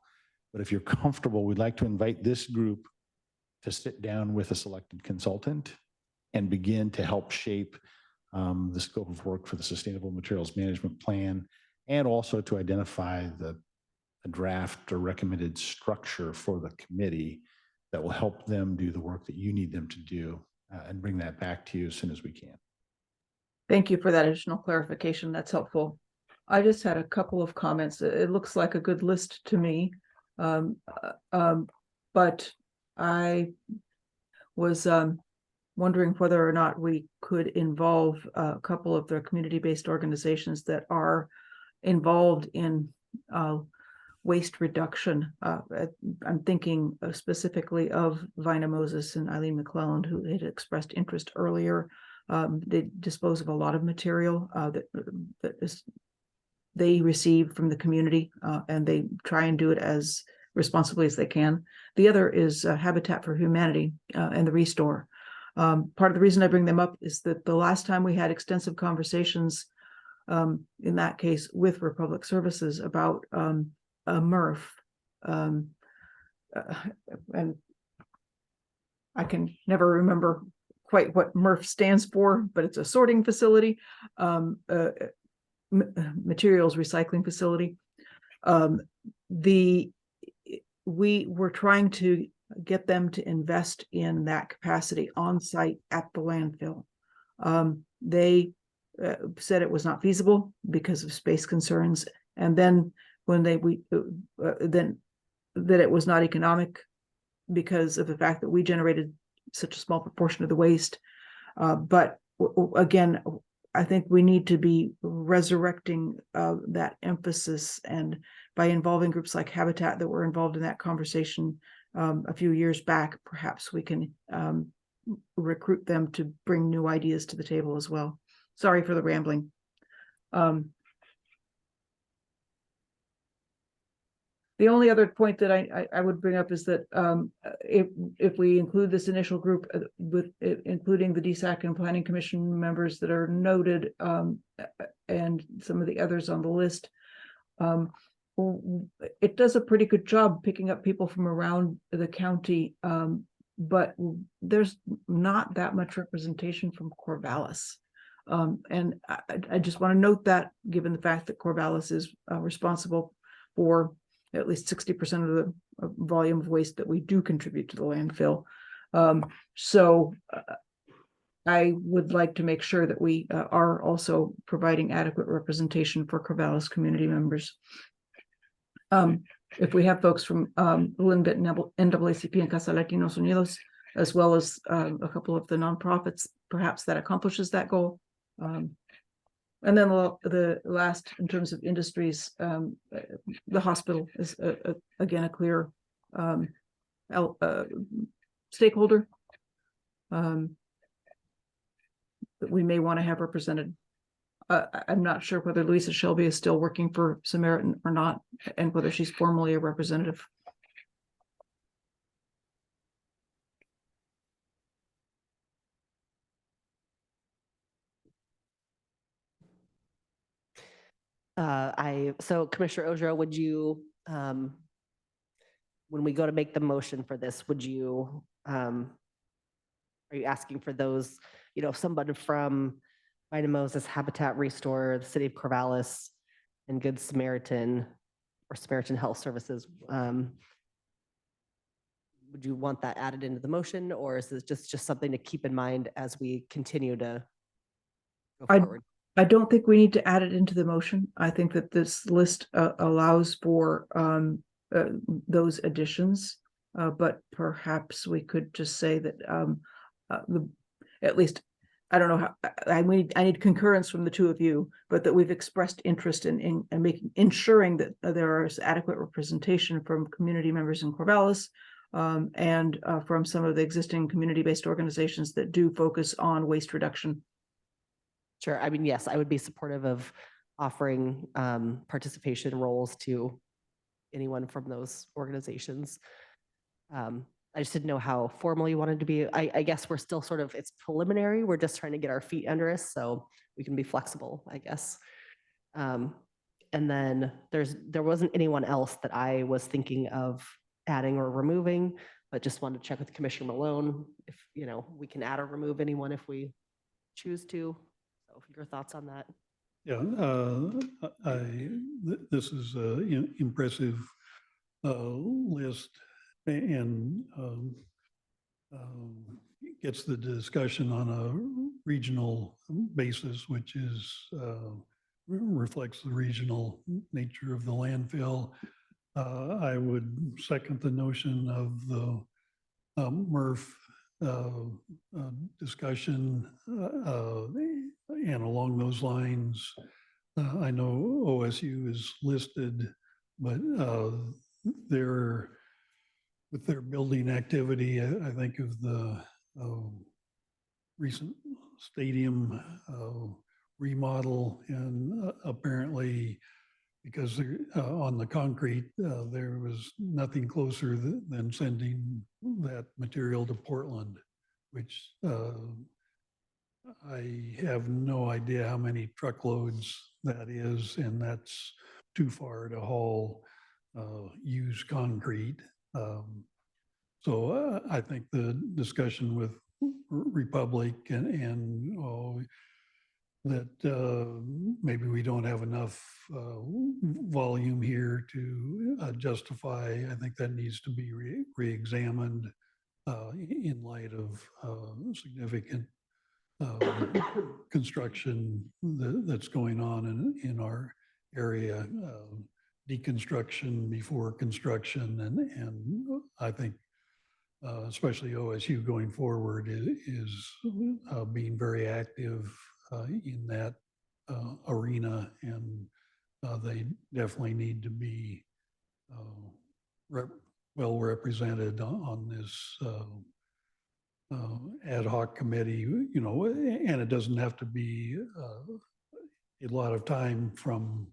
But if you're comfortable, we'd like to invite this group to sit down with a selected consultant and begin to help shape the scope of work for the Sustainable Materials Management Plan, and also to identify a draft or recommended structure for the committee that will help them do the work that you need them to do, and bring that back to you as soon as we can. Thank you for that additional clarification. That's helpful. I just had a couple of comments. It looks like a good list to me. But I was wondering whether or not we could involve a couple of the community-based organizations that are involved in waste reduction. I'm thinking specifically of Vina Moses and Eileen McClelland, who had expressed interest earlier. They dispose of a lot of material that they receive from the community, and they try and do it as responsibly as they can. The other is Habitat for Humanity and the Restore. Part of the reason I bring them up is that the last time we had extensive conversations, in that case with Republic Services, about a MRF, and I can never remember quite what MRF stands for, but it's a sorting facility, materials recycling facility. We were trying to get them to invest in that capacity on site at the landfill. They said it was not feasible because of space concerns, and then when then that it was not economic because of the fact that we generated such a small proportion of the waste. But again, I think we need to be resurrecting that emphasis, and by involving groups like Habitat that were involved in that conversation a few years back, perhaps we can recruit them to bring new ideas to the table as well. Sorry for the rambling. The only other point that I would bring up is that if we include this initial group with including the DSAC and Planning Commission members that are noted, and some of the others on the list, it does a pretty good job picking up people from around the county, but there's not that much representation from Corvallis. And I just want to note that, given the fact that Corvallis is responsible for at least 60% of the volume of waste that we do contribute to the landfill. So I would like to make sure that we are also providing adequate representation for Corvallis community members. if we have folks from Lynn Benton NAACP and Casa Latinos Unidos, as well as a couple of the nonprofits, perhaps that accomplishes that goal. And then the last, in terms of industries, the hospital is again a clear stakeholder that we may want to have represented. I'm not sure whether Louisa Shelby is still working for Samaritan or not, and whether she's formally a representative. So Commissioner Ojo, would you, when we go to make the motion for this, would you, are you asking for those, you know, somebody from Vita Moses, Habitat Restore, the City of Corvallis, and Good Samaritan, or Samaritan Health Services? Would you want that added into the motion, or is this just something to keep in mind as we continue to go forward? I don't think we need to add it into the motion. I think that this list allows for those additions, but perhaps we could just say that at least, I don't know how, I need concurrence from the two of you, but that we've expressed interest in ensuring that there is adequate representation from community members in Corvallis, and from some of the existing community-based organizations that do focus on waste reduction. Sure. I mean, yes, I would be supportive of offering participation roles to anyone from those organizations. I just didn't know how formal you wanted to be. I guess we're still sort of, it's preliminary. We're just trying to get our feet under us, so we can be flexible, I guess. And then there wasn't anyone else that I was thinking of adding or removing, but just wanted to check with Commissioner Malone if, you know, we can add or remove anyone if we choose to. So your thoughts on that? Yeah, this is an impressive list, and gets the discussion on a regional basis, which is reflects the regional nature of the landfill. I would second the notion of the MRF discussion, and along those lines, I know OSU is listed, but with their building activity, I think of the recent stadium remodel, and apparently because on the concrete, there was nothing closer than sending that material to Portland, which I have no idea how many truckloads that is, and that's too far to haul used concrete. So I think the discussion with Republic and that maybe we don't have enough volume here to justify. I think that needs to be re-examined in light of significant construction that's going on in our area, deconstruction before construction, and I think especially OSU going forward is being very active in that arena, and they definitely need to be well represented on this ad hoc committee, you know, and it doesn't have to be a lot of time from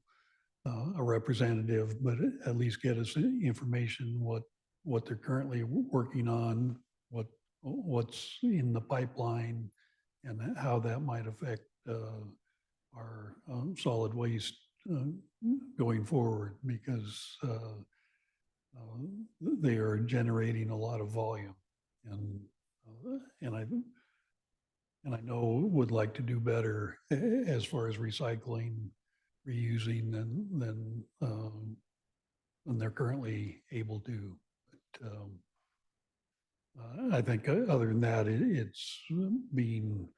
a representative, but at least get us information what they're currently working on, what's in the pipeline, and how that might affect our solid waste going forward, because they are generating a lot of volume, and I know would like to do better as far as recycling, reusing than they're currently able to. But I think other than that, it's being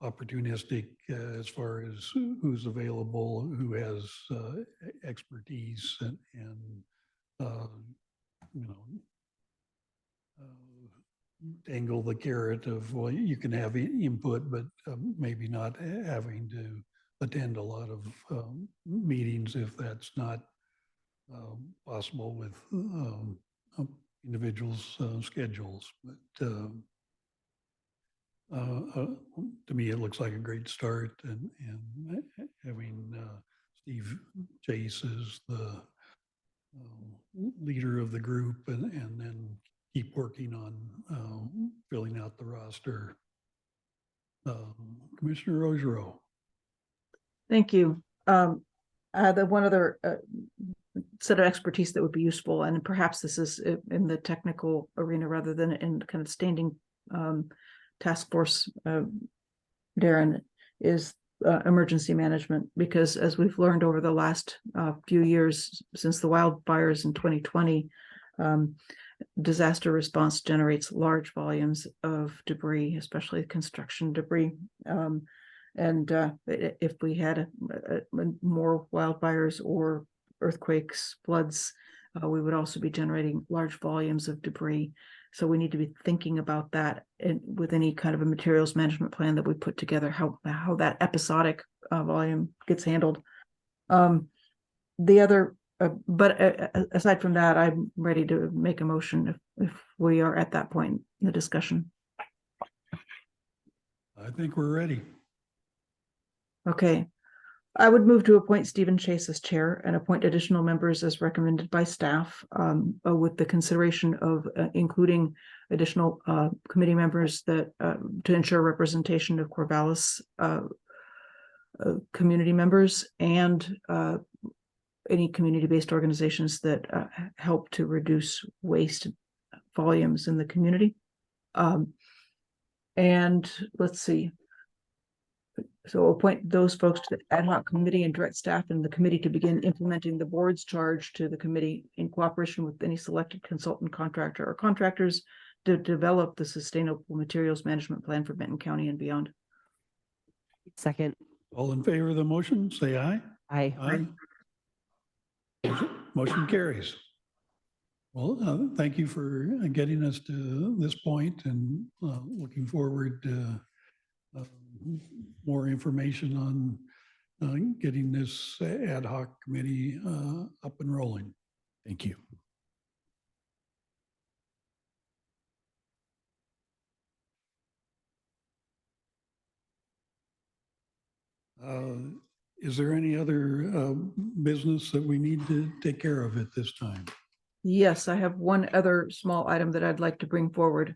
opportunistic as far as who's available, who has expertise, and you know, dangle the carrot of, well, you can have input, but maybe not having to attend a lot of meetings if that's not possible with individuals' schedules. But to me, it looks like a great start, and having Steve Chase as the leader of the group, and then keep working on filling out the roster. Commissioner Rogereau. Thank you. The one other set of expertise that would be useful, and perhaps this is in the technical arena rather than in kind of standing task force, Darren, is emergency management, because as we've learned over the last few years since the wildfires in 2020, disaster response generates large volumes of debris, especially construction debris. And if we had more wildfires or earthquakes, floods, we would also be generating large volumes of debris. So we need to be thinking about that with any kind of a materials management plan that we put together, how that episodic volume gets handled. But aside from that, I'm ready to make a motion if we are at that point in the discussion. I think we're ready. Okay. I would move to appoint Stephen Chase as chair and appoint additional members as recommended by staff, with the consideration of including additional committee members that to ensure representation of Corvallis community members and any community-based organizations that help to reduce waste volumes in the community. And let's see. So appoint those folks to the ad hoc committee and direct staff and the committee to begin implementing the board's charge to the committee in cooperation with any selected consultant contractor or contractors to develop the sustainable materials management plan for Benton County and beyond. Second. All in favor of the motion, say aye. Aye. Aye. Motion carries. Well, thank you for getting us to this point, and looking forward to more information on getting this ad hoc committee up and rolling. Thank you. Is there any other business that we need to take care of at this time? Yes, I have one other small item that I'd like to bring forward.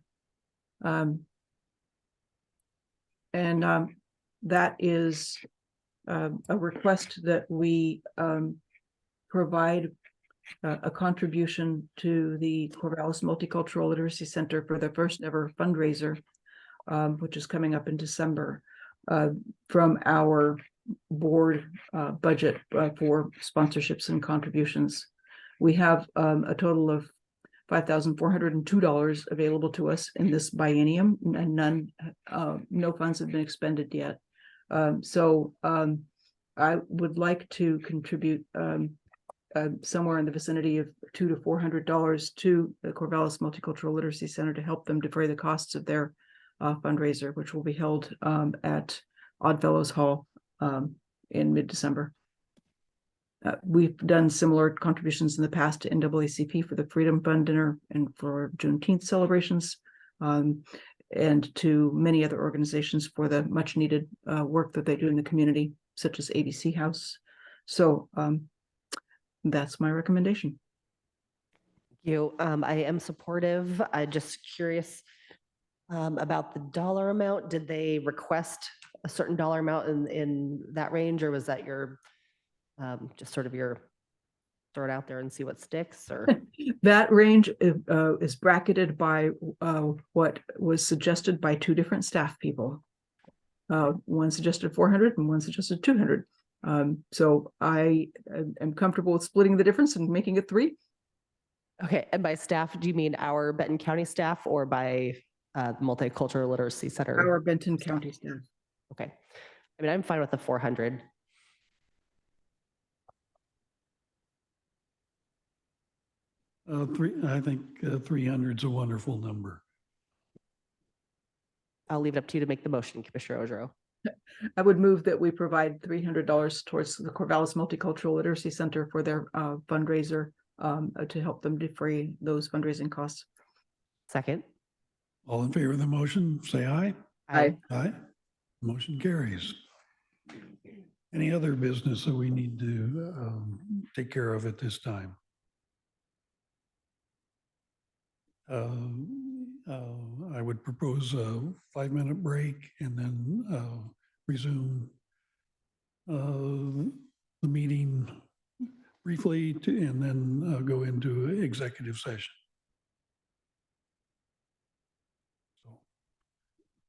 That is a request that we provide a contribution to the Corvallis Multicultural Literacy Center for the first ever fundraiser, which is coming up in December, from our board budget for sponsorships and contributions. We have a total of $5,402 available to us in this biennium, and no funds have been expended yet. So I would like to contribute somewhere in the vicinity of $200 to $400 to the Corvallis Multicultural Literacy Center to help them defray the costs of their fundraiser, which will be held at Oddfellows Hall in mid-December. We've done similar contributions in the past to NAACP for the Freedom Fund dinner and for Juneteenth celebrations, and to many other organizations for the much needed work that they do in the community, such as ABC House. So that's my recommendation. Thank you. I am supportive. I'm just curious about the dollar amount. Did they request a certain dollar amount in that range, or was that your just sort of your throw it out there and see what sticks? Or that range is bracketed by what was suggested by two different staff people. One suggested 400 and one suggested 200. So I am comfortable with splitting the difference and making it 3. Okay, and by staff, do you mean our Benton County staff or by the Multicultural Literacy Center? Our Benton County staff. Okay, I mean, I'm fine with the 400. I think 300 is a wonderful number. I'll leave it up to you to make the motion, Commissioner Ogerow. I would move that we provide $300 towards the Corvallis Multicultural Literacy Center for their fundraiser to help them defray those fundraising costs. Second. All in favor of the motion, say aye. Aye. Aye. Motion carries. Any other business that we need to take care of at this time? I would propose a 5-minute break and then resume the meeting briefly and then go into executive session.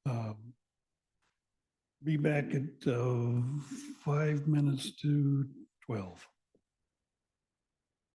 So, be back at 5 minutes to 12.